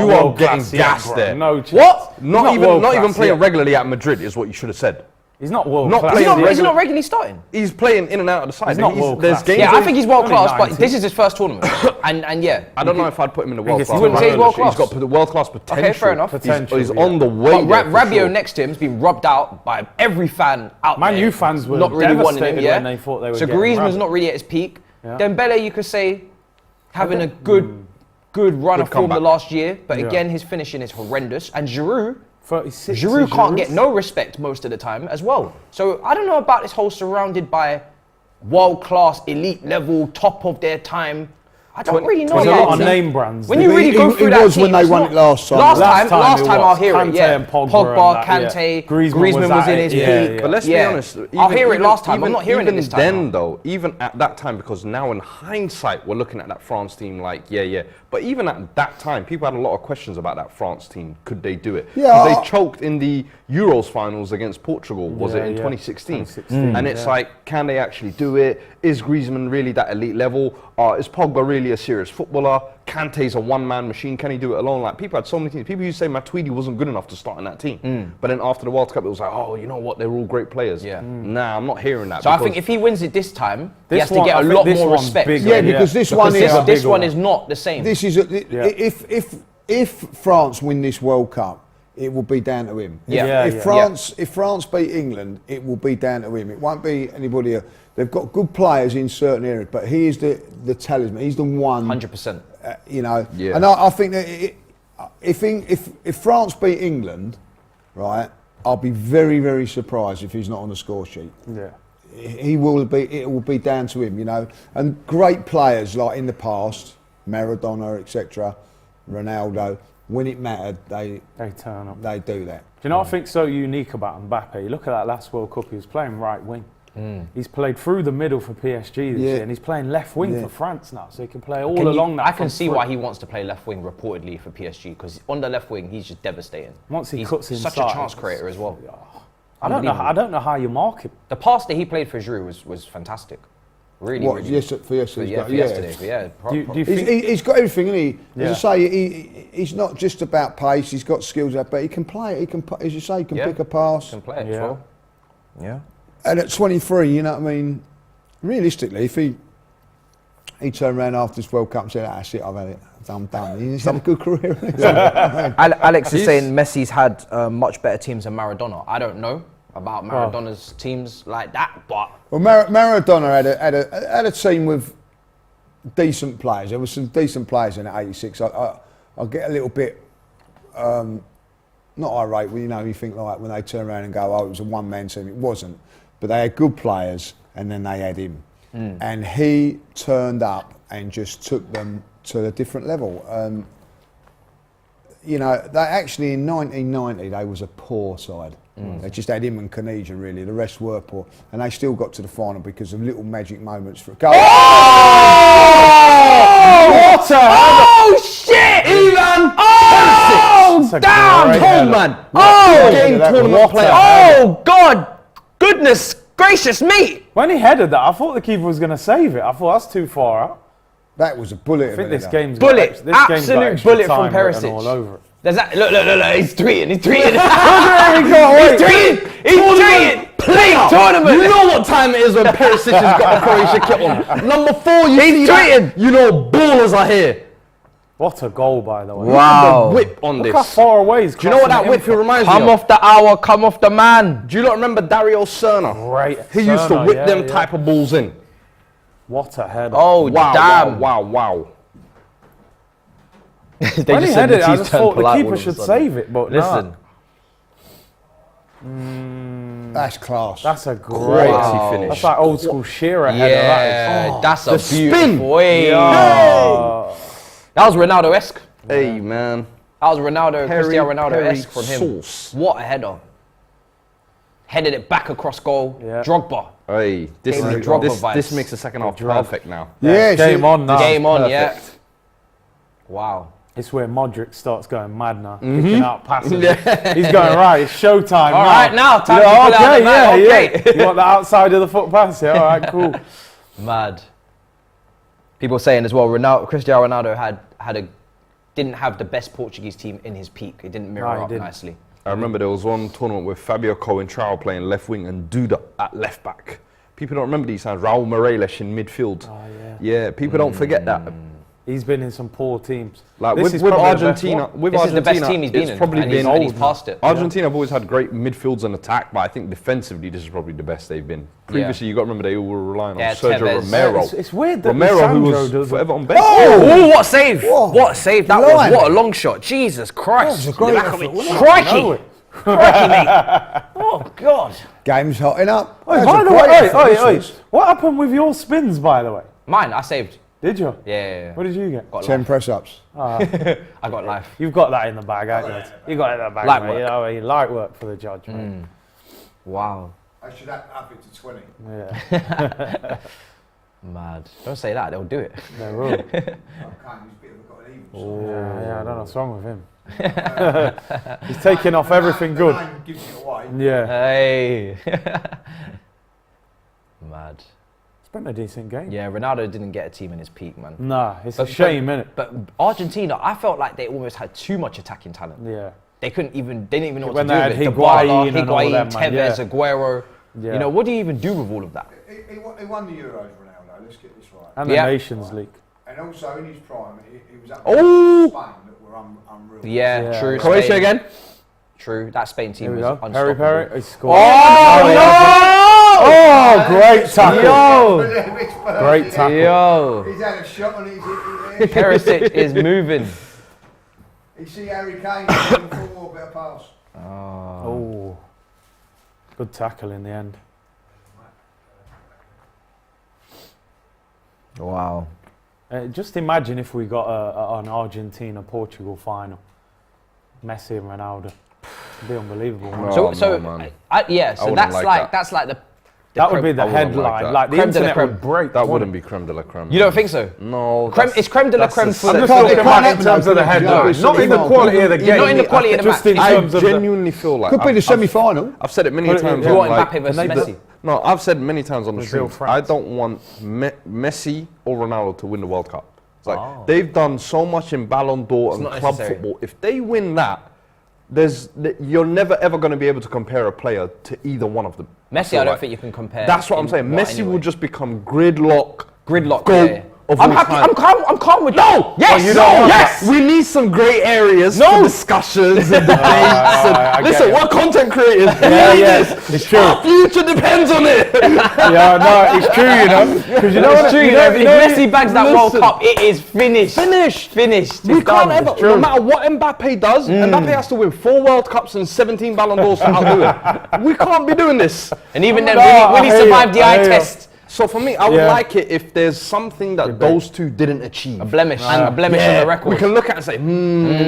You are getting gassed there. No chance. What? Not even playing regularly at Madrid is what you should have said. He's not world Not class. playing He's not regularly starting. He's playing in and out of the side. He's not world class. Yeah, I think he's world class, but 19. this is his first tournament. and yeah. I don't know if I'd put him in the world class. You wouldn't say he's world class? He's got the world class potential. Okay, fair enough. He's on the way. But Rabiot next to him has been rubbed out by every fan out there. Man U fans were not really wanting him, when they thought they were So Griezmann's not really at his peak. Dembele, you could say, having a good run of form the last year, but again, his finishing is horrendous. And Giroud can't get no respect most of the time as well. So I don't know about this whole surrounded by world-class, elite level, top of their time. I don't really know about name brands. When you really go through that was when they won it last time. Last time I'll hear it, Kante and Pogba, Kante, Griezmann was in his peak. But let's be honest. I'll hear it last time. I'm not hearing it this time. Even then, though, even at that time, because now in hindsight, we're looking at that France team like, But even at that time, people had a lot of questions about that France team. Could they do it? Yeah. They choked in the Euros finals against Portugal, was it in 2016? And it's like, can they actually do it? Is Griezmann really that elite level? Is Pogba really really a serious footballer. Kante's a one-man machine. Can he do it alone? Like, people had so many things. People used to say Matuidi wasn't good enough to start in that team. But then after the World Cup, it was like, oh, you know what? They're all great players. Yeah. Nah, I'm not hearing that. So I think if he wins it this time, he This has to one- get I a think lot this more one's respect. bigger. Yeah, because this one Because is this one is not the same. This is if France win this World Cup, it will be down to him. Yeah. If France beat England, it will be down to him. It won't be anybody else. They've got good players in certain areas, but he is the talisman. He's the one. 100%. You know, Yeah. and I think that if France beat England, right, I'll be very, very surprised if he's not on the score sheet. Yeah. He will be. It will be down to him, you know. And great players like in the past, Maradona, etc., Ronaldo, when it mattered, they turn up. they do that. Do you know what I think's so unique about Mbappe? Look at that last World Cup, he was playing right wing. He's played through the middle for PSG this year, and he's playing left wing for France now, so he can play all along that. I can front see foot. why he wants to play left wing reportedly for PSG, because on the left wing he's just devastating. Once he he's cuts such inside, a chance creator as well. I don't know how you mark him. The pass that he played for Giroud was fantastic. Really, What? really. Yes, for yesterday. For yesterday. But yeah. Do you He's, think? he's got everything, isn't he? Yeah. As I say, he's not just about pace. He's got skills, but he can play it. He can, as you say, he can Yeah. pick a pass. Can play it as Yeah. well. Yeah. And at 23, you know what I mean? Realistically, if he turned around after this World Cup and said, "That's it, I've had it, I'm done." He's had a good career. Alex is saying Messi's had much better teams than Maradona. I don't know about Maradona's teams like that, but Well, Maradona had a team with decent players. There were some decent players in '86. I get a little bit not irate when you think like when they turn around and go, "Oh, it was a one-man team." It wasn't, but they had good players, and then they had him, and he turned up and just took them to a different level. They actually in 1990 they was a poor side. They just had him and Canija really. The rest were poor, and they still got to the final because of little magic moments for. Oh shit! Ivan! Oh, That's a damn, great home header. man! Oh, game tournament player. Oh God! Goodness gracious me! When he headed that, I thought the keeper was going to save it. I thought that's too far out. That was a bullet. I think this game's Bullet, got, this game's got absolute extra bullet from time written Perisic. all over it. There's that. Look! He's tweeting. He's tweeting. Play tournament. You know what time it is when Perisic has got a Croatia kit on. Number 4, you see that? You know ballers are here. What a goal, by the way. Wow. The whip on Look how this. far away he's Do you know what that whip reminds me Come of? off the hour. Come off the man. Do you not remember Dario Serna? Great. He used to Serna, whip yeah, them yeah. type of balls in. What a header. Oh Wow, damn! wow. When he headed it, I just thought the keeper should save it, but Listen. That's class. That's a great Quality finish. That's like old school Shearer header. Yeah, that's a the beautiful. spin. That was Ronaldo-esque. Hey, man. That was Cristiano Ronaldo-esque from him. Sauce. What a header! Headed it back across goal. Yeah. Drogba. Hey, this Gave me Drogba vibes. this makes the second half perfect now. Yeah, Game on now. Game on, perfect. yeah. Wow. It's where Modric starts going mad now, kicking out passes. He's going right. It's showtime. All right, now time to pull out the man. Okay. You want the outside of the foot pass? Yeah. All right, cool. Mad. People saying as well, Cristiano Ronaldo didn't have the best Portuguese team in his peak. It didn't mirror No, he up didn't. nicely. I remember there was one tournament with Fabio Coentrao playing left wing and Duda at left back. People don't remember these times. Raul Morelos in midfield. Oh, yeah. Yeah, people don't forget that. He's been in some poor teams. Like This with is probably the best Argentina, one. with This is Argentina, the best team he's been it's in, probably and been he's past it. Argentina have always had great midfields and attack, but I think defensively this is probably the best they've been. Previously, you got to remember they all were relying Yeah, on Sergio Tevez. Romero. It's weird that Romero, who Lisandro was doesn't. forever on bench. Oh, what a save! Whoa. What a save that Line. was! What a long shot! Jesus Christ! That was a great The back effort, of it. wasn't it? Crikey! Know it. Crikey, mate! Oh God! Game's hotting up. Oi, That's by a the great way, effort, this oi, was. what happened with your spins, by the way? Mine, I saved. Did you? Yeah. What did you get? Got 10 life. press-ups. I got life. You've got that in the bag, haven't you? You got it in the bag, Light mate. work. You know, you light work for the judge, mate. Wow. I should up it to 20. Yeah, Mad. Don't say that. They'll do it. they will. Yeah, I don't know what's wrong with him. He's taking off everything good. Gives it away. Yeah. Hey. Mad. been a decent game. Yeah, Ronaldo didn't get a team in his peak, man. Nah, it's a shame, innit? But Argentina, I felt like they almost had too much attacking talent. Yeah. They didn't even know what When to do they with had it. Higuain and all Higuain, them, man, Tevez, yeah. Aguero. Yeah. You know, what do you even do with all of that? He won the Euros, Ronaldo. Let's get this right. And Yeah. the Nations League. And also in his prime, he was up Oh! Spain that were unreal. Yeah, Yeah. true. Croatia Spain. again. True. That Spain team Here we was go. unstoppable. Perry, he scored. Oh, Oh, great tackle. Yo! Great tackle. Yo! He's had a shot on it. Perisic is moving. You see Harry Kane going forward, better pass. Oh. Good tackle in the end. Wow. Just imagine if we got an Argentina-Portugal final. Messi and Ronaldo. It'd be unbelievable. No. wouldn't it? So man. yeah. So wouldn't that's like like that. that's like the That would be the I wouldn't like headline. that. Like the Creme de la internet creme. would break. That wouldn't wouldn't it? be creme de la creme. You don't think so? No. Creme, it's creme de la creme for I'm the. just for talking the- about in terms of the headline, Yeah, not in the yeah. quality of the game. Not in the quality of the Just match. in I terms of the, genuinely feel like Could be the semi-final. I've said it many Put it- times. you on, want like, Mbappe versus and they- Messi? No, I've said many times on the Brazil, stream. I France. don't want Messi or Ronaldo to win the World Cup. It's like they've done so much in Ballon d'Or and not club necessary. football. If they win that, you're never ever going to be able to compare a player to either one of them. Messi, I don't think you can compare. That's what I'm saying. Messi will just become gridlock. Gridlock, Goat yeah. of I'm all happy. time. I'm calm with No! Yes! you don't want yes! We need some grey areas No! for discussions and debates. I get Listen, it. we're content creators. Yeah, We need yeah, this. it's true. Our future depends on it. Yeah, no, it's true, you know. Because you know It's what? true, You you know, know, if you know, Messi bags that World listen. Cup, it is finished. Finished. We It's can't done. ever, no matter what Mbappe does, Mbappe has to win 4 World Cups and 17 Ballon d'Ors to outdo it. We can't be doing this. And even then, No, will he I hear survive you, the I eye hear you. test? So for me, I would Yeah. like it if there's something that those two didn't achieve. A blemish. A blemish on the record. We can look at it and say,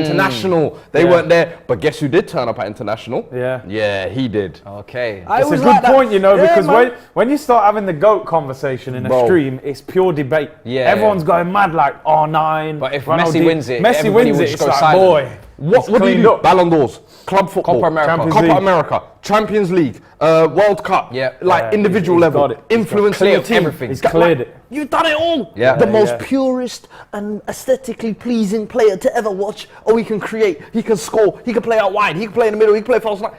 international, they Yeah. weren't there. But guess who did turn up at international? Yeah. Yeah, he did. Okay. I It's a always good like that. point, you know, Yeah, because man. when you start having the GOAT conversation in a Bro. stream, it's pure debate. Yeah. Everyone's going mad like R9. But if Ronaldo- Messi wins it, Messi everybody wins will it, just it's go like, silent. boy. What do you cleaned do? up. Ballon d'Ors, club football, Copa America. Champions Copa League. America, Champions League, World Cup, Yeah. like Yeah, individual he's level, got it. He's got influencing clear the team. everything. He's cleared it. You've done it all. Yeah. The Yeah, most yeah. purest and aesthetically pleasing player to ever watch. Oh, he can create, he can score, he can play out wide, he can play in the middle, he can play false nine.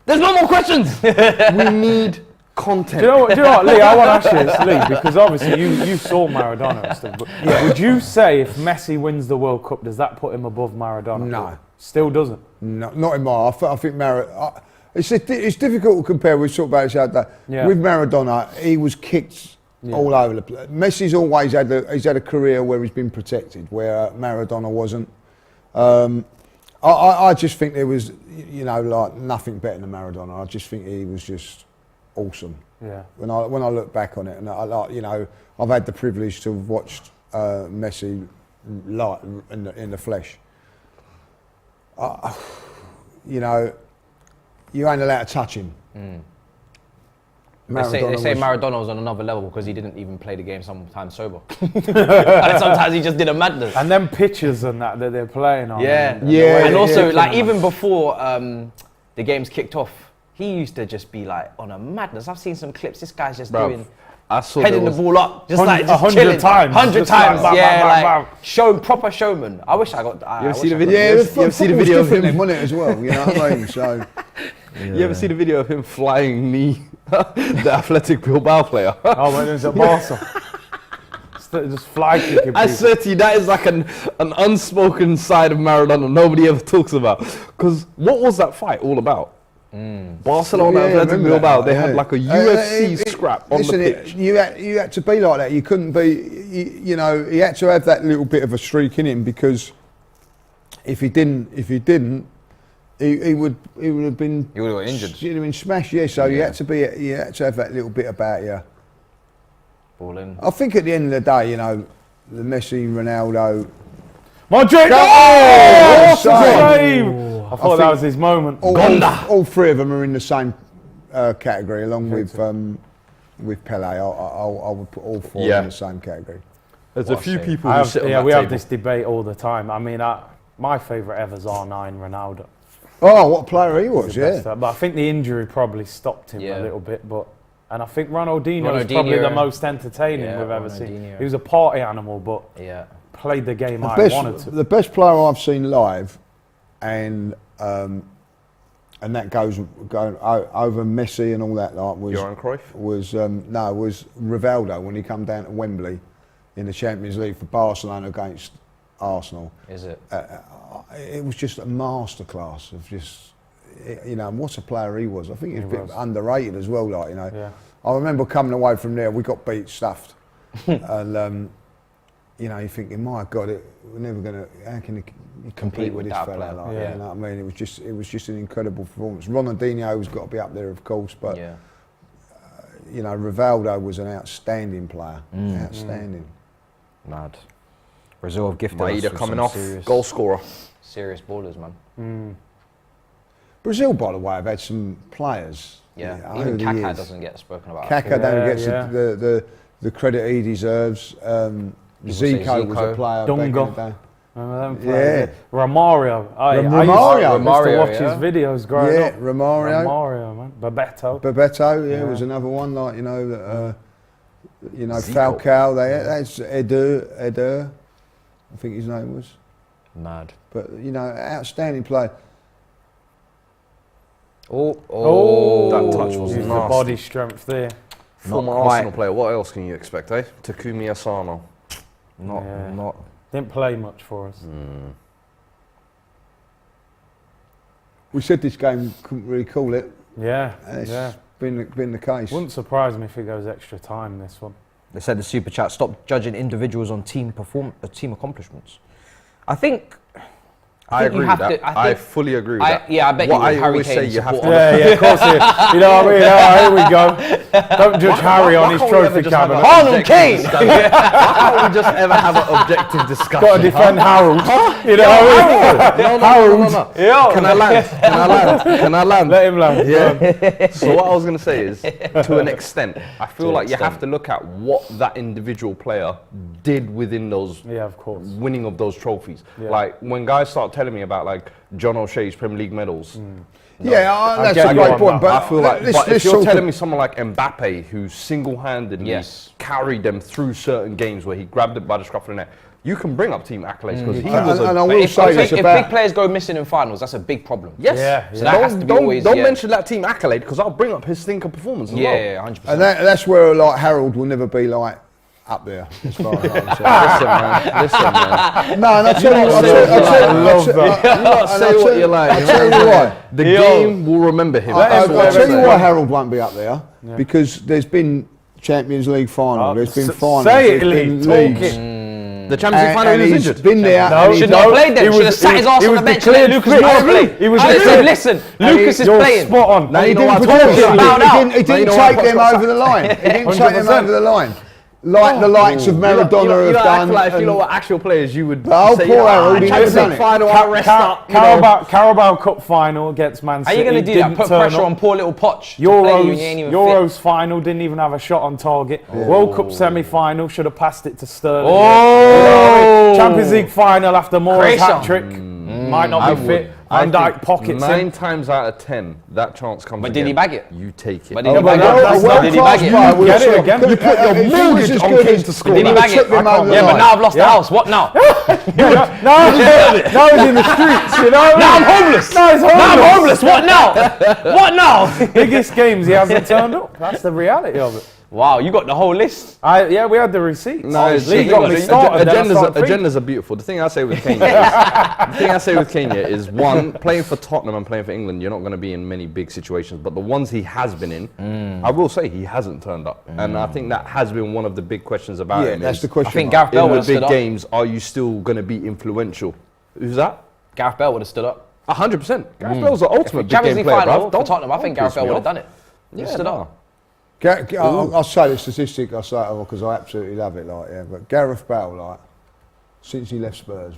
There's no more questions. We need content. Do you know what, Lee? I want to ask you this, Lee, because obviously you saw Maradona and stuff. But would you say if Messi wins the World Cup, does that put him above Maradona? No. Still doesn't. No, not in my. I think it's difficult to compare. We talked about this the other day. Yeah. With Maradona, he was kicked all over the place. Messi's always had a career where he's been protected, where Maradona wasn't. I just think there was, you know, like nothing better than Maradona. I just think he was just awesome. Yeah. When I look back on it, and I like, you know, I've had the privilege to have watched Messi like in the flesh. You know, you ain't allowed to touch him. They say was- Maradona was on another level because he didn't even play the game sometimes sober. And sometimes he just did a madness. And them pitches and that they're playing on. Yeah. and the Yeah. way And they're also, kicking like, them. even before the games kicked off, he used to just be like on a madness. I've seen some clips. This guy's just Bruv, doing I saw heading there the was- ball up, just like just 100 chilling. times, 100 just like times, bam, yeah, bam, like bam, bam. proper showman. I wish I got. You ever see the video? Yeah, You ever see the video of him? then, wasn't it, as well? You know what I mean? So, You ever see the video of him flying knee the Athletic Bilbao player? Oh, when it was at Barca. Just fly kicking I people. swear to you, that is like an unspoken side of Maradona nobody ever talks about. Because what was that fight all about? Barcelona, Yeah, I Athletic remember Bilbao, that, they yeah. had like a UFC scrap on listen, the pitch. You had to be like that. You couldn't be, you know, he had to have that little bit of a streak in him, because if he didn't, he would have been. He would have got injured. He'd have been smashed. Yeah. So you had to have that little bit about you. Ball in. I think at the end of the day, you know, the Messi, Ronaldo. Madrid! Oh, What a save. save! I thought that think was his moment. All 3 of them are in the same category, along with Pele. I would put all 4 Yeah. in the same category. There's What a a few save. people who sit on that we have table. this debate all the time. I mean, my favourite ever is R9 Ronaldo. Oh, what a player he was! The Yeah. best, but I think the injury probably stopped him Yeah. a little bit. But And I think Ronaldinho is probably the most entertaining we've ever seen. He was a party animal, but played the game I wanted to. The best player I've seen live, and that goes over Messi and all that. Like was Johan Cruyff? Was Rivaldo when he come down to Wembley in the Champions League for Barcelona against Arsenal. Is it? It was just a masterclass of just, you know, and what a player he was. I think he was a bit underrated as well. Like, you know, I remember coming away from there, we got beat stuffed, and you know, you're thinking, my God, we're never going to. How can you compete with this fella? Like, you know what I mean? It was just an incredible performance. Ronaldinho's got to be up there, of course, but you know, Rivaldo was an outstanding player. Outstanding. Mad. Brazil have gifted Maeda us coming some off, serious, goal scorer. Serious ballers, man. Brazil, by the way, have had some players. Yeah, you know, even over the Kaká years. doesn't get spoken about. Kaká don't get the credit he deserves. Zico was a player back in the day. Remember them players? Romario. I used to watch his videos growing up. Romario, man. Bebeto, was another one. Like, you know, that, you know, Zico. Falcao. That's Eder, I think his name was. Mad. But, you know, outstanding player. That touch was nasty. The body strength there. Former Arsenal player. What else can you expect, eh? Takumi Asano. Not. Didn't play much for us. We said this game couldn't really call it. Yeah, and it's been the case. Wouldn't surprise me if it goes extra time, this one. They said the super chat, stop judging individuals on team accomplishments. I agree with that. I fully agree with that. Yeah, I bet what you I always say, you have to. Yeah, of course. You know what I mean? Here we go. Don't judge Harry on his trophy cabinet. Arnold Kane! Why can't we just ever have an objective discussion? Got to defend Harold. You know what I mean? No. Can I land? Let him land. Yeah. So what I was going to say is, to an extent, I feel like you have to look at what that individual player did within those winning of those trophies. Like, when guys start telling me about like John O'Shea's Premier League medals. That's a great point. But I feel like, if you're telling me someone like Mbappe, who single-handedly carried them through certain games where he grabbed it by the scruff of the neck, you can bring up team accolades because he was. And I will say this if big players go missing in finals, that's a big problem. Yes. So that has to be always. Don't mention that team accolade because I'll bring up his stinker performance as well. Yeah, 100%. And that's where like Harold will never be like up there as far as I'm concerned. Listen, man. No, and I'll tell you why. I'll tell you why. The game will remember him. I'll tell you why Harold won't be up there. Because there's been Champions League final, there's been finals, there's been leagues. The Champions League final, he was injured. Been there. No, should not have played then. Should have sat his arse on the bench and let Lucas Moura play. He was listen, Lucas is playing. Spot on. Now He you know didn't what take them over the line. He didn't take them over the line. Like the likes of Maradona have done. Like if you know what actual players you would poor Harold, he never Champions done League it. final, I'll rest up. Carabao Cup final against Man City. Are you going to do that? Put pressure on poor little Poch. Euros final, didn't even have a shot on target. World Cup semi-final, should have passed it to Sterling. Champions League final after Moura's hat-trick. Might not be fit. Van Dijk pockets 9 times out of 10, that chance comes. But did he bag it? You take it. But did he bag it? Did he bag it? Get it again. You put your mortgage on Kane to score. Did he bag it? Yeah, but now I've lost the house. What now? Now he's in the streets, you know? Now I'm homeless. Now I'm homeless. What now? What now? Biggest games he hasn't turned up. That's the reality of it. Wow, you got the whole list. We had the receipts. Agendas are beautiful. The thing I say with Kenya is one, playing for Tottenham and playing for England, you're not going to be in many big situations. But the ones he has been in, I will say he hasn't turned up, and I think that has been one of the big questions about him. That's the question. I think Gareth Bale would in have the stood big up. games, are you still going to be influential? Who's that? Gareth Bale would have stood up. 100%. Gareth Bale's the ultimate big Champions game League player, final bruv. for Tottenham. I think Gareth Bale would have done it. He stood up. I'll say the statistic, I'll say it because I absolutely love it, but Gareth Bale, since he left Spurs,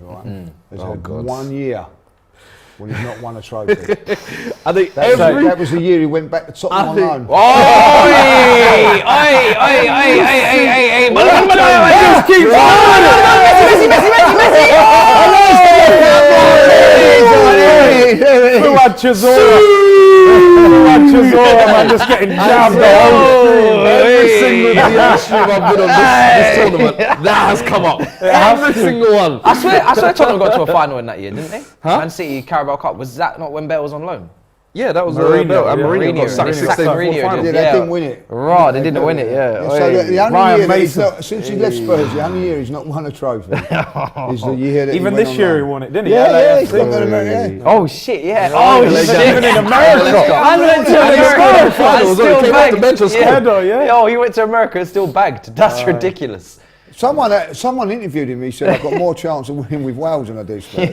has had 1 year when he's not won a trophy. I think that was the year he went back to Tottenham on loan. Chisora, man, just getting jabbed Every single DL stream I've been on this tournament, that has come up. Every single one. I swear Tottenham got to a final in that year, didn't they? Man City Carabao Cup. Was that not when Bale was on loan? Yeah, that was Mourinho, Mourinho got Mourinho. sacked Mourinho. 16 Mourinho final. did. Yeah, they didn't win it. Right, they didn't win it, yeah. So the only Ryan year that he's Mason. not, since he left Spurs, the only year he's not won a trophy is the year that Even he went this on year he loan. won it, didn't he? Yeah, he's LAFC. got America. Oh shit, yeah. Oh, Oh he's shit. even in America. I went to And he scored America. in finals, Still he came off the bagged. bench and scored. Header, yeah. Oh, he went to America and still bagged. That's ridiculous. Someone interviewed him. He said, "I've got more chance of winning with Wales than I do Spurs."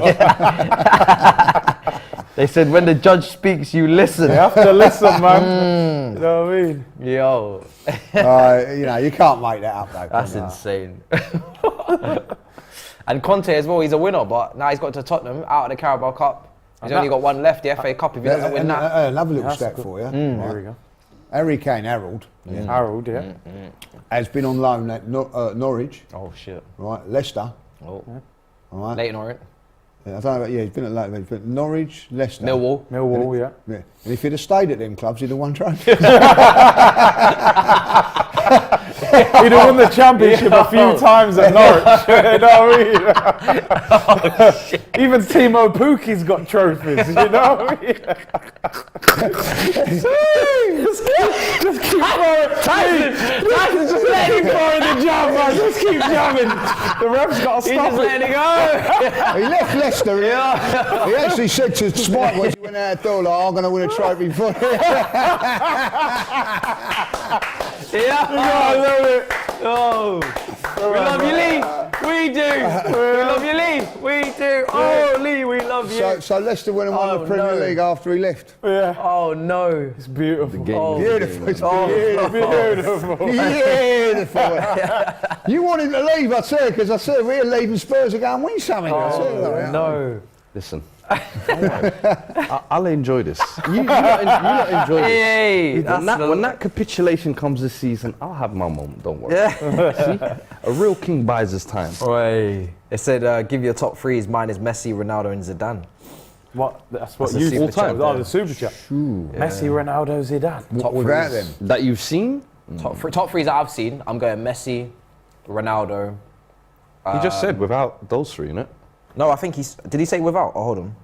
They said when the judge speaks, you listen. You have to listen, man. You know what I mean? Yo, You can't make that up, though. that's can you? insane. And Conte as well, he's a winner, but now he's got to Tottenham out of the Carabao Cup. He's only got one left, the FA Cup. If he doesn't win that, Another little That's stat good. for you. There we go. Harry Kane, Harold, Harold, yeah. has been on loan at Norwich, oh shit. right? Leicester, Oh, all right? Leighton Orient, Yeah, I don't know, he's been at loan, but Norwich, Leicester. Millwall. Millwall, yeah. Yeah. And if he'd have stayed at them clubs, he'd have won trophy. He'd have won the championship a few times at Norwich. You know what I mean? Even Timo Pukki's got trophies. You know what I mean? Just keep throwing. Tyson's just letting him throw in the jab, man. Just keep jabbing. The ref's got to stop it. it go. He left Leicester. He actually said to Spike when he went out the door, like, I'm going to win a trophy for you. Yeah. I love it. Oh, we love you, Lee. We do. We love you, Lee. We do. Oh, Lee, we love you. So Leicester went and won Oh, the Premier no. League after he left. Yeah. Oh no. It's beautiful. Oh, Beautiful. It's Beautiful. beautiful. You wanted to leave, I said, because I said we're leaving Spurs to go and win something. I said, like, no. Listen, I'll enjoy this. You not enjoy this. Hey, When that capitulation comes this season, I'll have my moment, don't worry. See? A real king buys his time. Oi. It said, give your top threes. Mine is Messi, Ronaldo, and Zidane. What? That's what That's a you super chat Oh, there. the super chat. Messi, Ronaldo, Zidane. Top without threes. them. That you've seen? Top threes that I've seen. I'm going Messi, Ronaldo. He just said without those three, innit? No, I think did he say without? Oh, hold on.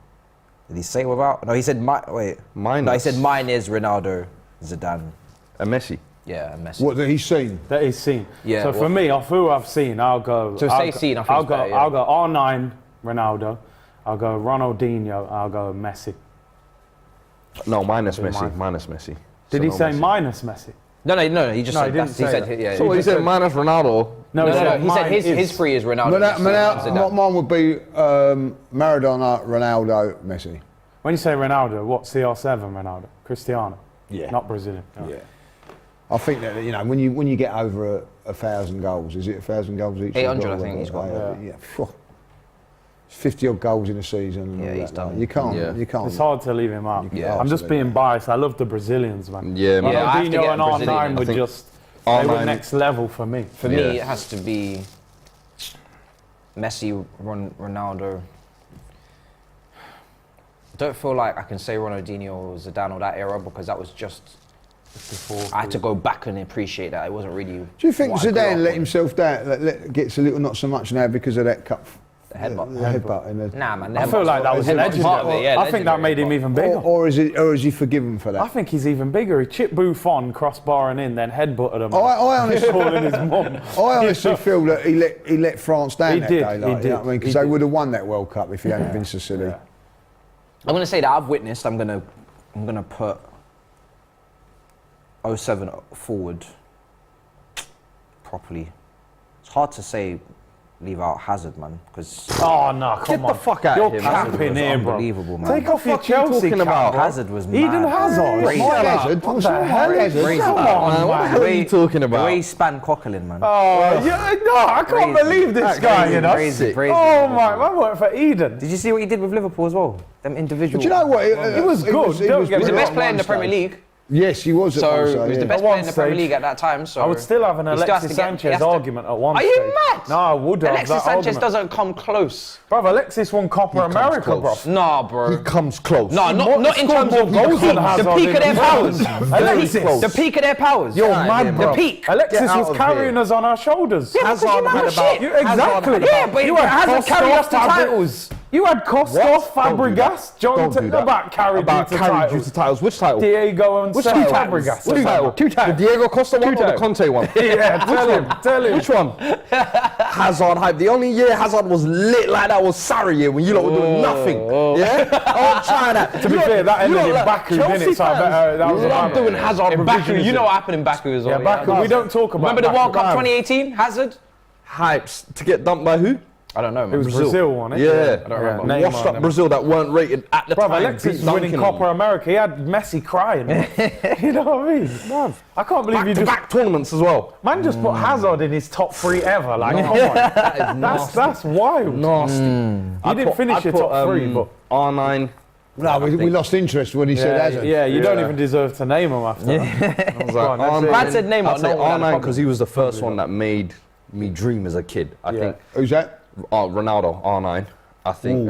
Did he say without? No, he said wait. Mine. No, he said mine is Ronaldo, Zidane. And Messi. Yeah, and Messi. What that he's seen. That he's seen. Yeah, So for me, off who I've seen, I'll go. So say seen, I think it's better, yeah. I'll go R9, Ronaldo. I'll go Ronaldinho. I'll go Messi. No, minus That'd be Messi. mine. Minus Messi. Did So he no say Messi. minus Messi? No, he just No, said he didn't that. say that. Yeah. So he said minus Ronaldo. No, No, he said mine his is. three is Ronaldo. Zidane. Mine would be Maradona, Ronaldo, Messi. When you say Ronaldo, what CR7 Ronaldo? Cristiano. Yeah. Not Brazilian. No. Yeah. I think that when you get over 1,000 goals, is it 1,000 goals each? 800, I think he's got. Yeah. Phew. 50 odd goals in a season. And Yeah, all he's that, done. like, You can't. Yeah. You can't. It's hard to leave him out. Yeah. I'm just being biased. I love the Brazilians, man. Yeah, man. Yeah, I have to Ronaldinho get and Brazilian. R9 I were think just they were R9 next level for me. For me, Yeah. it has to be Messi, Ronaldo. I don't feel like I can say Ronaldinho or Zidane or that era because that was just before. I had to go back and appreciate that. It wasn't really. Do you think what I grew up Zidane let on. himself down? Gets a little, not so much now because of that cup. The headbutt. The headbutt. In the, Nah, man. I feel like that was legendary. part of it, yeah, I think that made him legendary, even bigger. or is he forgiven for I that? think he's even bigger. He chipped Buffon, crossbarring in, then headbutted him. I honestly, calling his mum. I honestly feel that he let France down He that did, day. he Like, you know did, what I mean? Because he they did. would have won that World Cup if he hadn't been so silly. Yeah. I'm gonna say that I've witnessed. I'm gonna put 07 forward properly. It's hard to say. Leave out Hazard, man, because Oh no, come on. the fuck out You're of here, man. capping here, bro. unbelievable, man. Take off your fuck you Chelsea talking cap, about? bro. Hazard was mad. Eden Hazard. Crazy. Mike Hazard, What what's the wrong with hell? Mike Hazard? Crazy. Come Man, on, what the man. hell are you talking The about? way he spanned Coquelin, man. Oh, yeah, no, I can't Crazy. believe this guy, you know. Crazy. Oh my, man worked for Eden. Did you see what he did with Liverpool as well? Them individual. But you know what? It was good, don't get He was the me best wrong, player in the Premier League. Yes, he was. So at he one was the stage, best At one player in the Premier stage. League at that time. So I would still have an he still has Alexis to get- he has Sanchez to- argument at one Are stage. you mad? No, I would have. Alexis that Sanchez argument. doesn't come close. Bruv, Alexis won Copa America, close. bro. Nah, bro. He comes close. No, not in terms of more goals. goals than The Hazard peak in of their the powers. Alexis. The peak of their powers. Yo, Get out of mad, here, bro. bro. peak. Alexis Get out was of carrying here. us on our shoulders. Yeah, because you Hazard man had was about- shit. You, exactly. Yeah, but you it hasn't carried us to Fabri- titles. You had Costa, What? Don't do Fabregas, John Don't do that. about carried About you to carried you titles. to titles. Which title? Diego and Which Sergio title? Fabregas. Which title? Two titles. The Diego Costa one or the titles. Conte one? Yeah, tell him. Which one? Hazard hype. The only year Hazard was lit like that was Sarri year when you lot were doing nothing. Yeah? Oh, try that. To be fair, that ended in Baku, didn't it? So I bet that was a love bad doing one. Hazard In Baku, revisionism. you know what happened in Baku as well. Yeah, Baku. We don't talk about Remember the World Baku. Cup 2018? Hazard? Hypes to get dumped by who? I don't know, man. It was Brazil, wasn't it? Yeah. I don't remember. Neymar Washed up and Brazil that weren't rated at the Bruv, time. Alexis beat was winning Duncan. Copa America. He had Messi crying. You know what I mean? Bruv, I can't believe you just... Back-to-back tournaments as well. Man just put Hazard in his top 3 ever. Like, come on. That's wild. Nasty. He didn't finish your top 3, but... R9. No, we lost interest when he said Hazard. Yeah, you don't even deserve to name him after that. I was like, on, that's it. Man said Neymar, I'd say no one had a R9 problem. because he was the first one that made me dream as a kid. I think Who's that? Ronaldo, R9. I think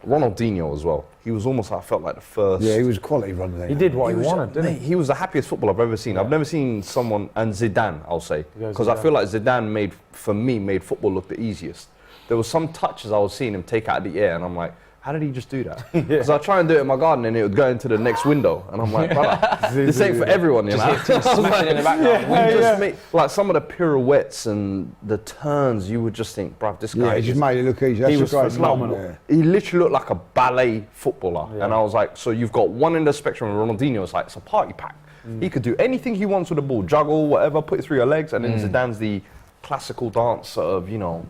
Ronaldinho as well. He was almost, I felt like the first. Yeah, he was a quality runner there. He did what he was- wanted, didn't mate, he was the happiest footballer I've ever seen. I've never seen someone, and Zidane, I'll say, Yeah, because I Zidane. feel like Zidane made football look the easiest. There was some touches I was seeing him take out of the air, and I'm like, how did he just do that? Because I try and do it in my garden, and it would go into the next window, and I'm like, brother, this ain't for everyone, you know. Smashing in the background. We just make like some of the pirouettes and the turns. You would just think, bruv, this Yeah, guy. he just made it look easy. That's He a was great phenomenal. Yeah. He literally looked like a ballet footballer, and I was like, so you've got one end of the spectrum, and Ronaldinho is like, it's a party pack. He could do anything he wants with the ball, juggle, whatever, put it through your legs, and then Zidane's the classical dancer of, you know,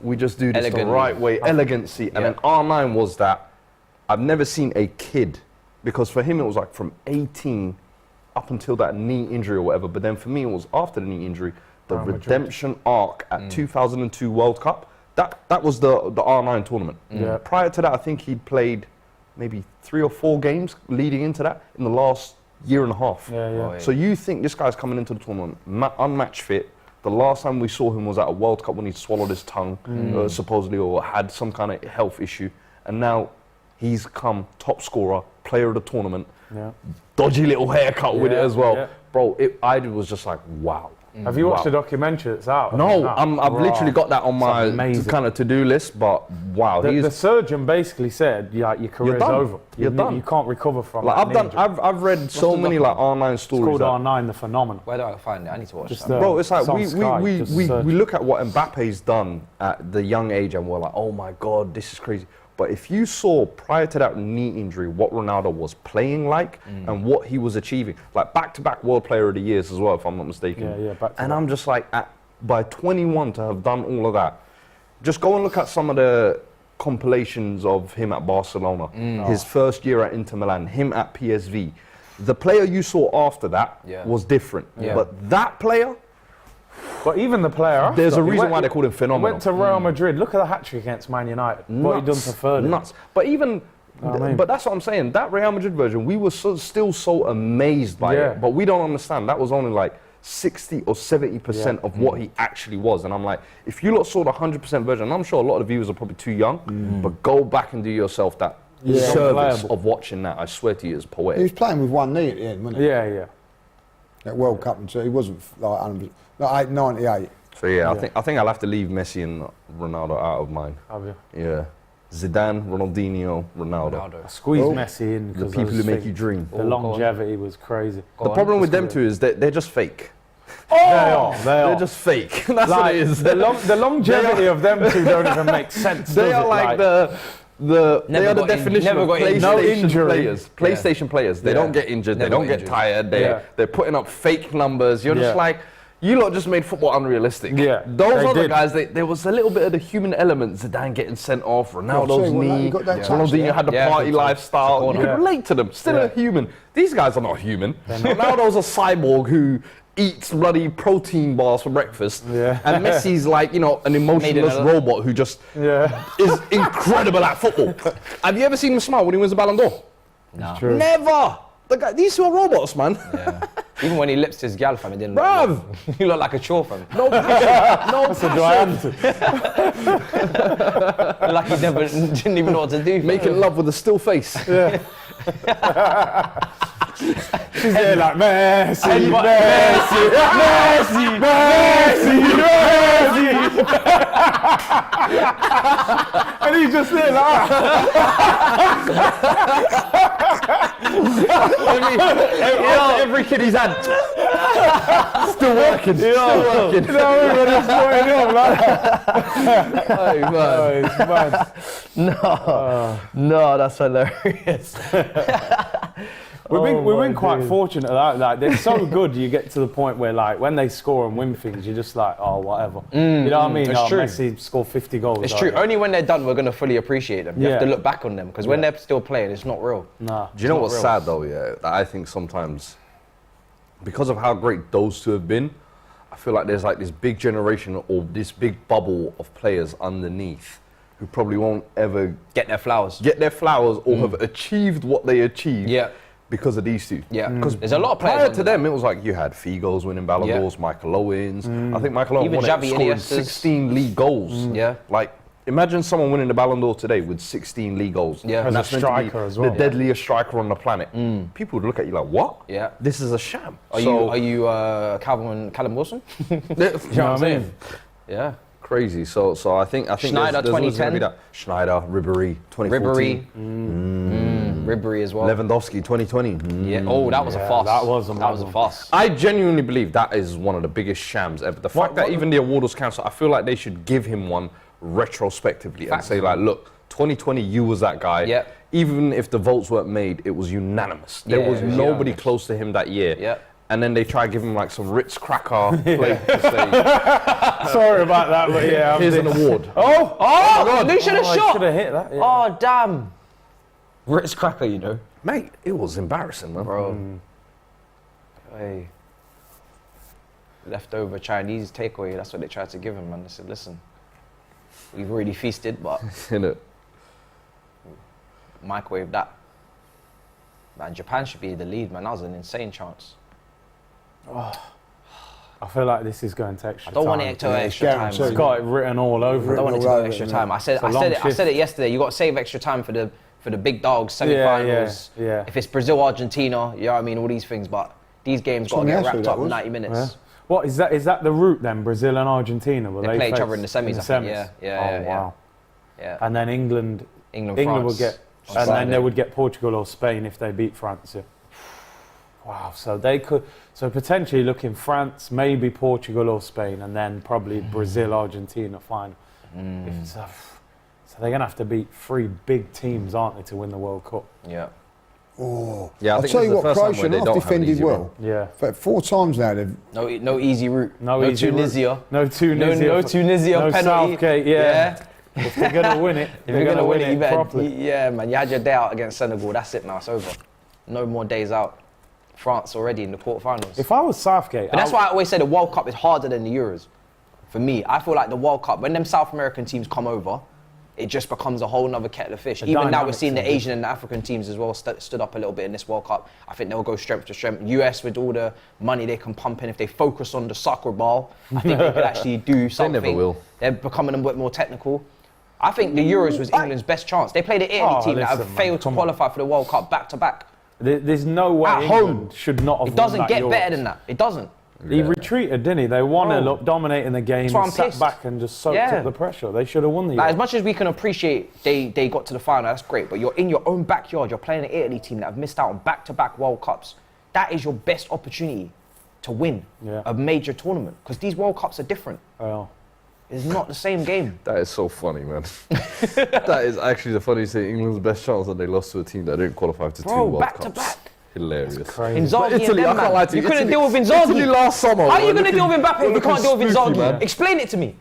we just do this the Elegant. right way, elegancy, and then R9 was that. I've never seen a kid, because for him it was like from 18 up until that knee injury or whatever, but then for me it was after the knee injury, the redemption arc at 2002 World Cup, that was the R9 tournament. Yeah. Prior to that, I think he'd played maybe 3 or 4 games leading into that in the last year and a half. Yeah. So you think this guy's coming into the tournament unmatched fit. The last time we saw him was at a World Cup when he swallowed his tongue, supposedly, or had some kind of health issue, and now he's come top scorer, player of the tournament, dodgy little haircut with it as well. Yeah. Bro, I was just like, wow. Have you watched the documentary that's out? No, I've literally got that on my amazing. kind of to-do list, but wow. The surgeon basically said, yeah, your career's done. over. You're done. You can't recover from like, that knee injury. I've read so many like R9 stories. It's called that- R9, The Phenomenon. Where do I find it? I need to watch Just, that. Bro, it's like It's on we Sky, just look at what Mbappe's done at the young age and we're like, oh my God, this is crazy. But if you saw prior to that knee injury what Ronaldo was playing like and what he was achieving, like back-to-back World Player of the Years as well, if I'm not mistaken. Yeah, back-to-back. And I'm just like, by 21 to have done all of that, just go and look at some of the compilations of him at Barcelona, his first year at Inter Milan, him at PSV. The player you saw after that was different. Yeah. But that player, But even the player after, there's a he reason went- why they called him He phenomenal. went to Real Madrid. Look at the hat-trick against Man United. What he done to Ferdinand. Nuts. But even, I mean- but that's what I'm saying. That Real Madrid version, we were still so amazed by Yeah. it. But we don't understand. That was only like 60 or 70% of what he actually was. And I'm like, if you lot saw the 100% version, and I'm sure a lot of the viewers are probably too young, but go back and do yourself that service Unplayable. of watching that. I swear to you, it's He poetic. was playing with one knee at the end, wasn't he? Yeah. That World Cup, and so he wasn't like 100%. Like 98. So yeah, I think I'll have to leave Messi and Ronaldo out of mine. Have you? Yeah. Zidane, Ronaldinho, Ronaldo. I squeezed Oh. Messi in The because people who make you dream. The longevity was crazy. The problem with them two is that they're just fake. They are. They're just fake. That's what Like, it is. the longevity of them two don't even make sense. They does are it? like they Never are the got in- definition never of got injured. No PlayStation injury. players. PlayStation players. They Yeah. don't get injured. Never they don't got get injured. tired. Yeah. They're putting up fake numbers. You're just Yeah. like, you lot just made football unrealistic. Yeah, Those they other did. guys, there was a little bit of the human element. Zidane getting sent off, Ronaldo's well, knee. you got that touch Ronaldinho there. had the Yeah, party good touch. lifestyle. You Corner. could Yeah. relate to them. Still a human. These guys are not human. Ronaldo's a cyborg who eats bloody protein bars for breakfast. Yeah. And Messi's like, you know, an emotionless Made it a- robot who just Yeah. is incredible at football. Have you ever seen him smile when he wins the Ballon d'Or? No. True. Never. These two are robots, man. Yeah. Even when he lips his gal, fam, it didn't look Bruv! like, you look like a chore, fam. No, So do I have to? Like he never didn't even know what to do. fam. making love with a still face. She's there like Messi, And what- Messi, Messi, Messi, Messi. And he's just there like, Every kid he's had. Still working. Still working. you know, everybody's pointing him like. Hey, man. Oh, it's mad. No, that's hilarious. We've been quite fortunate like they're so good. You get to the point where like when they score and win things, you're just like, oh, whatever. You know what I mean? it's Oh, true. Messi scored 50 goals. It's like true. that. Only when they're done, we're gonna fully appreciate them. You have to Yeah. look back on them because when they're still playing, it's not real. Nah. Do you know not what's real. sad though? Yeah, that I think sometimes because of how great those two have been, I feel like there's like this big generation or this big bubble of players underneath who probably won't ever Get their flowers. get their flowers or have achieved what they achieved Yeah. because of these two. Yeah. Mm. Because there's a lot of players Prior under to them, it was like you had Figos winning Ballon Yeah. d'Ors, Michael Owens. I think Michael Owen Even won it, Xavi, scoring Iniesta's. 16 league goals. Yeah. Like, imagine someone winning the Ballon d'Or today with 16 league goals. Yeah. And As a that's meant to be striker as well. the deadliest striker on the planet. People would look at you like, what? Yeah. This is a sham. Are you Callum Wilson? You know what I mean? Yeah. Crazy. So I think Schneider, there's always gonna 2010. be that. Schneider, Ribéry, 2014. Ribery. Ribery as well. Lewandowski, 2020. Yeah. Oh, that was a Yeah, fuss. that was a That mad was a one. fuss. I genuinely believe that is one of the biggest shams ever. The fact that even the award was cancelled, I feel like they should give him one retrospectively Facts. and say like, look, 2020, you was that guy. Yep. Even if the votes weren't made, it was unanimous. There Yeah, was it was nobody unanimous. close to him that year. Yep. And then they try to give him like some Ritz cracker plate to say, Sorry about that, but yeah. here's an award. Oh, they should have I shot. should have hit that. Yeah. Oh, damn. Ritz cracker, you know. Mate, it was embarrassing, man. Bro. Hey. Leftover Chinese takeaway, that's what they tried to give him, man. They said, listen, we've already feasted, but Innit? microwave that. Man, Japan should be the lead, man. That was an insane chance. I feel like this is going to extra I don't time. want it to go extra time. guaranteed. man. It's got it written all over I it. don't want it to all go over extra it, time. man. I said It's a long it shift. yesterday. You got to save extra time for the big dogs, semi-finals. yeah. If it's Brazil, Argentina, you know what I mean, all these things. But these games got to on get the wrapped Astro, up that in was. 90 minutes. Yeah. What is that? Is that the route then? Brazil and Argentina? Will They play each face other in the semis, I think. Yeah, yeah, Oh yeah, yeah. wow. Yeah. And then England England, would France. get, on and then Saturday. they would get Portugal or Spain if they beat France. Yeah. Wow. So they could. So potentially looking France, maybe Portugal or Spain, and then probably Brazil, Argentina final. If so they're gonna have to beat three big teams, aren't they, to win the World Cup? Yeah. Oh, Yeah, I I'll think tell this you is the what, first time Croatia where they have don't have an defended easy well. Yeah. But 4 times now they've No easy route. No No easy route. Tunisia. No Tunisia. No Tunisia No penalty. Southgate. Yeah. If they're gonna win it, If they're you're gonna win it, you better. properly. Yeah, man. You had your day out against Senegal. That's it now. It's over. No more days out. France already in the quarterfinals. If I was Southgate, But that's why I always say the World Cup is harder than the Euros. For me, I feel like the World Cup, when them South American teams come over, it just becomes a whole nother kettle of fish. The Even now we're dynamics seeing the are Asian and the African teams as well stood up a little bit in this World Cup. I think they'll go strength to strength. US with all the money they can pump in, if they focus on the soccer ball, I think they could actually do something. never will. They're becoming a bit more technical. I think the Euros was England's best chance. They played an Italy team that have listen, man, failed to come on. qualify for the World Cup back to back. There's no way At England home. should not have It doesn't won that get Euros. better than that. It doesn't. He retreated, didn't he? They won Bro. a lot, dominating the game, That's why and I'm sat pissed. back and just soaked Yeah. up the pressure. They should have won the Like, as Euros. much as we can appreciate they got to the final, that's great. But you're in your own backyard. You're playing an Italy team that have missed out on back-to-back World Cups. That is your best opportunity to win Yeah. a major tournament. Because these World Cups are different. Well, It's not the same game. That is so funny, man. That is actually the funniest thing. England's best chance that they lost to a team that didn't qualify to 2 Bro, World back Cups. to back. Hilarious. crazy. Inzaghi But and Italy, them, I can't man. lie to you. You couldn't Italy- deal with Inzaghi. Italy last summer. How are you were going to deal with Mbappe if you looking can't deal with spooky, Inzaghi? man. Explain it to me.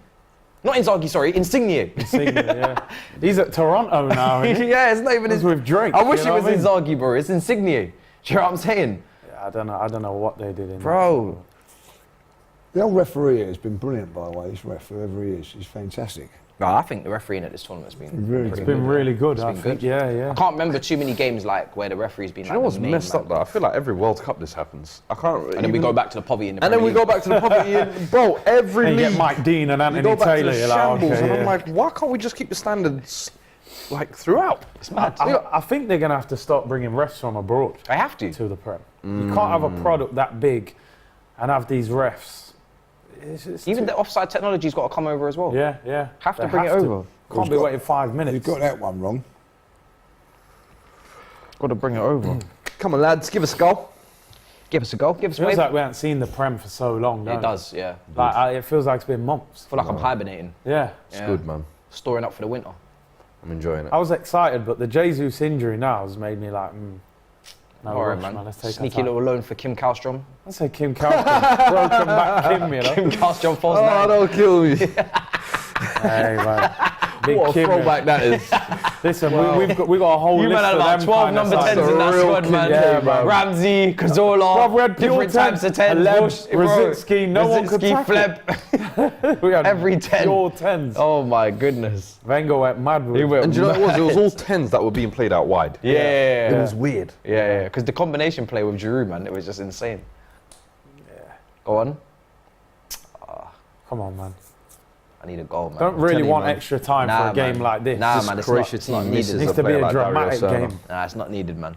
Not Inzaghi, sorry. Insigne. yeah. He's at Toronto now. Isn't he? Yeah, it's not even He's with Drake. I wish you it know was what I mean? Inzaghi, bro. It's Insigne. Do you know what I'm saying? I don't know what they did in Bro. The old referee has been brilliant, by the way. This ref, whoever he is, he's fantastic. No, I think the refereeing at this tournament's been Really pretty It's been good. really good. It's I been think. good. Yeah. I can't remember too many games like where the referee's been. Do you know what's messed up though? I feel like every World Cup this happens. I can't. And then we go back to the poverty in the And then Premier we League. go back to the poverty. And, bro, every And you league. get Mike Dean and you Anthony go back Taylor. to the You're like, shambles, okay, and I'm yeah. like, why can't we just keep the standards like throughout? It's mad. I think they're gonna have to start bringing refs from abroad I have to. to the Prem. You can't have a product that big and have these refs. It's Even too- the offside technology's got to come over as well. yeah. Have to They bring it over. Can't be waiting 5 minutes. You got that one wrong. Got to bring it over. Come on, lads, give us a go. Give us a go. Give us a It feels wave. like we haven't seen the Prem for so long. It don't does, yeah. Like, it feels like it's been months. I feel like I'm hibernating. Yeah. It's Yeah. good, man. Storing up for the winter. I'm enjoying it. I was excited, but the Jesus injury now has made me like, no All right, rush, man. Let's take Sneaky our time. little loan for Kim Kallstrom. Let's say Kim Kallstrom, broken back Kim, you know. Kim Kallstrom falls Oh, down. don't kill me. Hey, man. Big What a Kim. throwback that is. Listen, we've got a whole You list man had of about them 12 kind of number 10s sides. in that Real squad, man. Yeah, man. Ramsey, Cazorla, Bruv, we had pure different types of 10s. Aleb, Bush, bro. Rositzky, no one could Rositzky, tackle. Fleb. We had every 10. pure 10s. Oh my goodness. Wenger went mad with it. And do you know what it was? It was all 10s that were being played out wide. Yeah. It was weird. Yeah, because the combination play with Giroud, man, it was just insane. Yeah. Go on. Come on, man. I need a goal, man. Don't really telling you, want man. extra time Nah, for a game man. like this. Nah, This man, it's Croatia not team needed. misses Needs a to be player a like Dario dramatic Serna. game. Nah, it's not needed, man.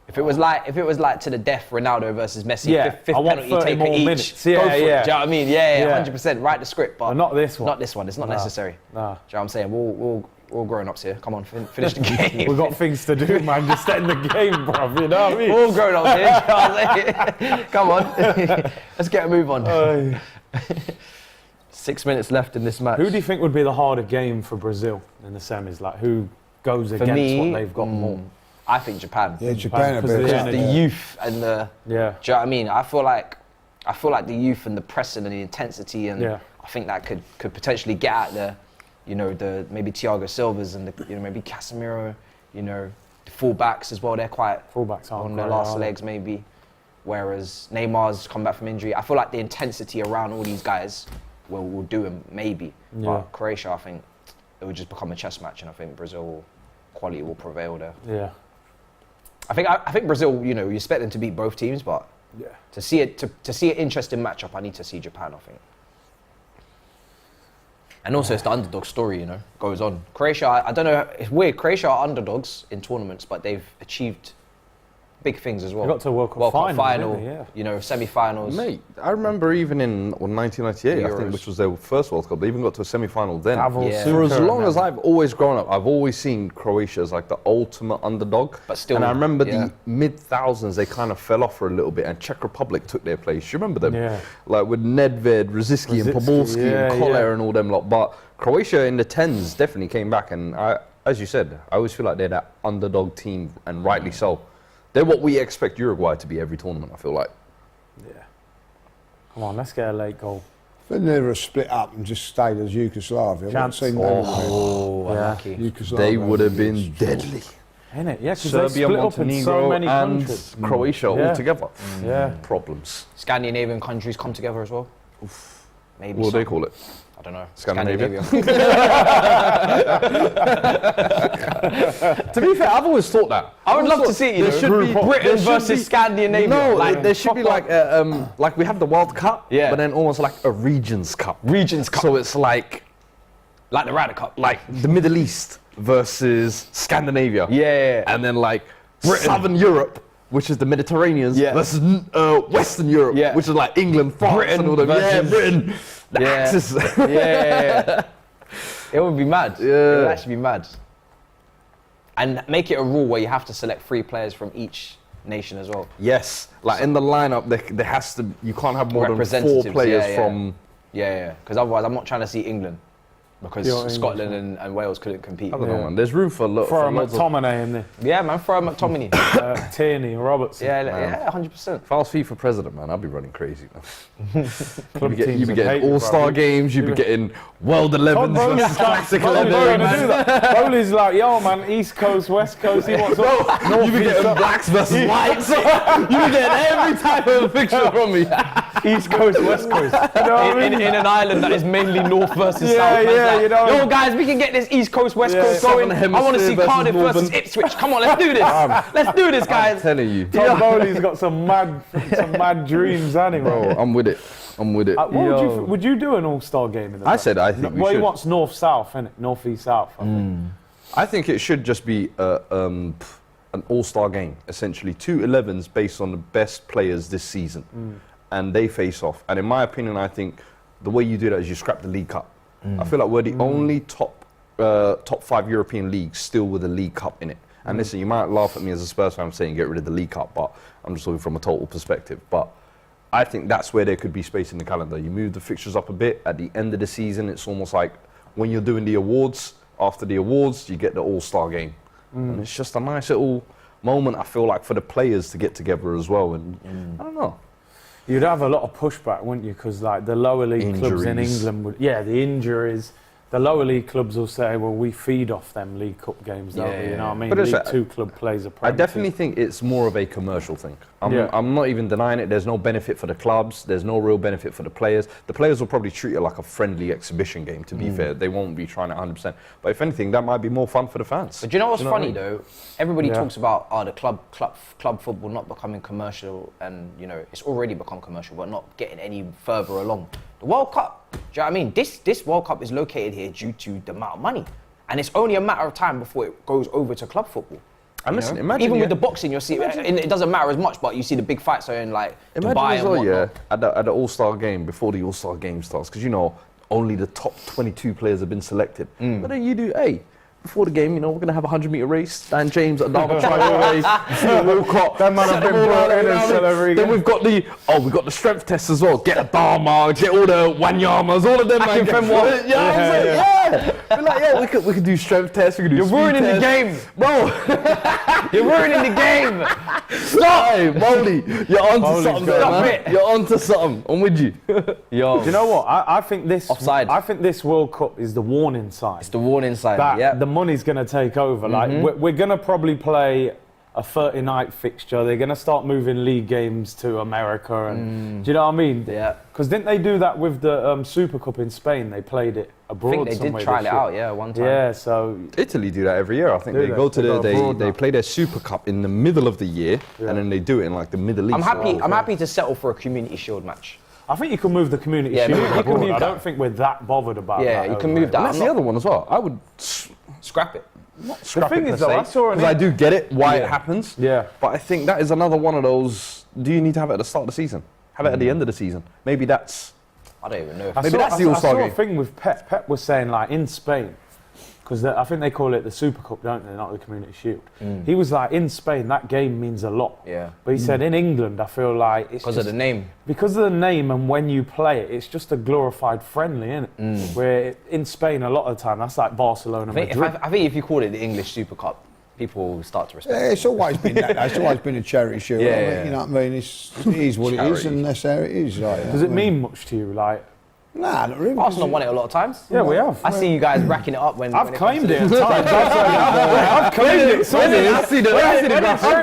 If it was like to the death, Ronaldo versus Messi, Yeah, fifth I want penalty 30 taker more each. minutes. Go Yeah, for it. Do you yeah. know what I mean? Yeah, Yeah. 100%. Write the script, but But not this one. Not this one. It's not Nah. necessary. Nah. Do you know what I'm saying? We're all grown ups here. Come on, finish the game. We've got things to do, man. Just end the game, bruv. You know what I mean? We're all grown ups here. Do you know what I'm saying? Come on, let's get a move on. 6 minutes left in this match. Who do you think would be the harder game for Brazil in the semis? Like, who goes For against me, what they've got more? I think Japan. Yeah, Japan are Because of better. the Just the energy. youth and the. Yeah. Do you know what I mean? I feel like the youth and the pressing and the intensity, and Yeah. I think that could potentially get at the maybe Thiago Silva's and maybe Casemiro, the fullbacks as well. They're quite Fullbacks aren't on their great, last are they? legs maybe. Whereas Neymar's come back from injury. I feel like the intensity around all these guys will do him maybe. Yeah. But Croatia, I think it would just become a chess match, and I think Brazil quality will prevail there. Yeah. I think Brazil, you expect them to beat both teams, but Yeah. to see an interesting matchup, I need to see Japan, I think. And also, it's the underdog story, goes on. Croatia, I don't know, it's weird. Croatia are underdogs in tournaments, but they've achieved big things as well. They got to a World Cup final, didn't they? Semi-finals. Mate, I remember even in 1998, I Euros. think, which was their first World Cup, they even got to a semi-final then. Gavel, Yeah. For as Suker, long and as them. I've always grown up, I've always seen Croatia as like the ultimate underdog. But still, and I remember yeah. the mid-thousands, they kind of fell off for a little bit, and Czech Republic took their place. You remember them? Yeah. Like with Nedved, Rositzky and Rositzky, Pomorski yeah, and Koller yeah. and all them lot. But Croatia in the 10s definitely came back, and as you said, I always feel like they're that underdog team, and rightly so. They're what we expect Uruguay to be every tournament, I feel like. Yeah. Come on, let's get a late goal. They never split up and just stayed as Yugoslavia. I've not Chance. seen that. Oh, Yeah. unlucky. Yugoslavia They would have is been strong. deadly. Ain't it? Yeah, because they Serbia, split up in so Montenegro many and countries. Croatia Yeah. all together. Yeah. Problems. Scandinavian countries come together as well. Maybe. What do they some. call it? I don't know. Scandinavia? Scandinavia. To be fair, I've always thought that. I would love to see it, There should be Britain there should versus be- Scandinavia. No, like, there should be like we have the World Cup, Yeah. but then almost like a Regions Cup. Regions Cup. So it's like the Ryder Cup. like the Middle East versus Scandinavia. Yeah. And then like Britain. Southern Europe, which is the Mediterranean, Yeah. versus Western Europe, Yeah. which is like England, France, Britain and all them. Yeah, versus- Britain. The Yeah. Axis. yeah. It would be mad. It would Yeah. actually be mad. And make it a rule where you have to select 3 players from each nation as well. Yes, like in the lineup, there has to. You can't have more than 4 Representatives, players yeah. from. Yeah. Because otherwise, I'm not trying to see England. Because You're English, Scotland and Wales couldn't compete. I don't know, Yeah. man. There's room for Throw a loads of. McTominay in there. Yeah, man. Throw McTominay. Tierney, Robertson. yeah, 100%. If I was FIFA president, man, I'd be running crazy, man. Club You'd be teams would hate getting you, all-star bro. games. You'd be getting World 11s Bowley's versus Classic Bowley's going to 11s. do that. Bowley's like, yo, man, East Coast, West Coast, he wants You'd be getting blacks versus whites. You'd be getting every type of fixture from me. East Coast, West Coast. You know what I mean? in an island that is mainly north versus Yeah, south. Man's yeah, like, you know. yo, guys, we can get this East Coast, West Yeah, Coast going. Southern I want to see Hemisphere Cardiff versus versus Ipswich. Come on, let's do this. Let's do this, I'm guys. telling you. Tom Bowley's got some mad dreams, hasn't he, Bro, man? I'm with it. I'm with it. What would you do an all-star game in the I said I think we Well, he should. wants north-south, innit? North-east-south, I think. I think it should just be an all-star game, essentially. 2 11s based on the best players this season. And they face off. And in my opinion, I think the way you do that is you scrap the League Cup. I feel like we're the only top 5 European leagues still with a League Cup in it. And listen, you might laugh at me as a Spurs fan saying get rid of the League Cup, but I'm just talking from a total perspective. But I think that's where there could be space in the calendar. You move the fixtures up a bit. At the end of the season, it's almost like when you're doing the awards, after the awards, you get the all-star game. And it's just a nice little moment, I feel like, for the players to get together as well. And I don't know. You'd have a lot of pushback, wouldn't you? Because like the lower league clubs in Injuries. England would, the injuries. The lower league clubs will say, well, we feed off them League Cup games, don't we? You know what I mean? But it's League a- 2 club plays a I Premier definitely team. think it's more of a commercial thing. Yeah. I'm not even denying it. There's no benefit for the clubs. There's no real benefit for the players. The players will probably treat it like a friendly exhibition game, to be fair. They won't be trying it 100%. But if anything, that might be more fun for the fans. But do you know what's Do you know funny what I mean? though? Everybody Yeah. talks about the club football not becoming commercial, and you know it's already become commercial, but not getting any further along. The World Cup, do you know what I mean? This World Cup is located here due to the amount of money, and it's only a matter of time before it goes over to club football. And You listen, know? imagine even yeah, with the boxing, you'll see it doesn't matter as much, but you see the big fights are in like imagine Dubai as and well, whatnot. at the All-Star game, before the All-Star game starts, because you know only the top 22 players have been selected. But then you do, before the game, you know, we're going to have a 100-metre race. Dan James, Adama Traore, Walcott. That man have been brought in and celebrating. Then we've got the strength tests as well. Get Adama, get all the Wanyamas, all of them. Man, get, We're like, we could do strength tests, we could do You're speed ruining the tests. game, Bro, you're ruining the game. stop! Molly, you're onto Molly's something got there, it. man. Stop it. You're onto something. I'm with you. Yo, Do you know what? I think this Offside. I think this World Cup is the warning sign. it's the warning sign. that Yeah. the money's going to take over. Like we're going to probably play a 30-night fixture. They're going to start moving league games to America, and do you know what I mean? Yeah. Because didn't they do that with the Super Cup in Spain? They played it I abroad. think they did somewhere trial this it year. out, yeah, one time. Yeah, so Italy do that every year. I think Do they they? go to They go abroad they now. play their Super Cup in the middle of the year, and then they do it in like the Middle East. I'm happy to settle for a Community Shield match. I think you can move the community Yeah, shield you can abroad. move I that. don't think we're that bothered about Yeah, that. you can over move there. that. And that's I'm the not- other one as well. I would Scrap it. scrap thing it is, though, I saw an because I do get it why Yeah. it happens. Yeah. But I think that is another one of those. Do you need to have it at the start of the season? Have it at the end of the season. Maybe that's. I don't even know. If I Maybe saw, that's the I all-star saw a game. thing with Pep. Pep was saying, like, in Spain, because I think they call it the Super Cup, don't they? Not the Community Shield. He was like, in Spain, that game means a lot. Yeah. But he said, in England, I feel like it's because just, of the name. because of the name and when you play it, it's just a glorified friendly, isn't it? Where in Spain, a lot of the time, that's like Barcelona, I think, Madrid. I think if you call it the English Super Cup, people will start to respect Yeah, it. it's always been that. It's always been a charity shield. Yeah, I mean, yeah. You know what I mean? It is what it is, Charity. and that's how it is. Like, Does it mean much to you? Like, Nah, not really. Arsenal won it a lot of times. yeah, we have. I see you guys racking it up when I've when claimed comes it to at times. I've claimed it. Sunday.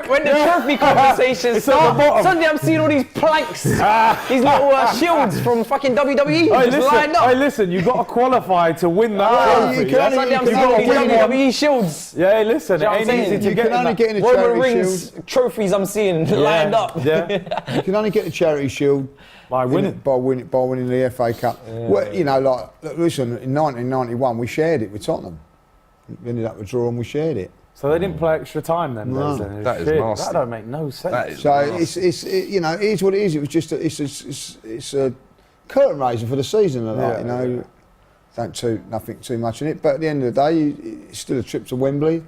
When the trophy conversations start, suddenly I'm seeing all these planks, these little shields from fucking WWE Hey, just lined up. listen, you got to qualify to win that Oh, trophy. you can Suddenly I'm you seeing all gotta these win one. WWE shields. Yeah, hey, listen, Do you know it what ain't I'm easy saying? to You get can only that. get in a Roman charity Reigns shield. trophies I'm seeing lined up. Yeah, You can only get the charity shield by winning. by winning the FA Cup. Well, you know, like look, listen, in 1991 we shared it with Tottenham. We ended up with a draw and we shared it. So they didn't play extra time then. No. Then? That is Shit, nasty. That don't make no sense. That is So nasty. you know, it is what it is. It was just it's a curtain raiser for the season, and like, Yeah, you know. Nothing too much in it, but at the end of the day, it's still a trip to Wembley.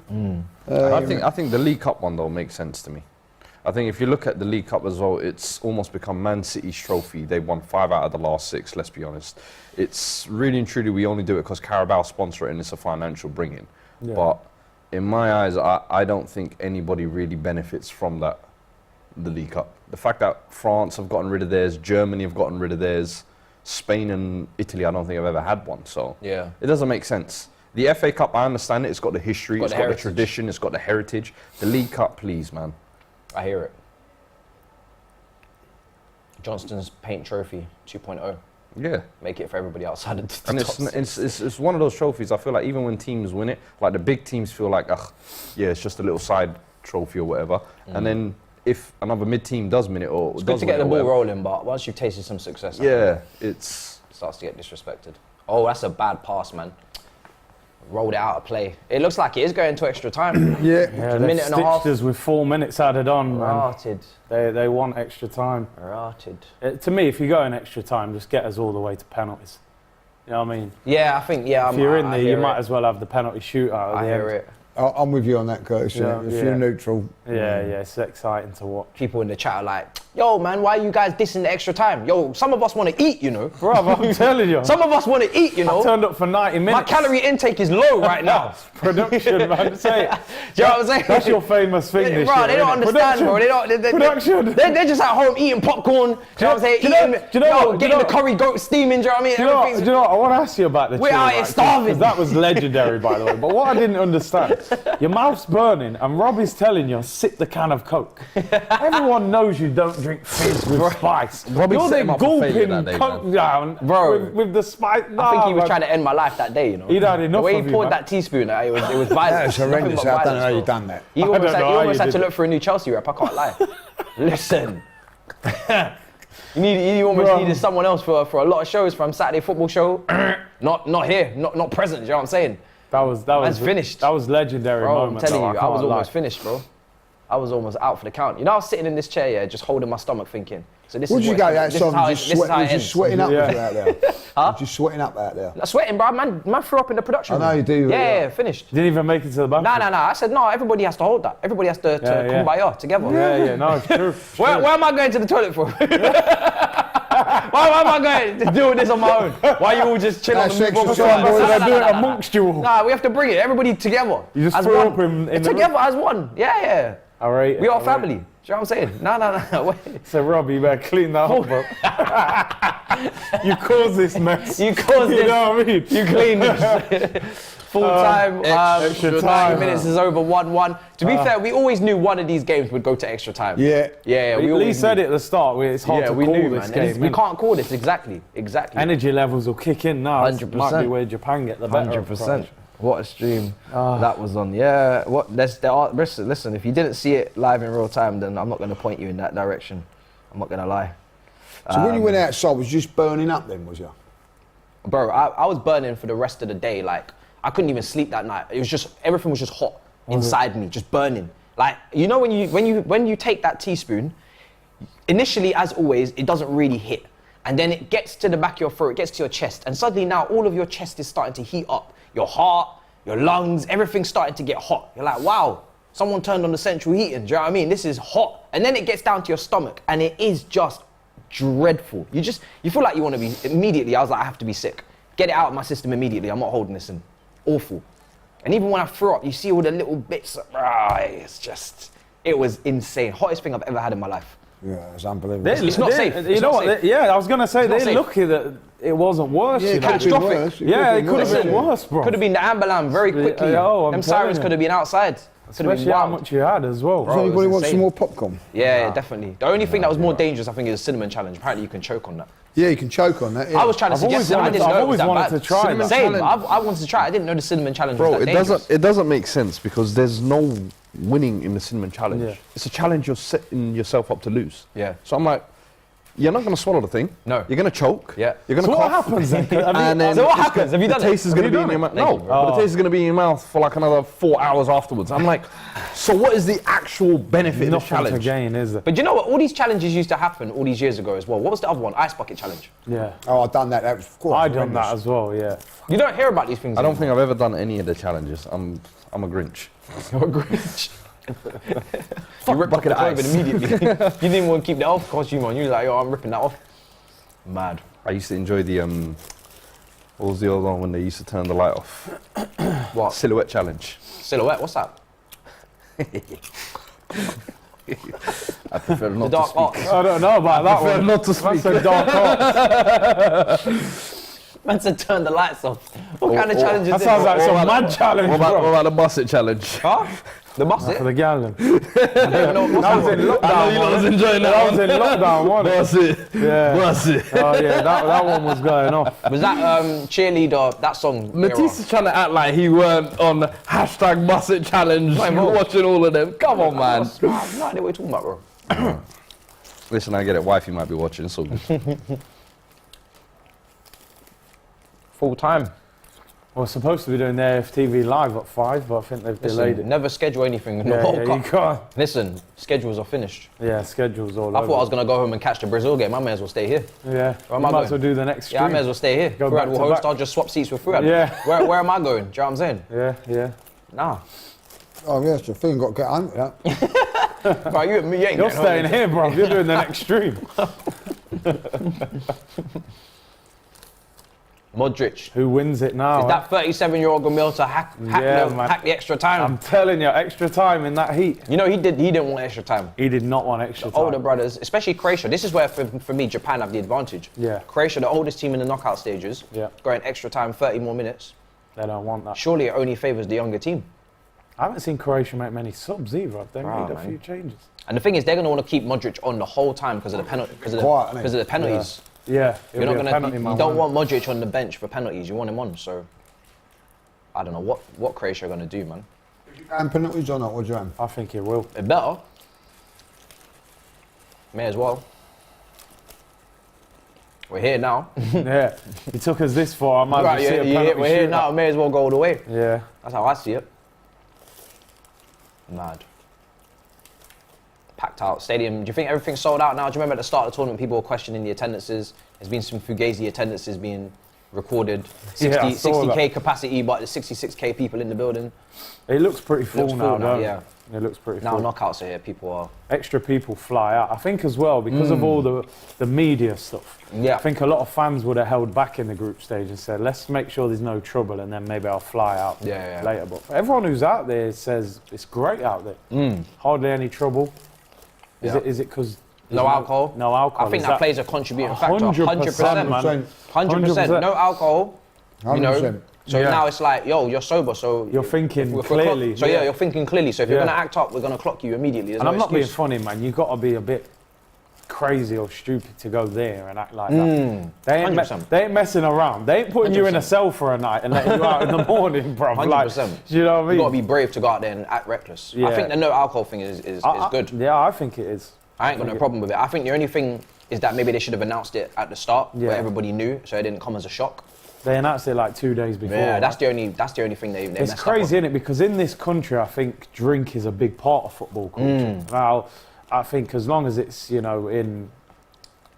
I think the League Cup one though makes sense to me. I think if you look at the League Cup as well, it's almost become Man City's trophy. They won 5 out of the last 6, let's be honest. It's really and truly, we only do it because Carabao sponsor it and it's a financial bring-in. Yeah. But in my eyes, I don't think anybody really benefits from that, the League Cup. The fact that France have gotten rid of theirs, Germany have gotten rid of theirs, Spain and Italy, I don't think I've ever had one. So Yeah. it doesn't make sense. The FA Cup, I understand it. It's got the history, it's got the heritage. tradition, it's got the heritage. The League Cup, please, man. I hear it. Johnston's paint trophy 2.0. Yeah. Make it for everybody outside of the And top it's one of those trophies. I feel like even when teams win it, like the big teams feel like, yeah, it's just a little side trophy or whatever. And then if another mid team does win it or It's does good to win get the it or ball whatever, rolling, but once you've tasted some success, I yeah, think it's it starts to get disrespected. Oh, that's a bad pass, man. Rolled it out of play. It looks like it is going to extra time. Yeah. Yeah, A they've minute and a half. stitched us with 4 minutes added on, man. Rotted. They want extra time. Rotted. To me, if you go in extra time, just get us all the way to penalties. You know what I mean? Yeah, I think, yeah. If you're in there, you might as well have the penalty shootout. I hear it. I'm with you on that, Curtis. Yeah, If yeah. you're neutral, Yeah, it's exciting to watch. People in the chat are like, yo, man, why are you guys dissing the extra time? Yo, some of us want to eat, you know. Brother, I'm telling you. Some of us want to eat, you I know. turned up for 90 minutes. My calorie intake is low right now. Production, man. Say it. Do you know what I'm saying? That's your famous thing this Bro, year, they don't innit? understand, bro. They don't. Production. They're just at home eating popcorn. Do you know what I'm saying? Do you know what? Getting the curry goat steaming. Do you know what I mean? Do you know what? Everything's- Do you know what? I want to ask you about the We're chill, out here right? starving. 'Cause that was legendary, by the way. But what I didn't understand, your mouth's burning and Robbie's telling you, sip the can of Coke. Everyone knows you don't drink fizz with spice. Robbie You're set there him up for failure gulping that day, Coke man. down Bro. with the spice. I think he was trying to end my life that day, you know. He'd had enough The way of he you, poured man. that teaspoon, it was violent. it's horrendous. I don't know how you've done that. He I almost don't had, know he how almost you had to did look for a new Chelsea rep, I can't lie. Listen. You almost Bro. needed someone else for a lot of shows from Saturday football show. not here, not present, do you know what I'm saying? That was finished. That was legendary Bro, I'm moment. telling though, you, I was can't almost lie. finished, bro. I was almost out for the count. You know, I was sitting in this chair, yeah, just holding my stomach thinking, so this would is you what go it's- this is outside how and it- just this is sweat? how You're it just ends. sweating up Yeah. was you out there? Huh? Just sweating up out there. I'm sweating, bro. Man threw up in the production I know room. you do, Yeah, yeah. finished. Didn't even make it to the bathroom. No. I said, no, everybody has to hold that. Everybody has to Yeah. kumbaya together. Yeah, no, it's true. It's Where true. am I going to the toilet for? Why am I going to do this on my own? Why you all just chill on That's the extra move? time, boys. They're doing it amongst you all. Nah, we have to bring it. Everybody together. You just as threw one. up in the Together as one. Yeah. All right. We are family. Do you know what I'm saying? No. Wait. So Robbie, you better clean that up, bro. You caused this mess. You caused You this. know what I mean? You cleaned this. Full time. extra 90 time. minutes is over 1-1. To be fair, we always knew one of these games would go to extra time. Yeah. Yeah. We Lee always said knew. it at the start. It's hard to we call knew, this man. game. We innit? can't call this exactly. Energy levels will kick in now. It 100%. might be where Japan get the better. 100%. What a stream that was on. Yeah. Listen, if you didn't see it live in real time, then I'm not going to point you in that direction. I'm not going to lie. So when you went outside, was you just burning up then, was you? Bro, I was burning for the rest of the day. Like, I couldn't even sleep that night. It was just, everything was just hot inside me, just burning. Like, you know when you take that teaspoon, initially, as always, it doesn't really hit. And then it gets to the back of your throat, it gets to your chest. And suddenly now all of your chest is starting to heat up. Your heart, your lungs, everything's starting to get hot. You're like, wow, someone turned on the central heating. Do you know what I mean? This is hot. And then it gets down to your stomach and it is just dreadful. You feel like you want to be, immediately, I was like, I have to be sick. Get it out of my system immediately. I'm not holding this in. Awful. And even when I threw up, you see all the little bits. It was insane. Hottest thing I've ever had in my life. Yeah, it's unbelievable. It's not safe. You It's know not what? safe. Yeah, I was gonna say It's not they're safe. lucky that it wasn't worse. Yeah, you it know? could have been Catastrophic. worse. Yeah, it could have Listen, been worse, bro. Could have been the ambulance very quickly. I'm Them telling sirens you. could have been outside. Could have been Especially how wild. much you had as well. Does Bro, it anybody was want some insane. more popcorn? Yeah, definitely. The only thing that was more dangerous, I think, is the cinnamon challenge. Apparently, you can choke on that. Yeah, you can choke on that. Yeah. I was trying to I've always suggest it. I wanted didn't to- know I've it was always that wanted bad. to try Cinnamon that. Same. challenge. I wanted to try. I didn't know the cinnamon challenge Bro, was that it dangerous. doesn't make sense because there's no winning in the cinnamon challenge. Yeah. It's a challenge you're setting yourself up to lose. Yeah. So I'm like, you're not going to swallow the thing. No. You're going to choke. Yeah. You're going to So what cough. happens then? And then So what it's happens? Have you the done it? taste is going to be in your mouth. No, but the taste is going to be in your mouth for like another 4 hours afterwards. I'm like, so what is the actual benefit of this Nothing to challenge? gain, is it? But you know what? All these challenges used to happen all these years ago as well. What was the other one? Ice bucket challenge. Yeah. Oh, I've done that. That was quite I done that horrendous. as well, yeah. You don't hear about these things. I don't think I've ever done any of the challenges. I'm a Grinch. You're a Grinch. You ripped off the clothing immediately. You didn't even want to keep the elf costume on. You were like, yo, I'm ripping that off. Mad. I used to enjoy the what was the other one when they used to turn the light off? What? Silhouette challenge. Silhouette, what's that? I prefer The not to dark speak. arts. I don't know about that prefer one. not to speak. That's a dark art. Man said turn the lights off. What kind of challenge is That this? sounds like some What about- mad challenge, What bro. about the busset challenge? Huh? The bus For it? the gallon. I don't even know what That was in lockdown. I know you lot was enjoying that. That was in lockdown, wasn't it? That's it. Yeah. That's it. Oh yeah, that one was going off. Was that cheerleader, that song? Matisse is trying to act like he weren't on hashtag Busset Challenge, watching all of them. Come on, man. No idea what you're talking about, bro. Listen, I get it. Wifey might be watching, so good. Full time. We're supposed to be doing the AFTV live at 5, but I think they've delayed it. Never schedule anything in the Yeah, World yeah, you Cup. can't. Listen, schedules are finished. Yeah, schedule's all I over. thought I was going to go home and catch the Brazil game. I may as well stay here. Yeah, Where am you I might as well going? do the next stream. Yeah, I may as well stay here. Go Fuad back will to host, back. I'll just swap seats with Fuad. Yeah. Where am I going? Do you know what I'm saying? Yeah, yeah. Nah. Oh, yes, the thing got to get on with that. Bro, you ain't You're getting home. staying here, bro. You're doing the next stream. Modric. Who wins it now? Is that 37-year-old Gamil to hack the extra time? I'm telling you, extra time in that heat. You know, he didn't want extra time. He did not want extra time. Older brothers, especially Croatia. This is where, for me, Japan have the advantage. Yeah. Croatia, the oldest team in the knockout stages, Yeah. going extra time, 30 more minutes. They don't want that. Surely it only favours the younger team. I haven't seen Croatia make many subs either. They Ah, made a man. few changes. And the thing is, they're going to want to keep Modric on the whole time because of the penalty, because of Quiet, innit? the penalties. Yeah, You're not gonna. You don't want Modric on the bench for penalties. You want him on. So I don't know what Croatia are going to do, man. And penalties or not? What do you reckon? I think it will. It better. May as well. We're here now. Yeah, it took us this far. I might Right, as well see a penalty we're here shootout. now. May as well go all the way. Yeah. That's how I see it. Mad. Packed out stadium. Do you think everything's sold out now? Do you remember at the start of the tournament, people were questioning the attendances? There's been some fugazi attendances being recorded. 60k capacity, but there's 66k people in the building. It looks pretty full Looks now, full now, don't yeah. it? It looks pretty Now full. knockouts are here. People are. Extra people fly out. I think as well, because of all the media stuff, Yeah. I think a lot of fans would have held back in the group stage and said, let's make sure there's no trouble and then maybe I'll fly out Yeah. later. But everyone who's out there says it's great out there. Hardly any trouble. Yeah. Is it because No alcohol? No alcohol. I think Is that plays a contributing factor. 100%, man. 100%. No alcohol. You know. 100%. So Yeah. now it's like, yo, you're sober, so You're thinking if we're clearly. So yeah, you're thinking clearly. So if you're Yeah. gonna act up, we're gonna clock you immediately. There's And no I'm not being excuse. funny, man. You've got to be a bit crazy or stupid to go there and act like that. They ain't, 100%. they ain't messing around. They ain't putting you in a 100%. cell for a night and letting you out in the morning, bro. 100%. Like, do you know what I mean? You gotta be brave to go out there and act reckless. I Yeah. think the no alcohol thing is good. Yeah, I think it is. I ain't got no problem with it. I think the only thing is that maybe they should have announced it at the start, Yeah. where everybody knew, so it didn't come as a shock. They announced it like 2 days before. Yeah, right? that's the only thing they It's messed crazy, up isn't it? Because in this country, I think drink is a big part of football culture. Now, I think as long as it's, you know,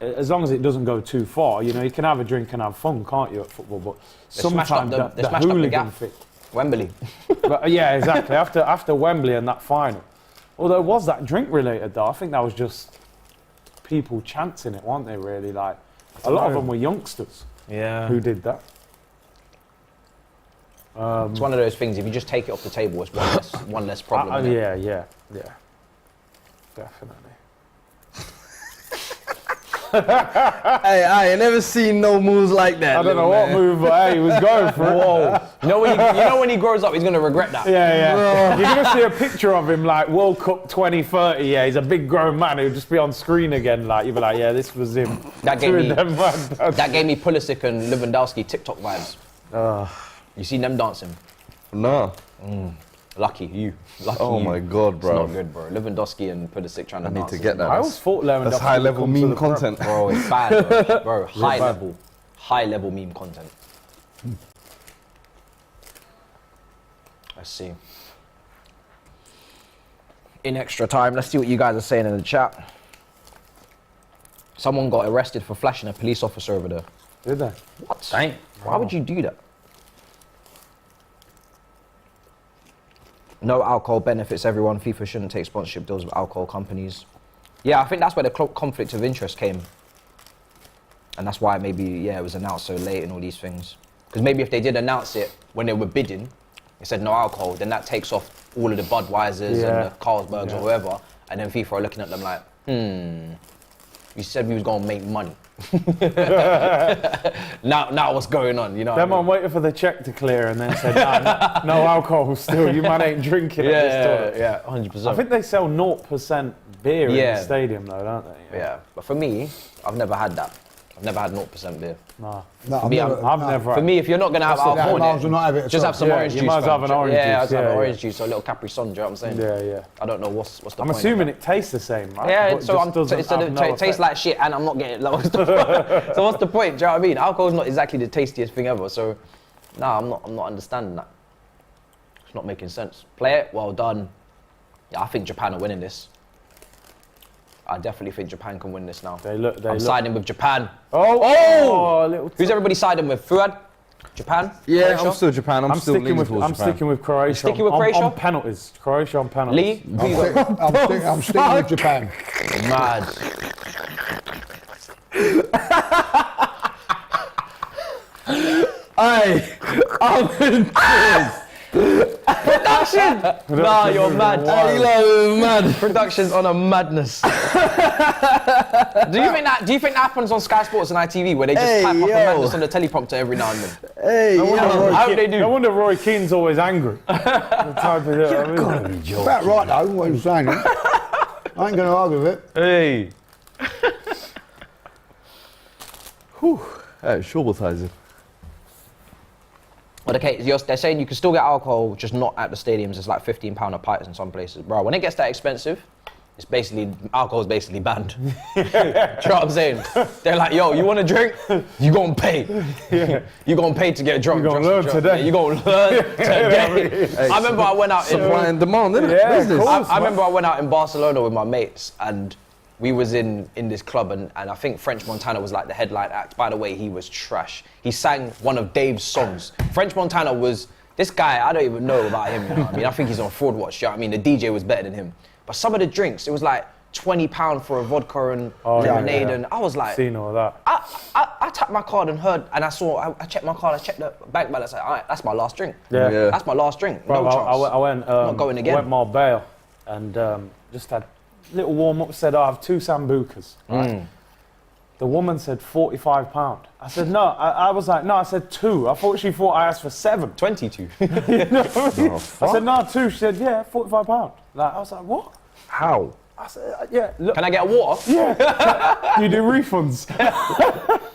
as long as it doesn't go too far, you know, you can have a drink and have fun, can't you, at football? But smashed up sometimes they the smashed up the hooligan gaff. thing. with Wembley. But yeah, exactly. After Wembley and that final. Although was that drink related though? I think that was just people chancing it, weren't they? Really, like a lot of them were youngsters Yeah. who did that. It's one of those things. If you just take it off the table, it's one less problem. innit? Yeah, definitely. Hey, I ain't never seen no moves like that. I don't know little what man. move, but hey, he was going for it. Whoa. You know when he grows up, he's gonna regret that. Yeah. You're going to see a picture of him like World Cup 2030. Yeah, he's a big grown man. He'll just be on screen again. Like, you'll be like, yeah, this was him. That gave Doing me- them, man. That gave me Pulisic and Lewandowski TikTok vibes. You seen them dancing? Nah. Lucky you. Lucky Oh you. my God, It's bro. not good, bro. Lewandowski and Pulisic trying to I need dance. to is get that. I always thought Lewandowski That's high level would come to meme the Prem. content. Bro, it's bad, bro. Bro, high bad. level. High level meme content. Let's see. In extra time, let's see what you guys are saying in the chat. Someone got arrested for flashing a police officer over there. Did they? What? Dang. Why would you do that? No alcohol benefits everyone. FIFA shouldn't take sponsorship deals with alcohol companies. Yeah, I think that's where the conflict of interest came. And that's why maybe, yeah, it was announced so late and all these things. Because maybe if they did announce it when they were bidding, it said no alcohol, then that takes off all of the Budweisers Yeah. and the Carlsbergs Yeah. or whoever. And then FIFA are looking at them like, You said we was gonna make money. now what's going on? You know. Them what I man mean? waited for the check to clear and then said, nah, no alcohol still. You man ain't drinking at this toilet. Yeah, 100%. I think they sell 0% beer in Yeah. the stadium though, don't they? Yeah, but for me, I've never had that. I've never had 0% beer. Nah. No, For me, I've never. For me, if you're not gonna have That alcohol might in as well it, not have it at just all. have some Yeah, orange you juice. might as well fam. have an orange Yeah, juice, just have yeah, an yeah. orange juice or a little Capri Sun. Do you know what I'm saying? Yeah, yeah. I don't know what's the I'm point. of assuming that. it tastes the same, right? Yeah, But so just I'm doesn't so have no it tastes effect. like shit, and I'm not getting low. So what's the point? Do you know what I mean? Alcohol's not exactly the tastiest thing ever. So, nah, I'm not understanding that. It's not making sense. Play it, well done. Yeah, I think Japan are winning this. I definitely think Japan can win this now. I'm siding with Japan. Oh! Little Who's everybody siding with? Fuad? Japan? Yeah, Croatia? I'm still Japan. I'm still leaning towards Japan. sticking with Croatia. Sticking with on- Croatia? On penalties. Croatia on penalties. Lee? Who you got? I'm sticking with Japan. Mad. Production! Nah, you're mad. Mad. Production's on a madness. Do you think that happens on Sky Sports and ITV where they just type up a madness on the teleprompter every now and then? Hey, How do they do? No wonder Roy Keane's always angry. The type of About right though, what you're saying. I ain't going to argue with it. Hey. Traumatizing. But okay, they're saying you can still get alcohol, just not at the stadiums. It's like £15 a pint in some places. Bro, when it gets that expensive, it's basically, alcohol's basically banned. Do you know what I'm saying? They're like, yo, you want a drink? You gonna pay. You gonna pay to get drunk. You gonna learn today. You gonna learn today. I remember I went out in... Supply and demand, isn't it? Yeah, Business. cool. I remember I went out in Barcelona with my mates and we was in this club and I think French Montana was like the headline act. By the way, he was trash. He sang one of Dave's songs. French Montana was, this guy, I don't even know about him, you know what I mean? I think he's on Fraud Watch, you know what I mean? The DJ was better than him. But some of the drinks, it was like £20 for a vodka and lemonade and I was like, Seen all that. I tapped my card and heard, and I checked my card, I checked the bank balance, like, all right, that's my last drink. Yeah. Yeah. That's my last drink, Bro, no chance. I went, Not going again. went Marbella and just had a little warm up, said I have 2 sambucas. Right? The woman said £45. I said, no, I was like, no, I said 2. I thought she thought I asked for 7. 22. You know what I mean? I said, no, 2. She said, yeah, £45. Like, I was like, what? How? I said, yeah, look, Can I get a water? you do refunds.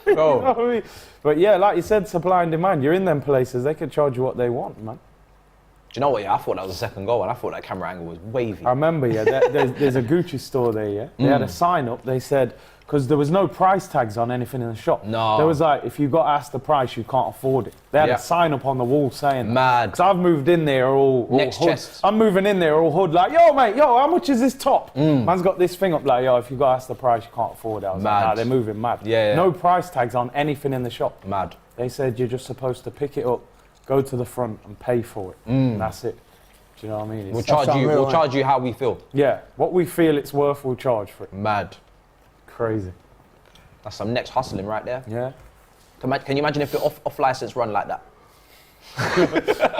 You know what I mean? But yeah, like you said, supply and demand. You're in them places, they can charge you what they want, man. Do you know what, yeah, I thought that was a second goal and I thought that camera angle was wavy. I remember, yeah, there's a Gucci store there, yeah? They had a sign up, they said, because there was no price tags on anything in the shop. No. There was like, if you got asked the price, you can't afford it. They had Yeah. a sign up on the wall saying Mad. Because I've moved in there all Next hood. chest. I'm moving in there all hood, like, yo, mate, yo, how much is this top? Man's got this thing up, like, yo, if you got asked the price, you can't afford it. I was Mad. like, nah, they're moving mad. Yeah, yeah. No price tags on anything in the shop. Mad. They said you're just supposed to pick it up, go to the front and pay for it. And that's it. Do you know what I mean? We'll It's- charge you. unreal, We'll charge you how we feel. yeah, what we feel it's worth, we'll charge for it. Mad. Crazy. That's some next hustling right there. Yeah. Can you imagine if the off license run like that?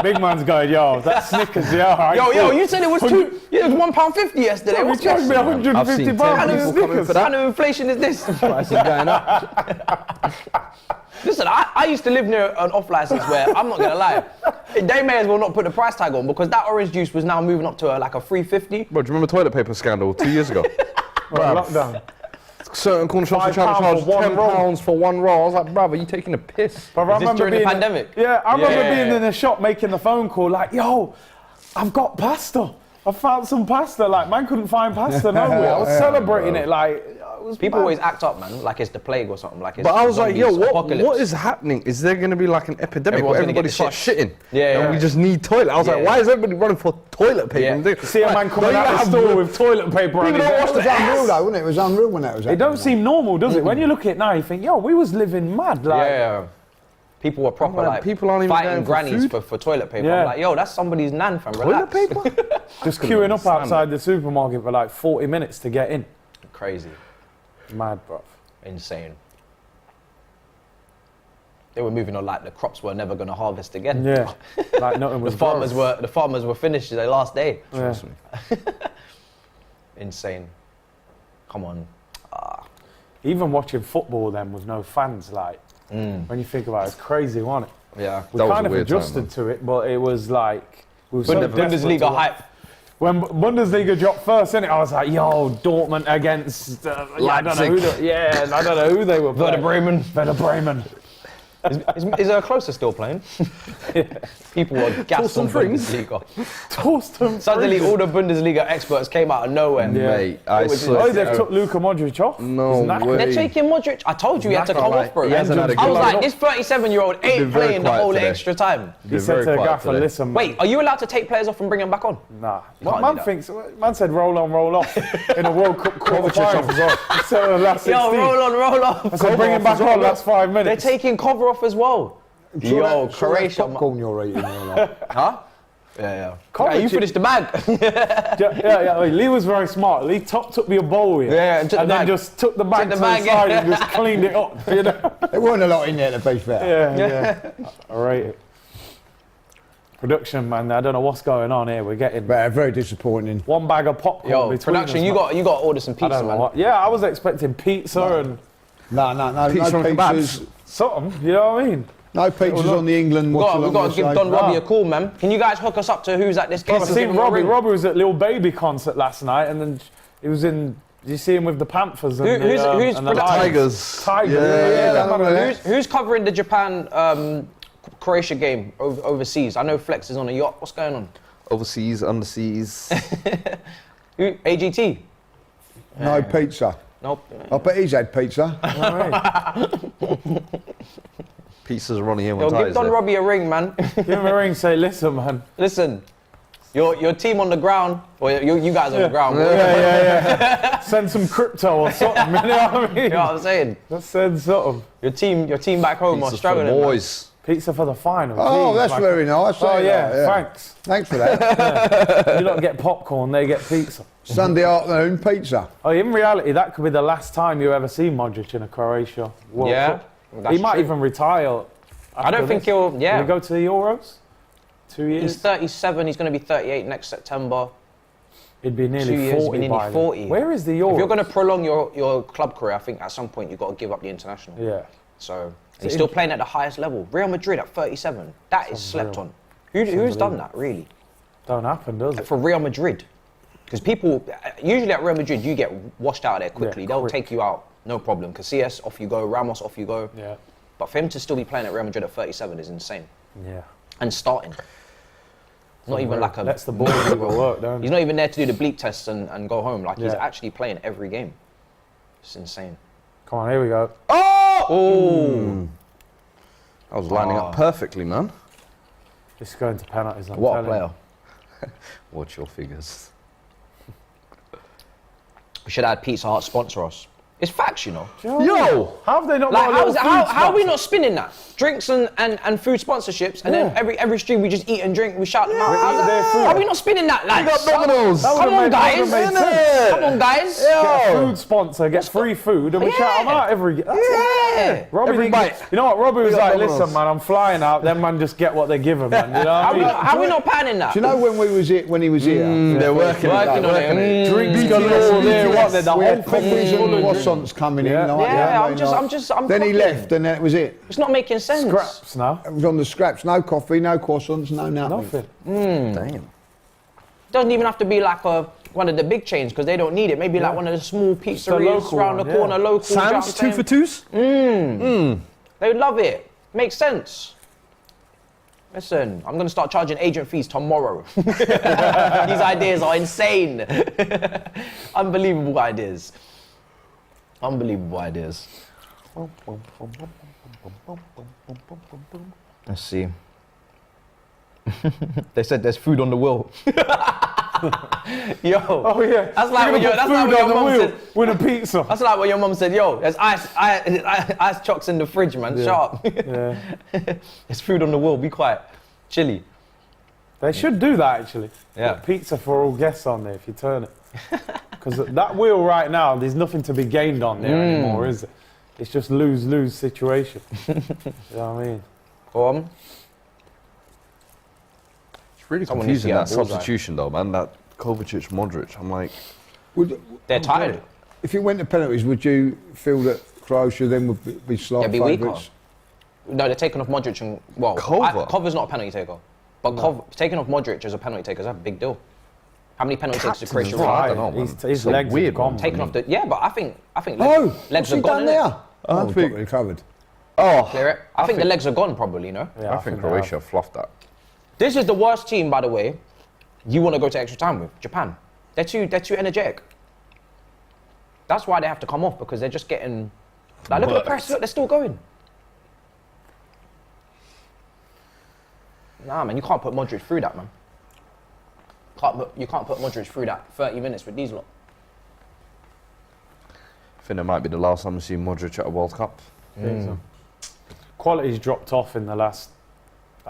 Big man's going, yo, that Snickers, yeah. Yo, you said it was two. Yeah, it was £1.50 yesterday. You What's charged me this? I've seen 150 10 pounds. people coming Snickers. for What that. kind of inflation is this? Prices going up. Listen, I used to live near an off license where I'm not gonna lie, they may as well not put the price tag on because that orange juice was now moving up to like a $3.50. Bro, do you remember toilet paper scandal 2 years ago? Lockdown. Certain corner shops are trying to £5 charge for one roll. £10 for 1 roll. I was like, bruv, are you taking a piss? But I Is this remember during the being pandemic? Yeah, I remember Yeah. being in the shop making the phone call like, yo, I've got pasta. I found some pasta. Like, man couldn't find pasta nowhere. I was celebrating it like, it was People mad. always act up, man, like it's the plague or something. Like it's But I was like, yo, zombies, what apocalypse. is happening? Is there going to be like an epidemic Everyone's where gonna get everybody the starts shit. shitting? Yeah, And yeah. we just need toilet. I was like, Yeah. why is everybody running for toilet paper? Yeah. And they- See a man coming Don't out you the have store to- with toilet paper on People his don't head. wash It was unreal though, wasn't it? It was unreal when that was It happening. don't seem normal, does it? When you look at it now, you think, yo, we was living mad. Like, Yeah. People were proper like, like people aren't even fighting going for grannies food? for toilet paper. Yeah. I'm like, yo, that's somebody's nan, fam. Toilet Relax. paper? just queuing up outside the supermarket for like 40 minutes to get in. Crazy. Mad, bruv. Insane. They were moving on like the crops were never going to harvest again. Yeah, like nothing was The farmers were finished their last day. Yeah. Trust me. Insane. Come on. even watching football then with no fans, like when you think about it, it's crazy, wasn't it? Yeah. We That was kind a of weird time, adjusted man. to it, but it was like we were so desperate to Bundesliga watch. hype. When Bundesliga dropped first, innit, I was like, yo, Dortmund against I don't know who I don't know who they were Werder playing. Bremen. Werder Bremen. Is Closer still playing? People were gassed on Bundesliga. Torsten Suddenly, Frings. all the Bundesliga experts came out of nowhere. Mate, I was- swear. Oh, they've took Luka Modric off. No He's knackered. way. They're taking Modric. I told you he had to come off, bro. He hasn't had a I good was one. like, this 37-year-old been ain't very playing the quiet whole today. extra time. He said to the gaffer, today. listen, Wait, are you allowed to take players off and bring them back on? Nah. can't Man do that. thinks, man said roll on, roll off in a World Cup quarter-final. So the last 16. Yo, roll on, roll off. I said bring him back on, that's 5 They're minutes. taking cover off as well. Sure Yo, that- sure Croatia. that popcorn you're eating. Huh? Yeah. Kovacic- You finished the bag. Yeah. Lee was very smart. Lee took your bowl here. Yeah, and took the then bag. just took the bag the to bag, the side yeah. and just cleaned it up. You know? There weren't a lot in there, to be fair. Yeah. I rate it. Production, man, I don't know what's going on here. We're getting But very disappointing. one bag of popcorn Yo, between production, us, you man. got to order some I pizza, don't know man. what. Yeah, I was expecting pizza and No Pizza and pizzas. something. You know what I mean? No pizzas on the England We've watch got to give Don No. Robbie a call, man. Can you guys hook us up to who's at this game? I seen Robbie. Robbie was at Lil Baby concert last night, and then he was in. Did you see him with the Panthers and Who's and the Lions? Tigers. Tigers. Yeah, that man was there. Who's covering the Japan Croatia game overseas? I know Flex is on a yacht. What's going on? Overseas, underseas. Who? AGT? No pizza. Nope. I bet he's had pizza. Pizzas running here Yo, when give ties Don there. Robbie a ring, man. Give him a ring. Say, listen, man. Listen, your team on the ground, or you guys on the ground. Yeah. Send some crypto or something. You know what I mean? You know what I'm saying? Let's send something. Your team back home are Pizzas for the struggling. man. boys. Pizza for the final. Oh, Jeez, that's man. very nice. Oh Say yeah, that, thanks. Thanks for that. You don't get popcorn, they get pizza. Sunday afternoon pizza. Oh, in reality, that could be the last time you ever see Modric in a Croatia World Yeah, Cup. that's He might true. even retire. I don't think he'll. Will Yeah, he go to the Euros? 2 years? he's 37. He's going to be 38 next September. He'd be 2 nearly years, 40 be by nearly then. 40. Where is the Euros? If you're going to prolong your club career, I think at some point you've got to give up the international. Yeah. So he's still playing at the highest level. Real Madrid at 37. That is slept on. Who's done that really? Don't happen, does it? For Real Madrid, because people usually at Real Madrid you get washed out of there quickly. Yeah, They'll quick. take you out, no problem. Casillas off you go, Ramos off you go. Yeah. But for him to still be playing at Real Madrid at 37 is insane. Yeah. And starting. Not even like a. Lets the ball do the work, don't He's it? not even there to do the bleep tests and go home. Like he's Yeah. actually playing every game. It's insane. Come on, here we go. Oh! I was lining up perfectly, man. This is going to penalties. I'm What a telling player. you. Watch your figures. We should have Pizza Hut sponsor us. It's facts, you know. Yo! How have they not Like, got a little how are we food not spinning that? Drinks and food sponsorships, and then every stream we just eat and drink, we shout them out. eat their food. How are we not spinning that, lads? Domino's. That Come would've on, made- guys. that would've made sense. Come on, guys. Get a food sponsor, get free food, and we shout them out every. That's it. Yeah. Robbie Every didn't- bite. You know what? Robbie was Big up like, Domino's. listen, man, I'm flying out. Then man just get what they give him, man. You know what I mean? How are we not panning that? Do you know when he was here? They're working Working on it. Drinks galore there. What? The We whole had thing coffees full and of drinks. croissants coming in. Yeah. Like Yeah, that, I'm you just. know. I'm Then he clocking. left, and that was it. It's not making sense. Scraps now. It was on the scraps. No coffee, no croissants, no nothing. Nothing. Damn. Doesn't even have to be like one of the big chains because they don't need it. Maybe like one of the small pizzerias local around the one, corner, yeah. local. you know what Sam's I'm 2 for saying? 2s? They would love it. Makes sense. Listen, I'm gonna start charging agent fees tomorrow. These ideas are insane. Unbelievable ideas. Unbelievable ideas. Let's see. They said there's food on the wheel. Yo. Oh yeah. That's like when You're your, gonna that's put like food when your on the mum wheel said. with a pizza. That's like what your mum said. Yo, there's ice chocks in the fridge, man. Shut up. Yeah. There's food on the wheel. Be quiet. Chilly. They should do that actually. Yeah. Put pizza for all guests on there if you turn it. Because that wheel right now, there's nothing to be gained on there anymore, is it? It's just lose-lose situation. You know what I mean? Go on. It's really Someone needs to confusing, get that a bullseye. substitution, though, man. That Kovacic, Modric. I'm like, They're tired. If it went to penalties, would you feel that Croatia then would be slight They'd be weaker. favourites? No, they're taking off Modric and Kova's not a penalty taker, but taking off Modric as a penalty taker is a big deal. How many penalty takers did Croatia win? I don't know, man. His So legs weird, are gone. man. Taking off the but I think Oh, legs what's are he gone. done innit? there? Oh, think- got recovered. Oh, Clear it. I think the legs are gone probably. No. Yeah, I think they have. Croatia fluffed that. This is the worst team, by the way. You want to go to extra time with Japan? They're too energetic. That's why they have to come off, because they're just getting. Like, look at the press. Look, they're still going. Nah, man, you can't put Modric through that, man. You can't put Modric through that 30 minutes with these lot. I think it might be the last time we see Modric at a World Cup. I think so. Quality's dropped off in the last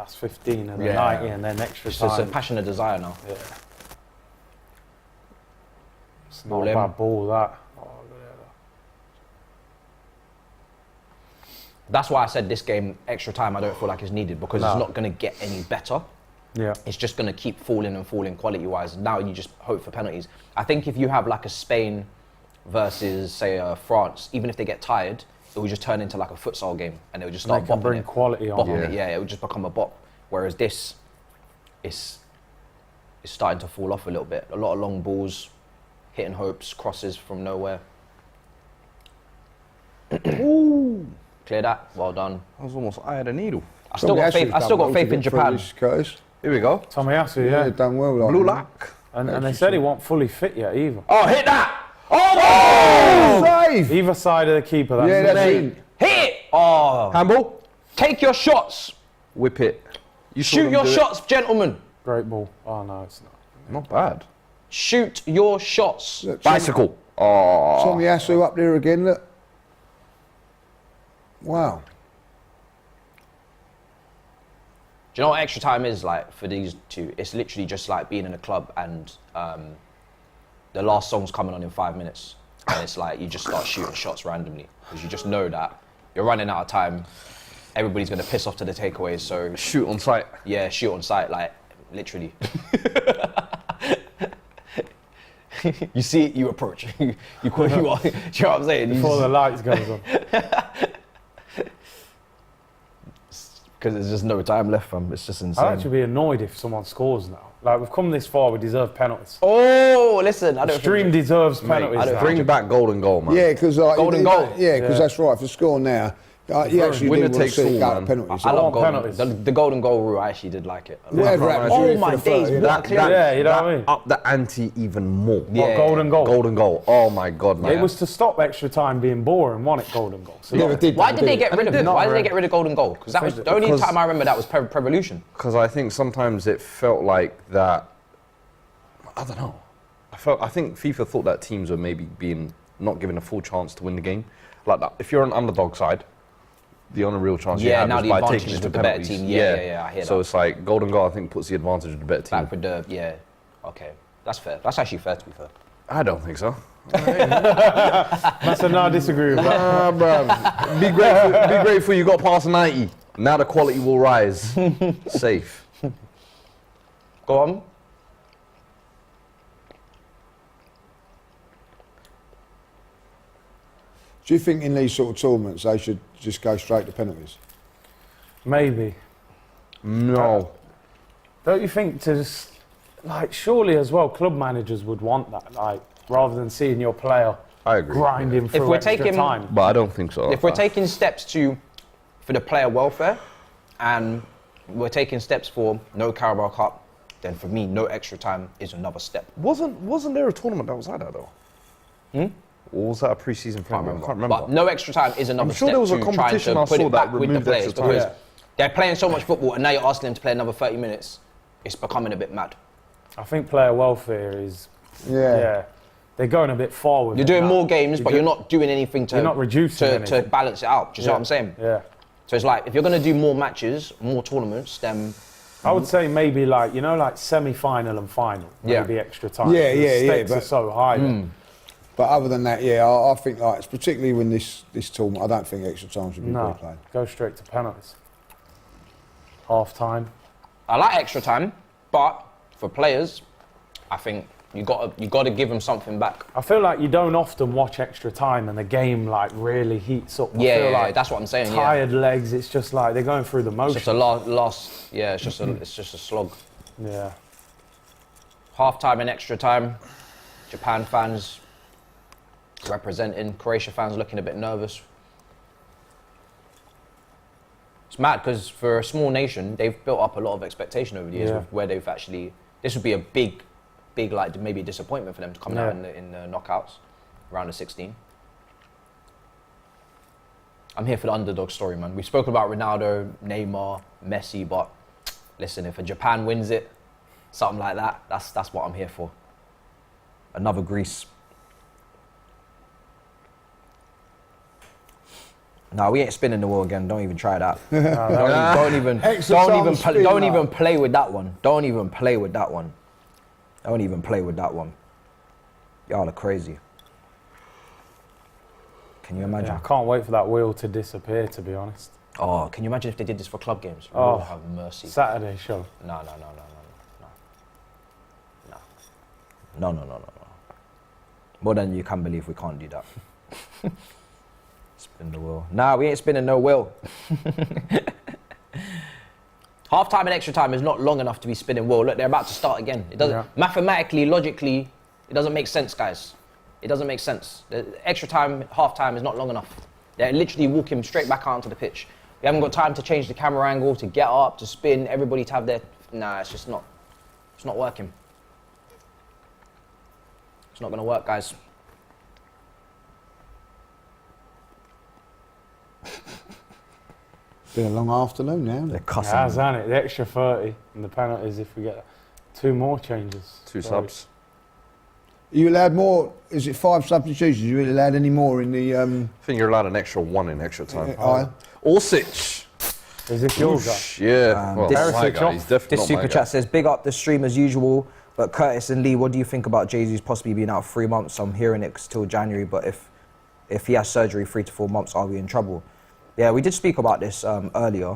15 and the 90 and then extra It's time. just a passion and desire now. Yeah. It's Ball not in. a bad ball, that. Oh, look at that. That's why I said this game, extra time, I don't feel like is needed, because it's not going to get any better. Yeah. It's just going to keep falling and falling quality-wise. Now you just hope for penalties. I think if you have like a Spain versus, say, France, even if they get tired, it will just turn into like a futsal game, and they'll just start They can bopping bring it. quality on. Bopping it, yeah, it will just become a bop. Whereas this, it's starting to fall off a little bit. A lot of long balls, hitting hopes, crosses from nowhere. Ooh, Clear that, well done. that was almost eye of the needle. I still got faith. I still got faith in Japan. Curtis. Here we go. Tomiyasu, Yeah, yeah. done well. Like Blue that. lock. And they said he wasn't fully fit yet either. Oh, hit that! Oh, save! Either side of the keeper, that's Yeah, that's it. it. Hit it! Oh, Handball. take your shots. Whip it. You saw Shoot them your do it. shots, gentlemen. Great ball. Oh, no, it's not. Not bad. Shoot your shots. Look, Bicycle. Oh. Tomiyasu up there again, look. Wow. Do you know what extra time is like for these two? It's literally just like being in a club and the last song's coming on in 5 minutes. And it's like you just start shooting shots randomly, because you just know that you're running out of time. Everybody's going to piss off to the takeaways, so Shoot on sight. yeah, shoot on sight, like literally. You see it, you approach. You call you are. Do you know what I'm saying? Before the lights goes on. Because there's just no time left, fam. It's just insane. I'd actually be annoyed if someone scores now. Like, we've come this far, we deserve penalties. Oh, listen, I don't Stream deserves penalties I don't now. Bring back golden goal, man. Yeah, because like, Golden goal. Yeah, because that's right. For score now, you actually Winner do want to takes see it all, go to man. penalties. I love want golden. penalties. The golden goal rule, I actually did like it. Whatever happens, Oh you're in my for the days, third, what a clear. Yeah, you know what I mean? Up the ante even more. Yeah. Golden goal. Golden goal. Oh my god, man. It was to stop extra time being boring, wasn't it, golden goal? So Never did. Why did they get rid of it? Not Why did they really. get rid of golden goal? Because that was the only Because- time I remember that was Prevolution. Because I think sometimes it felt like that. I don't know. I think FIFA thought that teams were maybe being not given a full chance to win the game. Like that, if you're an underdog side, the only real chance you Yeah, have now is the by advantage taking is it to with the better penalties. team. Yeah, I hear So that. it's like golden goal. I think puts the advantage of the better team. Back with the okay, that's fair. That's actually fair, to be fair. I don't think so. That's a no, I disagree with that. Bruv. Be grateful you got past 90. Now the quality will rise. Safe. Go on. Do you think in these sort of tournaments they should just go straight to penalties? Maybe. No. Don't you think to just, like, surely as well, club managers would want that, like, rather than seeing your player I agree. grinding through we're extra taking- time. But I don't think so. If we're taking steps for the player welfare, and we're taking steps for no Carabao Cup, then for me, no extra time is another step. Wasn't there a tournament that was like that though? Or was that a pre-season friendly? I can't remember. But no extra time is another I'm sure step there was a to trying competition to I put saw it back that with the removed players, extra time. because Yeah. they're playing so much football, and now you're asking them to play another 30 minutes. It's becoming a bit mad. I think player welfare is, yeah, they're going a bit far with You're it doing now. more games, but you're not doing anything to You're not reducing to anything. balance it out. Do you see what I'm saying? Yeah. So it's like, if you're going to do more matches, more tournaments, then I would say maybe like, you know, like semi-final and final, Yeah. maybe extra time. Yeah, The yeah, stakes but- are so high. then. But other than that, yeah, I think like, it's particularly when this tournament, I don't think extra time should be No, played. go straight to penalties. Half time. I like extra time, but for players, I think You gotta give them something back. I feel like you don't often watch extra time and the game like really heats up. I feel like that's what I'm saying. tired legs. It's just like they're going through the It's motions. just a last. Yeah, it's just a slog. Yeah. Half time and extra time. Japan fans representing. Croatia fans looking a bit nervous. It's mad because for a small nation, they've built up a lot of expectation over the years with where they've actually. This would be a big like maybe a disappointment for them to come out in the knockouts, round of 16. I'm here for the underdog story, man. We've spoken about Ronaldo, Neymar, Messi, but listen, if a Japan wins it, something like that, that's what I'm here for. Another Greece. No, we ain't spinning the wheel again. Don't even try that. Don't even play with that one. Don't even play with that one. Don't even play with that one. Y'all are crazy. Can you imagine? I can't wait for that wheel to disappear, to be honest. Oh, can you imagine if they did this for club games? Oh, Lord have mercy. Saturday show. No. More than you can believe we can't do that. Spin the wheel. Nah, we ain't spinning no wheel. Half time and extra time is not long enough to be spinning wheel. Look, they're about to start again. It doesn't mathematically, logically, it doesn't make sense, guys. It doesn't make sense. The extra time, half time is not long enough. They're literally walking straight back out onto the pitch. We haven't got time to change the camera angle, to get up, to spin, everybody to have their... Nah, it's just not... It's not working. It's not going to work, guys. Been a long afternoon now. They're cussing. Yeah, hasn't it? The extra 30 and the penalties if we get 2 more changes. 2 subs. Are you allowed more? Is it 5 substitutions? Are you really allowed any more in the... I think you're allowed an extra 1 in extra time. aye? Orsic. Is this your guy? Yeah. Well, this- my guy. He's definitely This not my super guy. chat says, big up the stream as usual, but Curtis and Lee, what do you think about Jesus possibly being out 3 months? I'm hearing it till January, but if he has surgery 3 to 4 months, are we in trouble? Yeah, we did speak about this earlier.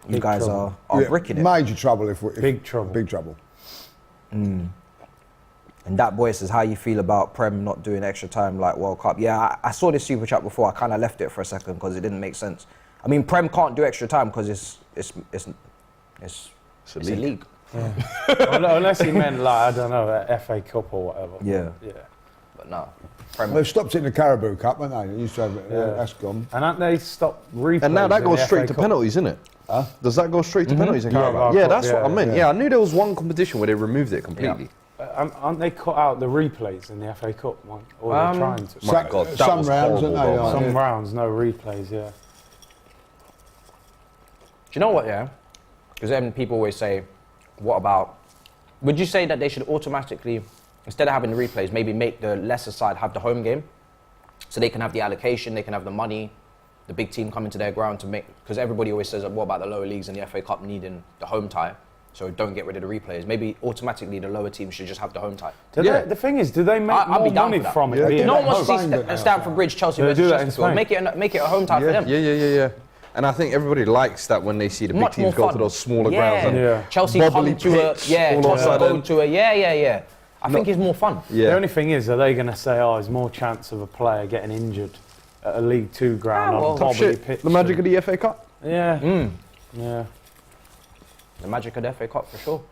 You Big guys trouble. are bricking it. Major trouble if Big trouble. Big trouble. And that boy says, how you feel about Prem not doing extra time like World Cup? Yeah, I saw this super chat before. I kind of left it for a second because it didn't make sense. I mean, Prem can't do extra time because it's a league. Unless he meant like, I don't know, a FA Cup or whatever. Yeah. Yeah. But no. Well, they've stopped it in the Caribou Cup, haven't they? They used to have it, that's gone. And haven't they stopped replays? And now that in goes the straight FA to Cup? penalties, isn't it? Huh? Does that go straight to penalties in Carabao? Yeah, Yeah, that's what I yeah, meant. yeah. Yeah, I knew there was one competition where they removed it completely. Aren't they cut out the replays in the FA Cup one? Or they're trying to? My God, that some was rounds, horrible, aren't they? though, man. Some rounds, no replays, yeah. Do you know what, yeah? Because then people always say, what about... Would you say that they should automatically, instead of having the replays, maybe make the lesser side have the home game? So they can have the allocation, they can have the money, the big team coming to their ground to make... Because everybody always says, what about the lower leagues and the FA Cup needing the home tie? So don't get rid of the replays. Maybe automatically the lower teams should just have the home tie. The thing is, do they make I'd more be down money for that. from it? Yeah, being No at one wants to home? see Stamford Bridge, Chelsea They versus do that in Chesterfield. Spain. Make it a home tie for them. Yeah. And I think everybody likes that when they see the big Much more teams go fun. to those smaller Yeah. grounds. And Yeah. Chelsea Bubbly come to a... pitch Yeah, all of a Tottenham go sudden. to a... Yeah. I think it's more fun. The Yeah. only thing is, are they going to say, oh, there's more chance of a player getting injured at a League 2 ground well, on top wobbly Shit, pitch? the magic of the FA Cup. Yeah. Yeah. The magic of the FA Cup for sure.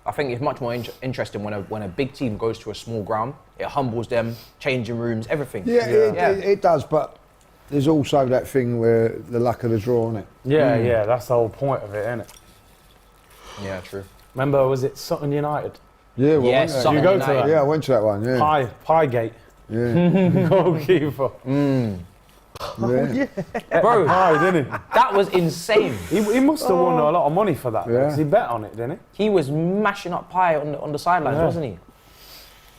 I think it's much more interesting when a big team goes to a small ground. It humbles them, changing rooms, everything. Yeah, it does, but there's also that thing where the luck of the draw, isn't it? Yeah, that's the whole point of it, isn't it? Yeah, true. Remember, was it Sutton United? Yeah, well, Yes, went Sutton You go to United. that? yeah, I went to that one, yeah. Piegate, Yeah. goalkeeper. yeah. Bro, Pie, didn't he? that was insane. He must have won a lot of money for that, Yeah. because he bet on it, didn't He was mashing up pie on the sidelines, Yeah. wasn't he?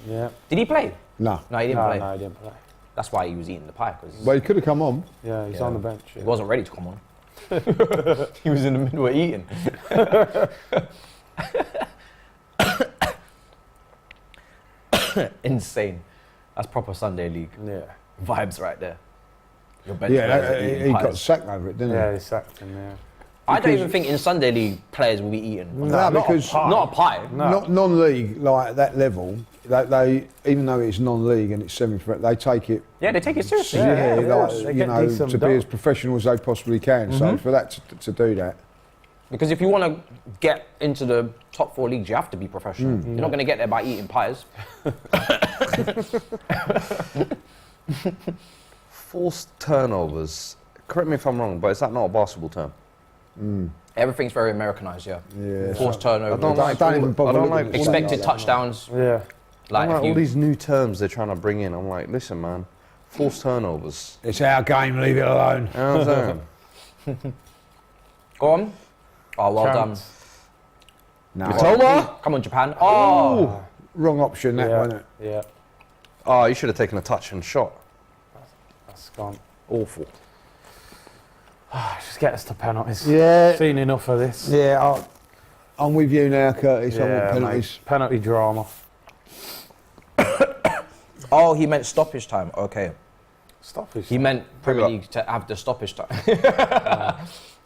he? Yeah. Did he play? No. No, he didn't play. No, he didn't play. That's why he was eating the pie, because Well, he could have come on. Yeah, he's Yeah. on the bench. he Yeah. wasn't ready to come on. He was in the middle of eating. Insane. That's proper Sunday League Yeah, vibes right there. Your bench Yeah, players are eating he pies. got sacked over it, didn't yeah, he sacked him, yeah. I don't even think in Sunday League players will be eating. No, because Not a pie. not non-league like at that level. They even though it's non-league and it's semi-pro, they take it. Yeah, they take it seriously. Like, They you get know, decent to be dough. as professional as they possibly can. So for that to do that, Because if you want to get into the top 4 leagues, you have to be professional. You're not going to get there by eating pies. Forced turnovers. Correct me if I'm wrong, but is that not a basketball term? Everything's very Americanized, yeah. yeah. Forced turnover. I don't like don't even bother I don't looking like at it. Expected Like that. touchdowns. Yeah. Like all if you, these new terms they're trying to bring in. I'm like, listen, man, forced turnovers. It's our game. Leave it alone. You know what I'm saying? go on. Oh, well Chance. No, done. Come on, Japan. Oh, wrong option. That Yeah. wasn't it? Yeah. Oh, you should have taken a touch and shot. That's gone. Awful. Just get us to penalties. Yeah. Seen enough of this. Yeah, I'm with you now, Curtis. I want Yeah, penalties. mate. Penalty drama. oh, he meant stoppage time. Okay. Stop it. He meant Premier up. League to have the stoppage time.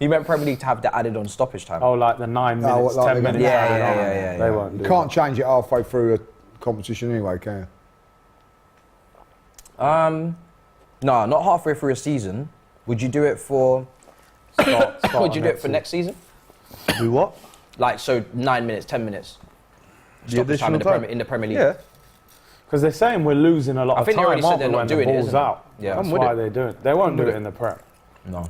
He meant Premier League to have the added on stoppage time. Oh, like the 9 minutes, like 10 they're minutes. gonna- Yeah. They won't You do can't change it halfway through a competition anyway, can you? No, not halfway through a season. Would you do it for? Start Would you do it next for season. next season? Do what? Like so, 9 minutes, 10 minutes. The Stoppage time additional time? in the Premier League. Yeah. Because they're saying we're losing a lot I of think they time, already said aren't they're we, not when the doing it, ball's isn't it? out. Yeah. That's I'm with why it. they do it. They won't do with it it. in the Prem. No.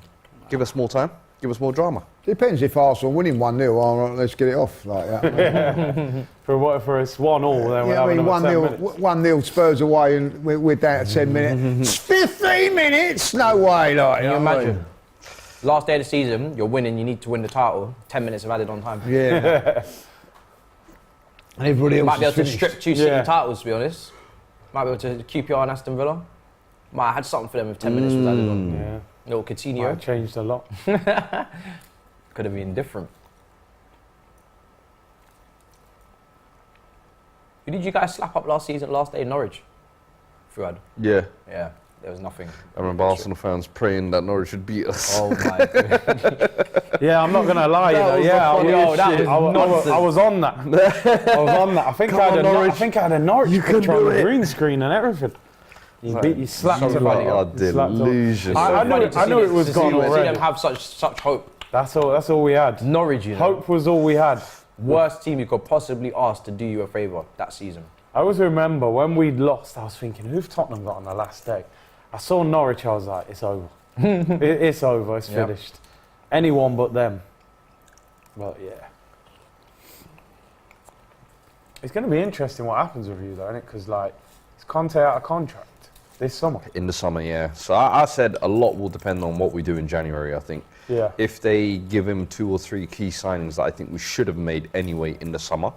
Give us more time. Give us more drama. Depends if Arsenal winning 1-0. All right, let's get it off like that. For it's 1-1, then we'll Yeah, have I mean, another 10 minutes. 1-0 Spurs away and we're down to 10 minutes. 15 minutes? No way, like. Can you imagine? Last day of the season, you're winning, you need to win the title. 10 minutes of added on time. Yeah. And everybody else Might be able is to finished. strip 2 City Yeah. titles, to be honest. Might be able to QPR and Aston Villa. Might have had something for them if 10 minutes was added on. Yeah. Little Might Coutinho. have changed a lot. Could have been different. Who did you guys slap up last season, last day in Norwich? Fuad. Yeah. Yeah, there was nothing. I remember Arsenal fans praying that Norwich should beat us. Oh my god. Yeah, I'm not gonna lie. That was the I funniest that shit. was I was on that. I was on that. I think Come I had on, a Norwich. I think I had a Norwich You can picture on do the it. green screen and everything. You slapped so him. funny. Oh, You slapped him. delusion. I knew it- I knew it was gone See already. them have such hope. That's all we had. Norwich, you know. Hope was all we had. Worst team you could possibly ask to do you a favour that season. I always remember when we'd lost, I was thinking, who've Tottenham got on the last day? I saw Norwich, I was like, it's over. It's over, it's Yeah. finished. Anyone but them. But yeah. It's going to be interesting what happens with you though, isn't it? Because like, is Conte out of contract this summer? In the summer, yeah. So I said a lot will depend on what we do in January, I think. Yeah. If they give him 2 or 3 key signings that I think we should have made anyway in the summer,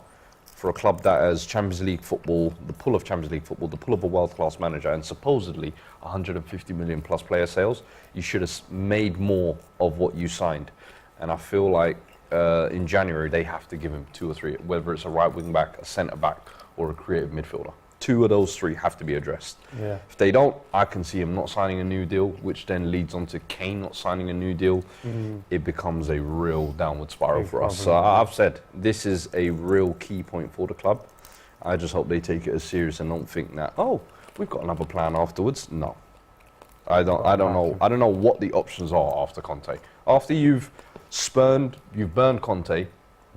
for a club that has Champions League football, the pull of Champions League football, the pull of a world-class manager, and supposedly 150 million plus player sales, you should have made more of what you signed. And I feel like in January they have to give him 2 or 3, whether it's a right wing back, a centre back, or a creative midfielder. 2 of those 3 have to be addressed. Yeah. If they don't, I can see him not signing a new deal, which then leads on to Kane not signing a new deal. It becomes a real downward spiral Big for us. So problem. I've said this is a real key point for the club. I just hope they take it as serious and don't think that, oh, we've got another plan afterwards. No. I don't know. I don't know what the options are after Conte. After you've burned Conte,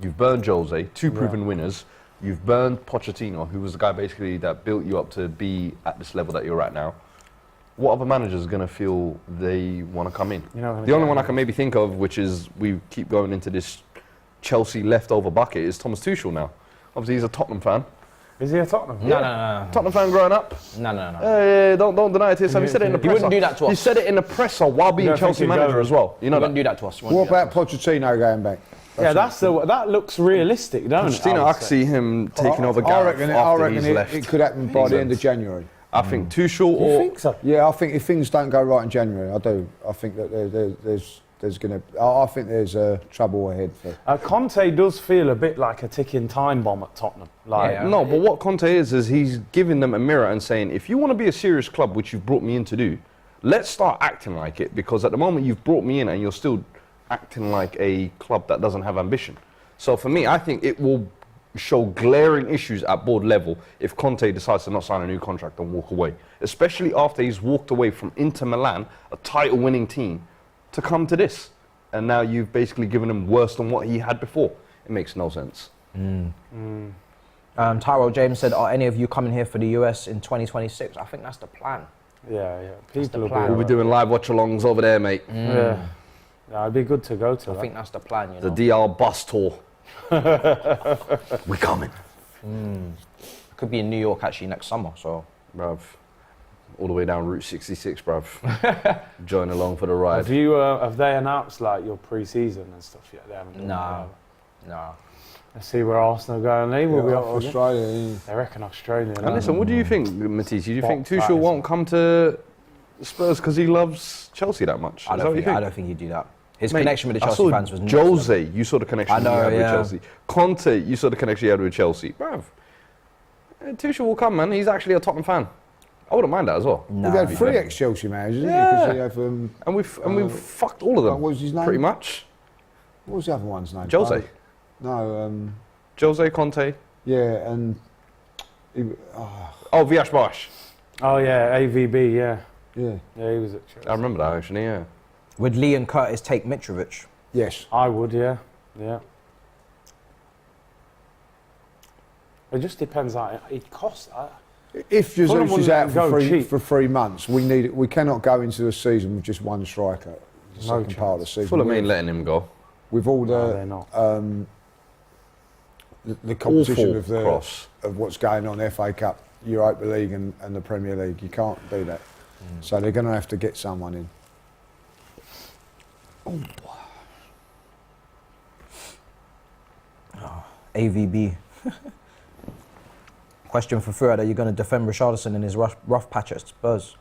you've burned Jose, 2 proven winners. You've burned Pochettino, who was the guy basically that built you up to be at this level that you're at now. What other manager is going to feel they want to come in? You're not gonna The only get one I him. can maybe think of, which is we keep going into this Chelsea leftover bucket, is Thomas Tuchel now. Obviously, he's a Tottenham fan. Is he a Tottenham? No, no. Tottenham fan growing up. No. Don't deny it to yourself. He said it in the He presser. wouldn't do that to us. He said it in the presser while being don't think Chelsea he'd manager go- as well. You know He that. wouldn't do that to us. He What wouldn't do about Pochettino going back? Yeah, that looks realistic, don't it? Pochettino, I can see him taking over Gareth after he's left. it could happen by the end of January. I think Tuchel You or think so? Yeah, I think if things don't go right in January, I do. I think that there's going to. I think there's trouble ahead for. Conte does feel a bit like a ticking time bomb at Tottenham. Like, Yeah. No, but what Conte is he's giving them a mirror and saying, if you want to be a serious club, which you've brought me in to do, let's start acting like it. Because at the moment you've brought me in and you're still acting like a club that doesn't have ambition. So for me, I think it will show glaring issues at board level if Conte decides to not sign a new contract and walk away, especially after he's walked away from Inter Milan, a title-winning team, to come to this. And now you've basically given him worse than what he had before. It makes no sense. Tyrell James said, are any of you coming here for the US in 2026? I think that's the plan. Yeah. That's the People plan. We'll be doing live watch-alongs over there, mate. Yeah, it'd be good to go to. I that. think that's the plan, you The know. DR bus tour. We're coming. Could be in New York actually next summer, so. Bruv. All the way down Route 66, bruv. Join along for the ride. Have they announced like your pre-season and stuff yet? They haven't done that, No. Let's see where Arsenal go and they will be off again. Australia. They reckon Australia. And listen, what do you think, Matisse? Do you think That Tuchel is- won't come to Spurs because he loves Chelsea that much? I Is that don't what you think he'd do that. His Mate, connection with the I Chelsea saw fans was nuts. Jose, you saw the connection I know, he had yeah. with Chelsea. Conte, you saw the connection he had with Chelsea. Bruv, Tuchel will come, man. He's actually a Tottenham fan. I wouldn't mind that as well. No, We've had to be 3 fair. ex-Chelsea managers, Yeah. because they have, And we've fucked all of them. what was his name? Pretty much. what was the other one's name? Jose. No, Jose, Conte. yeah, and Oh, Vias Bosch. Oh yeah, AVB. Yeah, yeah, he was at Chelsea. I remember that actually, yeah. Would Lee and Curtis take Mitrovic? yes. I would. Yeah. It just depends. Like it costs. If Fulham Jesus is wouldn't out go for cheap. 3 months, we cannot go into the season with just one striker. The second part of the season. Fulham ain't letting him go. With all No, they're the not. the competition Awful of the cross. of what's going on, FA Cup, Europa League, and the Premier League, you can't do that. So they're going to have to get someone in. AVB. Question for Fuad, are you going to defend Richarlison in his rough patch at Spurs?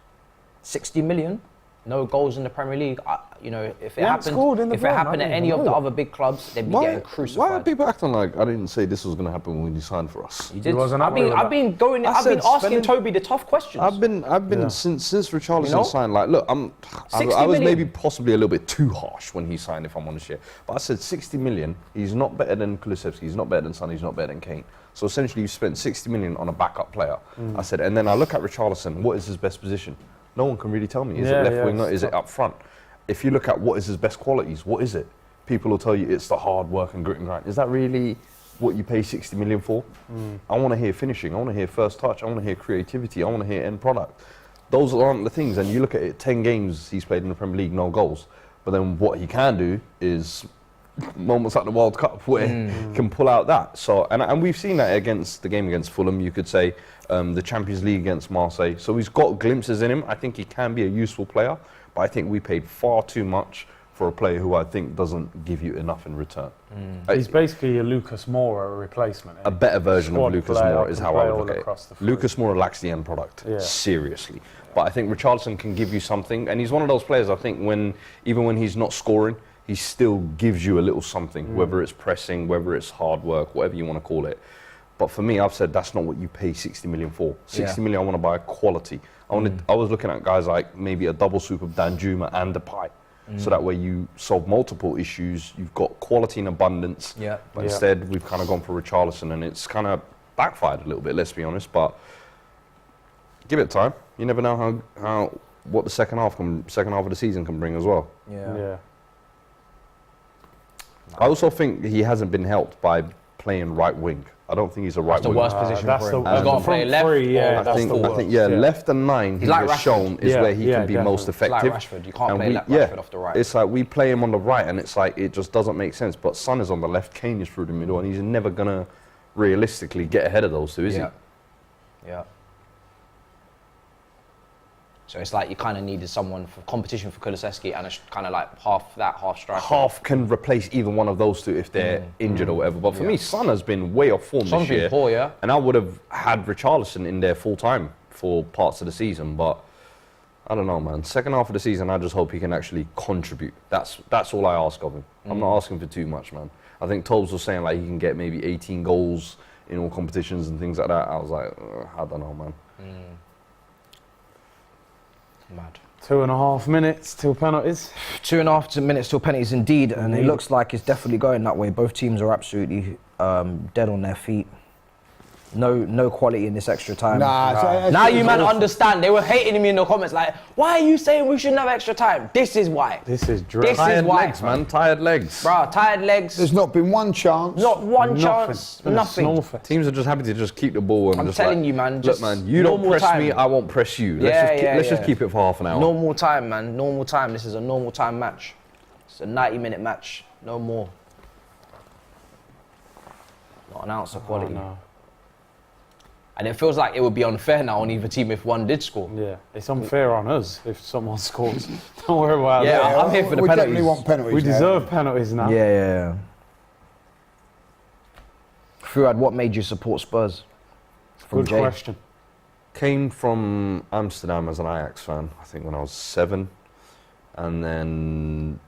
60 million? No goals in the Premier League. If it happened at any of the other big clubs, they'd be getting crucified. Why are people acting like I didn't say this was going to happen when he signed for us? You did. wasn't I've been said asking spending- Toby the tough questions. I've been since Richarlison You know? signed. Like, look, I 60 was million. maybe possibly a little bit too harsh when he signed, if I'm honest here. But I said 60 million. He's not better than Kulusevski. He's not better than Son. He's not better than Kane. So essentially, you spent 60 million on a backup player. I said, and then I look at Richarlison. What is his best position? No one can really tell me. Is it left winger? Is it up front? If you look at what is his best qualities, what is it? People will tell you it's the hard work and grit and grind. Is that really what you pay 60 million for? I want to hear finishing. I want to hear first touch. I want to hear creativity. I want to hear end product. Those aren't the things. And you look at it, 10 games he's played in the Premier League, no goals. But then what he can do is moments like the World Cup where he can pull out that. So and we've seen that against the game against Fulham, you could say, the Champions League against Marseille. So he's got glimpses in him. I think he can be a useful player, but I think we paid far too much for a player who I think doesn't give you enough in return. He's basically a Lucas Moura replacement. A better version of Squad Lucas player, Moura is can how play I all would look across at the it. field. Lucas Moura lacks the end product, Yeah. seriously. But I think Richarlison can give you something, and he's one of those players, I think, even when he's not scoring, he still gives you a little something, whether it's pressing, whether it's hard work, whatever you want to call it. But for me, I've said that's not what you pay 60 million for. 60 million, I want to buy quality. I was looking at guys like maybe a double soup of Danjuma and Depay. So that way you solve multiple issues, you've got quality in abundance. Yeah. But instead, we've kind of gone for Richarlison, and it's kind of backfired a little bit, let's be honest. But give it time. You never know what the second half of the season can bring as well. Yeah. I also think he hasn't been helped by playing right wing. I don't think he's a right That's the winger. worst position that's for him. the- He's got to the play front left three, yeah, or I that's think, the I worst, think yeah. left and 9, he's like just Rashford. shown is Yeah, where he yeah, can be most definitely. It's like effective. Rashford. You can't And play Rashford off the right. It's like we play him on the right, and it's like it just doesn't make sense. But Son is on the left, Kane is through the middle, and he's never gonna realistically get ahead of those two, is he? Yeah. So it's like you kind of needed someone for competition for Kulusevski and a kind of like half striker. Half can replace either one of those two if they're injured or whatever. But for me, Son has been way off form Son's this been year. poor, yeah. And I would have had Richarlison in there full time for parts of the season, but I don't know, man. Second half of the season, I just hope he can actually contribute. That's all I ask of him. I'm not asking for too much, man. I think Tobes was saying like he can get maybe 18 goals in all competitions and things like that. I was like, I don't know, man. Mad. 2.5 minutes till penalties. 2.5 minutes till penalties indeed, and it looks like it's definitely going that way. Both teams are absolutely dead on their feet. No quality in this extra time. Now you man understand. They were hating me in the comments like, why are you saying we shouldn't have extra time? This is why. This is This is Tired why. legs, man. Tired legs. Bruh, tired legs. There's not been one chance. Not one Nothing. chance. Been a Nothing. snore fest. Teams are just happy to just keep the ball and I'm just telling like, you, man, Look, just man, you don't normal press me, time. I won't press you. Let's just keep it for half an hour. Normal time, man. Normal time. This is a normal time match. It's a 90-minute match. No more. Not an ounce of quality. No. And it feels like it would be unfair now on either team if one did score. Yeah, it's unfair on us if someone scores. Don't worry about Yeah, that. I'm here for the we penalties. definitely want penalties. We now. deserve penalties now. Yeah. Fuad, what made you support Spurs? From Good Jay? question. Came from Amsterdam as an Ajax fan, I think when I was 7, and then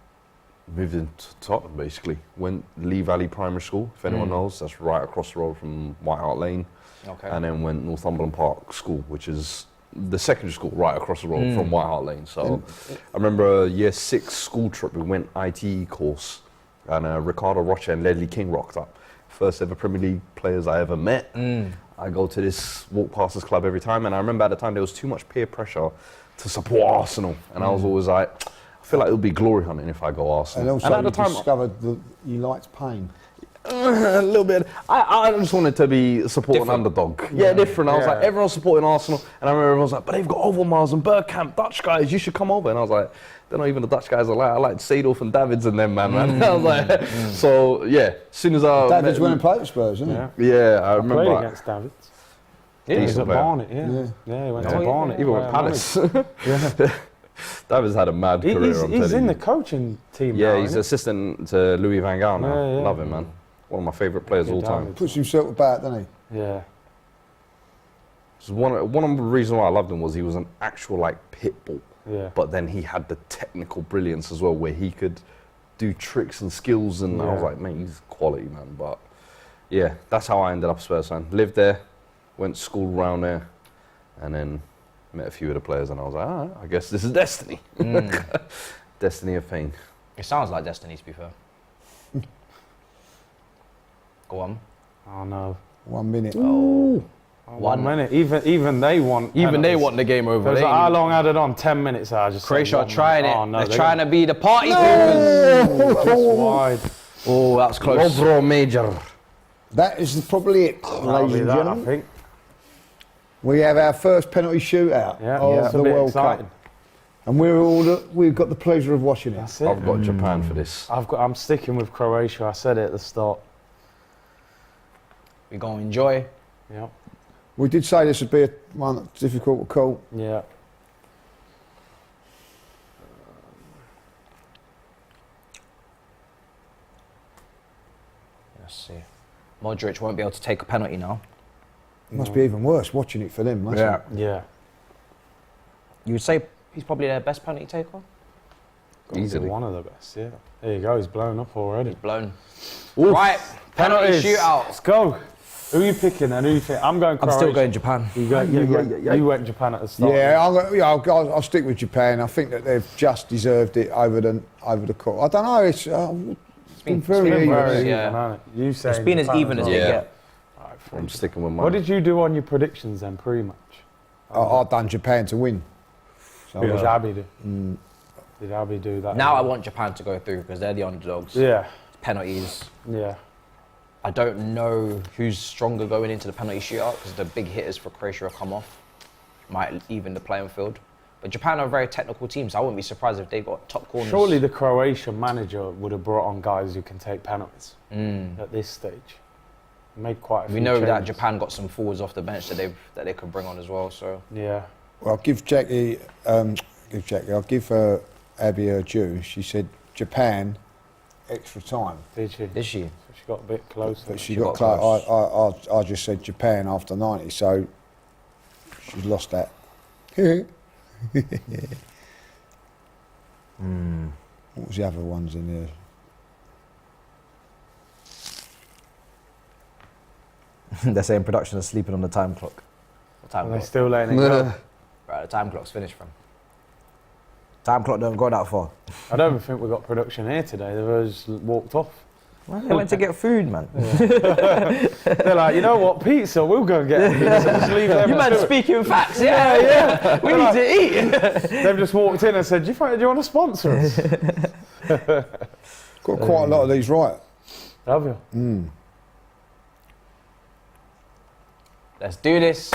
moved into Tottenham basically. Went Lee Valley Primary School, if anyone knows, that's right across the road from White Hart Lane. Okay. And then went Northumberland Park School, which is the secondary school right across the road from White Hart Lane. So I remember a year 6 school trip, we went ITE course, and Ricardo Rocha and Ledley King rocked up. First ever Premier League players I ever met. I go to this walk past this club every time, and I remember at the time there was too much peer pressure to support Arsenal, and I was always like, I feel like it would be glory hunting if I go Arsenal. And also, at the you time, discovered that you liked pain. a little bit. I just wanted to be supporting Different. underdog. Yeah, different. I was Yeah. like, everyone's supporting Arsenal, and I remember everyone was like, but they've got Overmars and Bergkamp, Dutch guys. You should come over. And I was like, they're not even the Dutch guys I like. I like Seedorf and Davids and them, man. I was like, so yeah. As soon as I David's met, went and played for Spurs, isn't Yeah. yeah, I Played remember. against Davids. Yeah, He was decent at player. Barnet, yeah. He went to yeah. Barnet. Even with Palace. Yeah. Davids had a mad career. He's I'm in telling the you. coaching team Yeah, now, he's isn't assistant to Louis van Gaal now. Yeah, yeah. Love him, man. One of my favourite players Yeah, all time. Davids. Puts himself about, doesn't he? Yeah. So one of the reasons why I loved him was he was an actual like pit bull. Yeah. But then he had the technical brilliance as well, where he could do tricks and skills, and I was Yeah. like, man, he's quality, man. But yeah, that's how I ended up a Spurs fan. Lived there, went to school around there, and then met a few of the players, and I was like, all right, I guess this is destiny. Destiny of pain. It sounds like destiny, to be fair. Go on. Oh no. 1 minute. Oh, One 1 minute. Even they want. Even they penalties. want the game over. They was They like, ain't how even- long had it on? 10 minutes. I just. said Croatia are 1 trying minute. it. Oh, no, They're trying to be the party poopers. That's wide. Oh, that was close. Overall major. That is probably it, That'll ladies be and that, I gentlemen. think. We have our first penalty shootout Yeah, of it's a the bit World exciting. Cup. And we've got the pleasure of watching it. That's it. I've got Japan for this. I'm sticking with Croatia. I said it at the start. We're going to enjoy. Yeah. We did say this would be one that's difficult to call. Yeah. Let's see. Modric won't be able to take a penalty now. It must be even worse watching it for them. mustn't it? Yeah. You would say he's probably their best penalty taker? Easily. One of the best, yeah. There you go, he's blown up already. Blown. Right, penalty Penalties. shootout. Let's go. Who are you picking then? Who you think? I'm going I'm Croatia. still going Japan. You went Japan at the start. Yeah, I'll stick with Japan. I think that they've just deserved it over the court. I don't know. It's been very been even. very- Very Yeah. even, hasn't it? You say It's been as Japan even as well. they Yeah. get. I'm sticking with mine. What did you do on your predictions then, pre-match? I've done Japan to win. So Did Abby do? Did Abby do that? Now I want Japan to go through because they're the underdogs. Yeah, Penalties. yeah. I don't know who's stronger going into the penalty shootout because the big hitters for Croatia have come off. Might even the playing field. But Japan are a very technical team, so I wouldn't be surprised if they got top corners. Surely the Croatian manager would have brought on guys who can take penalties at this stage. Made quite a few We know that changes. Japan got some forwards off the bench that they could bring on as well. So Yeah. Well, I'll give Abby her due. She said Japan extra time, Did she? is she? So she got a bit closer. but she She got got close. I just said Japan after 90, so she's lost that. What was the other ones in there? They're saying production is sleeping on the time clock. The time Are they clock. still letting it go? Right, the time clock's finished from. Time clock don't go that far. I don't even think we got production here today. They just walked off. They went to get food, man. They're like, you know what, pizza, we'll go and get pizza. Just leave them. You man speaking facts, yeah. We need to eat. They've just walked in and said, do you want to sponsor us? Got quite a lot of these right. Have you? Let's do this.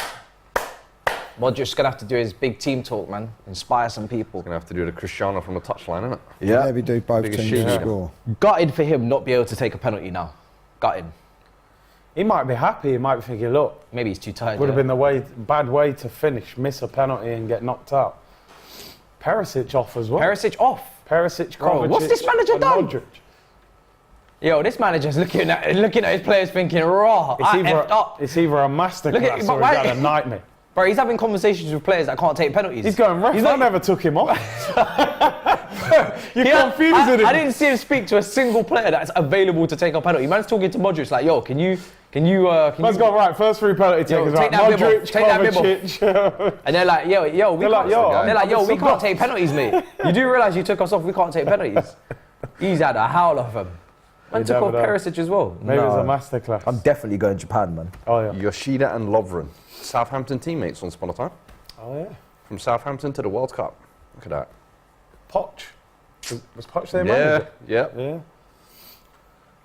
Modric's gonna have to do his big team talk, man. Inspire some people. Gonna have to do the Cristiano from the touchline, isn't it? Yeah, we do both Biggest teams to shootout. score. Gutted for him not be able to take a penalty now. Gutted. He might be happy. He might be thinking, look, Maybe he's too tired. would have been the bad way to finish, miss a penalty and get knocked out. Perisic off as well. Perisic off. Perisic, Bro, Kovacic, what's this manager and done? Modric. Yo, this manager's looking at his players thinking, raw, I effed up. It's either a Look masterclass at- or but he's why- had a nightmare. Bro, he's having conversations with players that can't take penalties. He's going, ref, I never took him off. You're confusing him. I didn't see him speak to a single player that's available to take a penalty. Man's talking to Modric like, yo, can you? Man's gone, right, first 3 penalty Yo, takers, take right, that bib off, Modric, take that bib off. Kovacic. And they're like, yo, we They're can't. like, yo, they're like, yo, I'm we subbed can't up. take penalties, mate. You do realise you took us off? We can't take penalties. He's had a howl of them. Man You took off never know. Perisic as well. Maybe it's a masterclass. I'm definitely going Japan, man. Oh, yeah. Yoshida and Lovren, Southampton teammates once upon a time. Oh, yeah. From Southampton to the World Cup. Look at that. Poch. Was Poch their Yeah, manager? yeah. Yeah.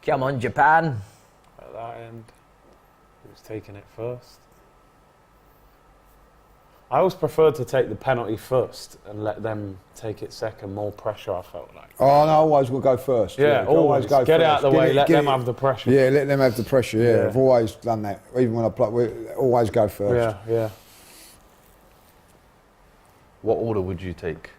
Come on, Japan. At that end, he was taking it first. I always preferred to take the penalty first and let them take it second. More pressure, I felt like. Oh no, always we'll go first. Yeah, always go get it first. out of the way. Let them have the pressure. Yeah, let them have the pressure. Yeah, Yeah. I've always done that. Even when I play, we always go first. Yeah, yeah. What order would you take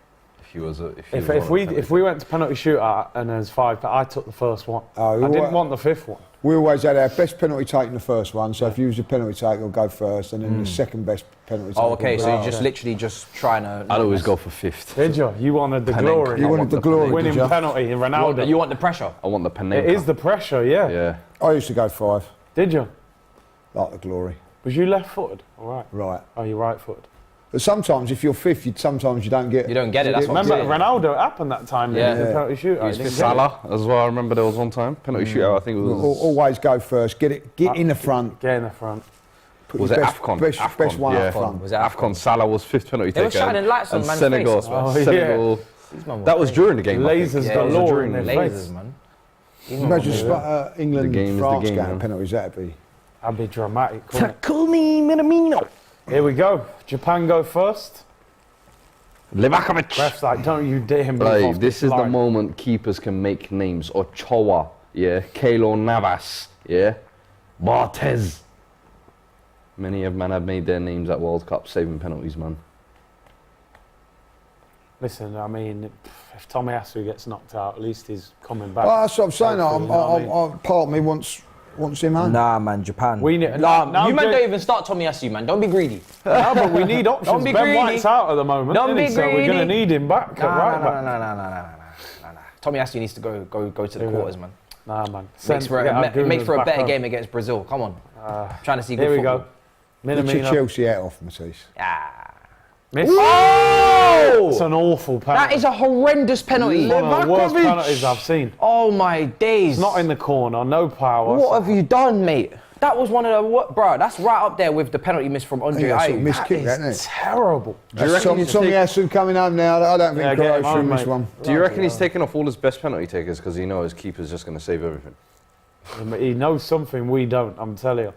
if you was a If we went to penalty shootout and there's 5, I took the first one. Oh, I didn't what- want the 5th one. We always had our best penalty taken the first one. So if you was a penalty taker, we'll go first, and then the second best penalty taker. Oh, okay, will so go you're just literally just trying to... I'd always go for 5th. Did you? You wanted the Panenka. glory. You wanted the glory, Winning did you? penalty in Ronaldo. You want the pressure? I want the Panenka. It is the pressure, yeah. Yeah. I used to go 5, Did you? like the glory. Was you left-footed? All right. Right. Oh, you right-footed. But sometimes, if you're 5th, sometimes you don't get. You don't get it, that's what I'm Remember, saying. Ronaldo, it happened that time. Yeah. The penalty shootout. was He didn't fit. get it. Salah as well. I remember there was one time penalty shootout. I think it was. Always go first. Get in the front. Get in the front. Put Was your it best, AFCON? Best, AFCON, best one yeah. up front. Was it AFCON Salah was 5th penalty They taker. were shining lights on and man's Senegal. face, man. Oh, yeah. Senegal. These man were That was crazy. during the game. I think. Lasers Yeah, galore during in the their Lasers, face. man. Imagine England, The game is the France game, going man. penalties. That'd be. That'd be dramatic, wouldn't it? Tackle me, Minamino. Here we go. Japan go first. Livakovic. Ref's like, don't you dare move Like, off this is the line. moment keepers can make names. Ochoa, yeah. Keylor Navas, yeah. Barthez. Many of man have made their names at World Cup saving penalties, man. Listen, I mean, if Tommy Asu gets knocked out, at least he's coming back. Well, that's what I'm saying. Hopefully, you know what I mean? Part of me wants him home. Nah, man, Japan. We need- Nah, now you man Jay- don't even start Tommy Asu, man. Don't be greedy. No, but we need options. Don't be Ben greedy. White's out at the moment, Don't isn't be he? So we're going to greedy. need him back at right back. No. Tommy Asu needs to go to the Yeah. quarters, man. Nah, man. Makes for Get our a gooners back better home. game against Brazil. Come on. Trying to see good Here we football. go. Get your Minamino. Chelsea hat off, Matisse. Miss. Oh! It's an awful penalty. That is a horrendous penalty. one of the worst Livakovic. penalties I've seen. Oh my days. It's not in the corner, no power. What have you done, mate? That was one of the bro. That's right up there with the penalty miss from Andre Yeah, sort of Ayew. missed kick, isn't it? Terrible. Do you reckon he's Tommy take- Asu coming home now. I don't Yeah, think get him Croatia home, in this mate. one. Do you reckon he's taking off all his best penalty takers because he knows his keeper's just going to save everything? He knows something we don't, I'm telling you.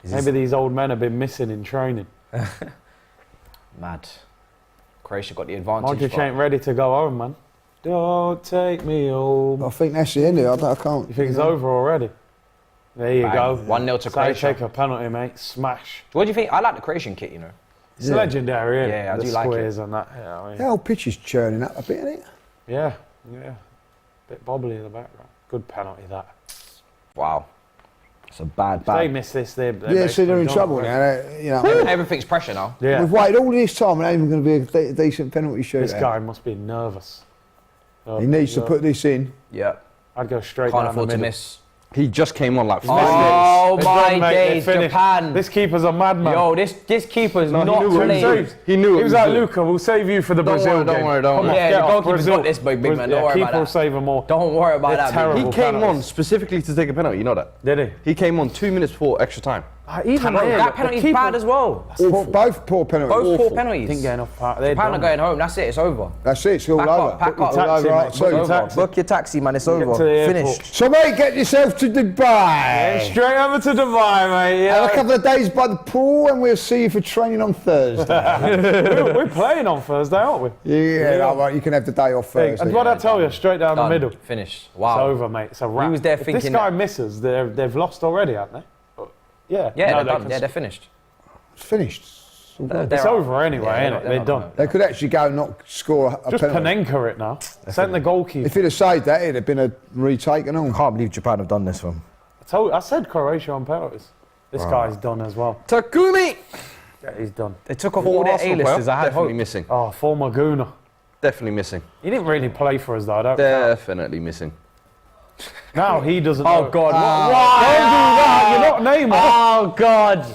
Maybe these old men have been missing in training. Mad. Croatia got the advantage. Modric ain't ready to go home, man. Don't take me home. I think that's the end of it. I can't. You think it's over already? There you Bang. go. 1-0 to So Croatia. take a penalty, mate. Smash. What do you think? I like the Croatian kit, you know. It's legendary, isn't it? Yeah, I the do like it. squares and that. Yeah, I mean, The whole pitch is churning up a bit, isn't it? yeah. Bit bobbly in the background. Good penalty, that. Wow. It's a bad, If they bad. miss this, they're Yeah, so they're in basically trouble done, now. You know, Everything's pressure now. Yeah. we've waited all this time and it ain't even going to be a decent penalty shootout. This guy must be nervous. He needs to put this in. Yeah. I'd go straight Can't down afford the to middle. miss. He just came on like 5 Oh They're my done, mate. They're days, finished. Japan. This keeper's a madman. Yo, this keeper's No, he not knew what he was playing. doing. He knew He it was was like, doing. Luca, we'll save you for the Brazil worry, don't game. worry, don't Come on, worry. Yeah, get the off, goalkeeper's Brazil. got this, big man. Don't worry keeper about will that. save them all. Don't worry about They're that. terrible. He came penalties. on specifically to take a penalty, you know that? Did he? He came on 2 minutes before extra time. Even Bro, there, that the penalty's keeper- bad as well. Both poor penalties. Both poor penalties. Didn't get enough power. They're Japan are done. going home. That's it. It's over. That's it, it's all Pack over. up, pack up. All Taxi, over, mate. right, Book your too. taxi. Book your taxi, man. It's Get to over. the airport. Finished. So mate, get yourself to Dubai. Straight over to Dubai, mate. Have a Yeah. couple of days by the pool and we'll see you for training on Thursday. We're playing on Thursday, aren't we? Yeah, right, you can have the day off Thursday. And what I tell you, straight down the Done. middle. Finished. It's Wow. over, mate. It's a wrap. was there If this thinking guy that- misses, they've lost already, haven't they? Yeah. Yeah, No, they're they done. can- Yeah, they're finished. It's finished. It's over anyway, Yeah, ain't it? they're They're not done. going. They could actually go and not score a Just penalty. Panenka it now. Sent the goalkeeper. If he'd have saved that, it'd have been a retake and all. Can't believe Japan have done this one. I said Croatia on penalties. This guy's done as well. Takumi! Yeah, he's done. They took off all their Arsenal A-listers. player, I had definitely hope. missing. Oh, former Gooner. Definitely missing. He didn't really play for us though, I don't count. Definitely missing. Now he doesn't Oh know. God! Don't do that, you're not Neymar. Oh God!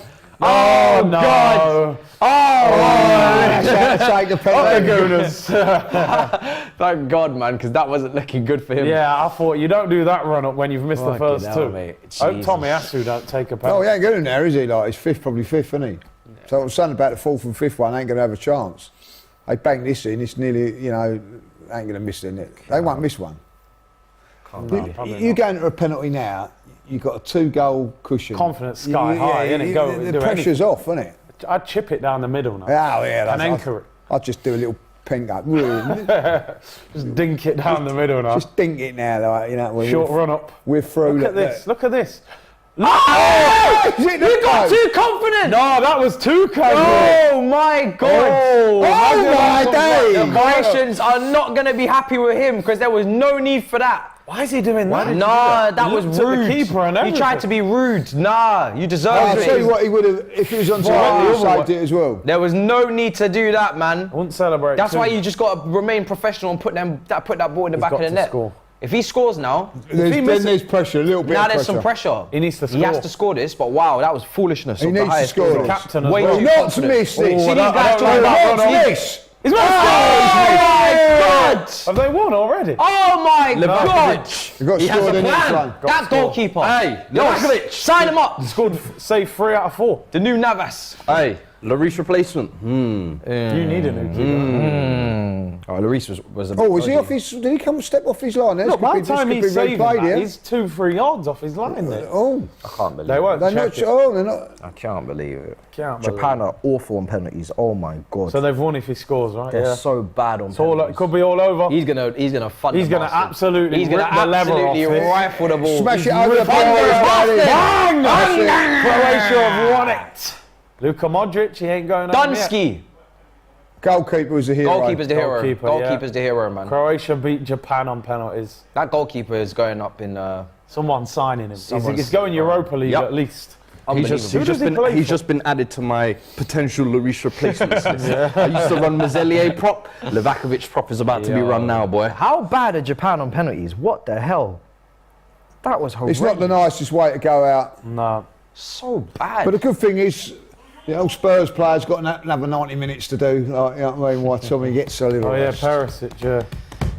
Oh, no. God. Take the The penalty. Gooners. Thank God, man, because that wasn't looking good for him. Yeah, I thought you don't do that run up when you've missed the Fucking first hell, two. mate. Hope Jesus. Tommy Asu don't take a Oh, penalty. he ain't going in there, is he? Like, he's fifth, probably fifth, isn't he? So I'm saying about the fourth and fifth one, ain't going to have a chance. They bang this in, it's nearly, ain't going to miss it. They won't miss one. You go into a penalty now, you've got a 2-goal cushion. Confidence sky high, innit? Go The do pressure's off, isn't it? I'd chip it down the middle now. Oh, yeah. And anchor it. I'd just do a little pink up. Just dink it down the middle now. Just dink it now, like, Short run up. We're through. Look at this. Look at this. Oh! Is it You got no? too confident. No, that was too casual. Oh my God! Oh, my days! The Croatians are not going to be happy with him because there was no need for that. Why is he doing that? Nah, that was Looked at the rude. keeper and He tried everything. to be rude. Nah, you deserve I'll it. tell you what, he would have, if he was on time, he would have saved it as well. There was no need to do that, man. I wouldn't celebrate. That's too. why you just got to remain professional and put that ball in the back got of the to net. score. If he scores now, Then there's pressure, a little bit now of there's pressure. some pressure. He needs to He has score. to score this, but wow, that was foolishness. He of the needs to highest score order. this. Captain as Way well. too Not to confident. miss this. Oh, See these that- guys I don't talking like about that one. miss. He's Oh my God! Have they won already? Oh my God! You've got to He has score a the next plan. one. That goalkeeper. Hey, Yo, Livakovic. sign him up. Scored, say 3 out of 4. The new Navas. Hey, Lloris replacement. You need a new keeper. Oh, Lloris was a. Oh, was he off his? Did he come step off his line? This Look, by could the be- time this he's could be saving replayed that, here. he's 2-3 yards off his line there. Oh, I can't believe They won't they're check not. it. Oh, they're not. I can't believe it. Can't Japan believe are awful on penalties. Oh my God. So they've won if he scores, right? They're Yeah. so bad on It's all, penalties. it could be all over. He's gonna fun. He's the gonna bastard. absolutely He's gonna rip the lever absolutely off it. rifle the ball. Smash He's it over the ripping bar. it. Bang! That's it. Croatia have won it. Luka Modric, he ain't going home yet. Dunsky. Goalkeeper was the hero. Goalkeeper's the hero. Goalkeeper, Goalkeeper's yeah. the hero, man. Croatia beat Japan on penalties. That goalkeeper is going up in. Someone's signing him. Someone's- He's going Europa League Yep. at least. He's just, Who does he play he's for? just been added to my potential Lloris replacements list. I used to run Mazelier prop. Livakovic prop is about to be Yo. run now, boy. How bad are Japan on penalties? What the hell? That was horrendous. It's not the nicest way to go out. No. So bad. But the good thing is, the old Spurs players got another 90 minutes to do. Like, you know what I mean? Why Tommy gets a little Oh yeah, rest. Perisic, yeah.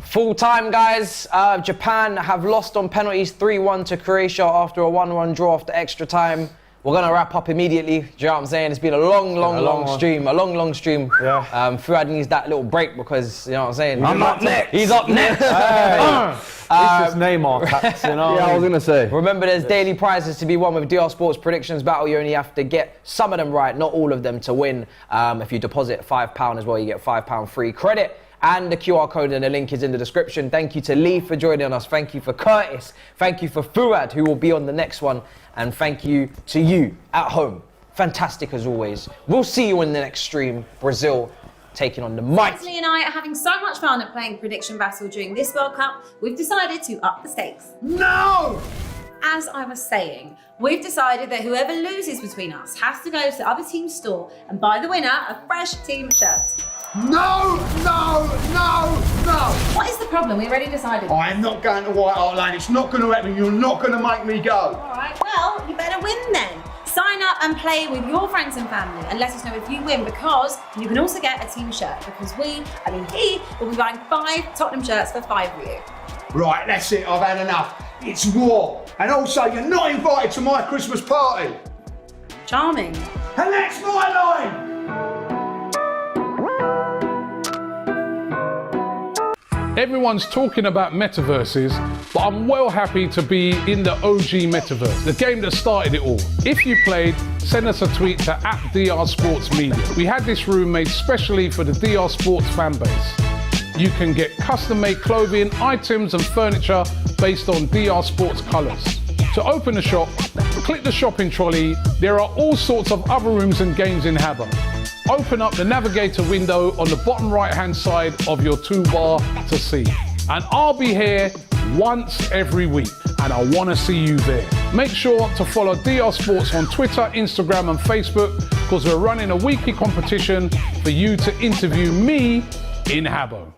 Full time, guys. Japan have lost on penalties 3-1 to Croatia after a 1-1 draw after extra time. We're going to wrap up immediately. Do you know what I'm saying? It's been a long one. stream. A long stream. Yeah. Fuad needs that little break because, you know what I'm saying? I'm up next. He's up next. It's just Neymar tax, you know. Yeah, I was gonna say. Remember, there's daily prizes to be won with DR Sports Predictions Battle. You only have to get some of them right, not all of them, to win. If you deposit £5 as well, you get £5 free credit. And the QR code and the link is in the description. Thank you to Lee for joining us. Thank you for Curtis. Thank you for Fuad, who will be on the next one. And thank you to you at home. Fantastic as always. We'll see you in the next stream. Brazil taking on the mighty. Lee and I are having so much fun at playing Prediction Battle during this World Cup, we've decided to up the stakes. No! As I was saying, we've decided that whoever loses between us has to go to the other team's store and buy the winner a fresh team shirt. No, no, no, no. What is the problem? We already decided. I am not going to White Hart Lane. It's not going to happen. You're not going to make me go. All right, well, you better win then. Sign up and play with your friends and family and let us know if you win, because you can also get a team shirt, because he will be buying 5 Tottenham shirts for 5 of you. Right, that's it. I've had enough. It's war. And also, you're not invited to my Christmas party. Charming. And that's my line. Everyone's talking about metaverses, but I'm well happy to be in the OG metaverse, the game that started it all. If you played, send us a tweet to @DRSportsMedia. We had this room made specially for the DR Sports fan base. You can get custom-made clothing, items and furniture based on DR Sports colours. To open the shop, click the shopping trolley. There are all sorts of other rooms and games in Habbo. Open up the navigator window on the bottom right-hand side of your toolbar to see. And I'll be here once every week, and I want to see you there. Make sure to follow DR Sports on Twitter, Instagram and Facebook, because we're running a weekly competition for you to interview me in Habbo.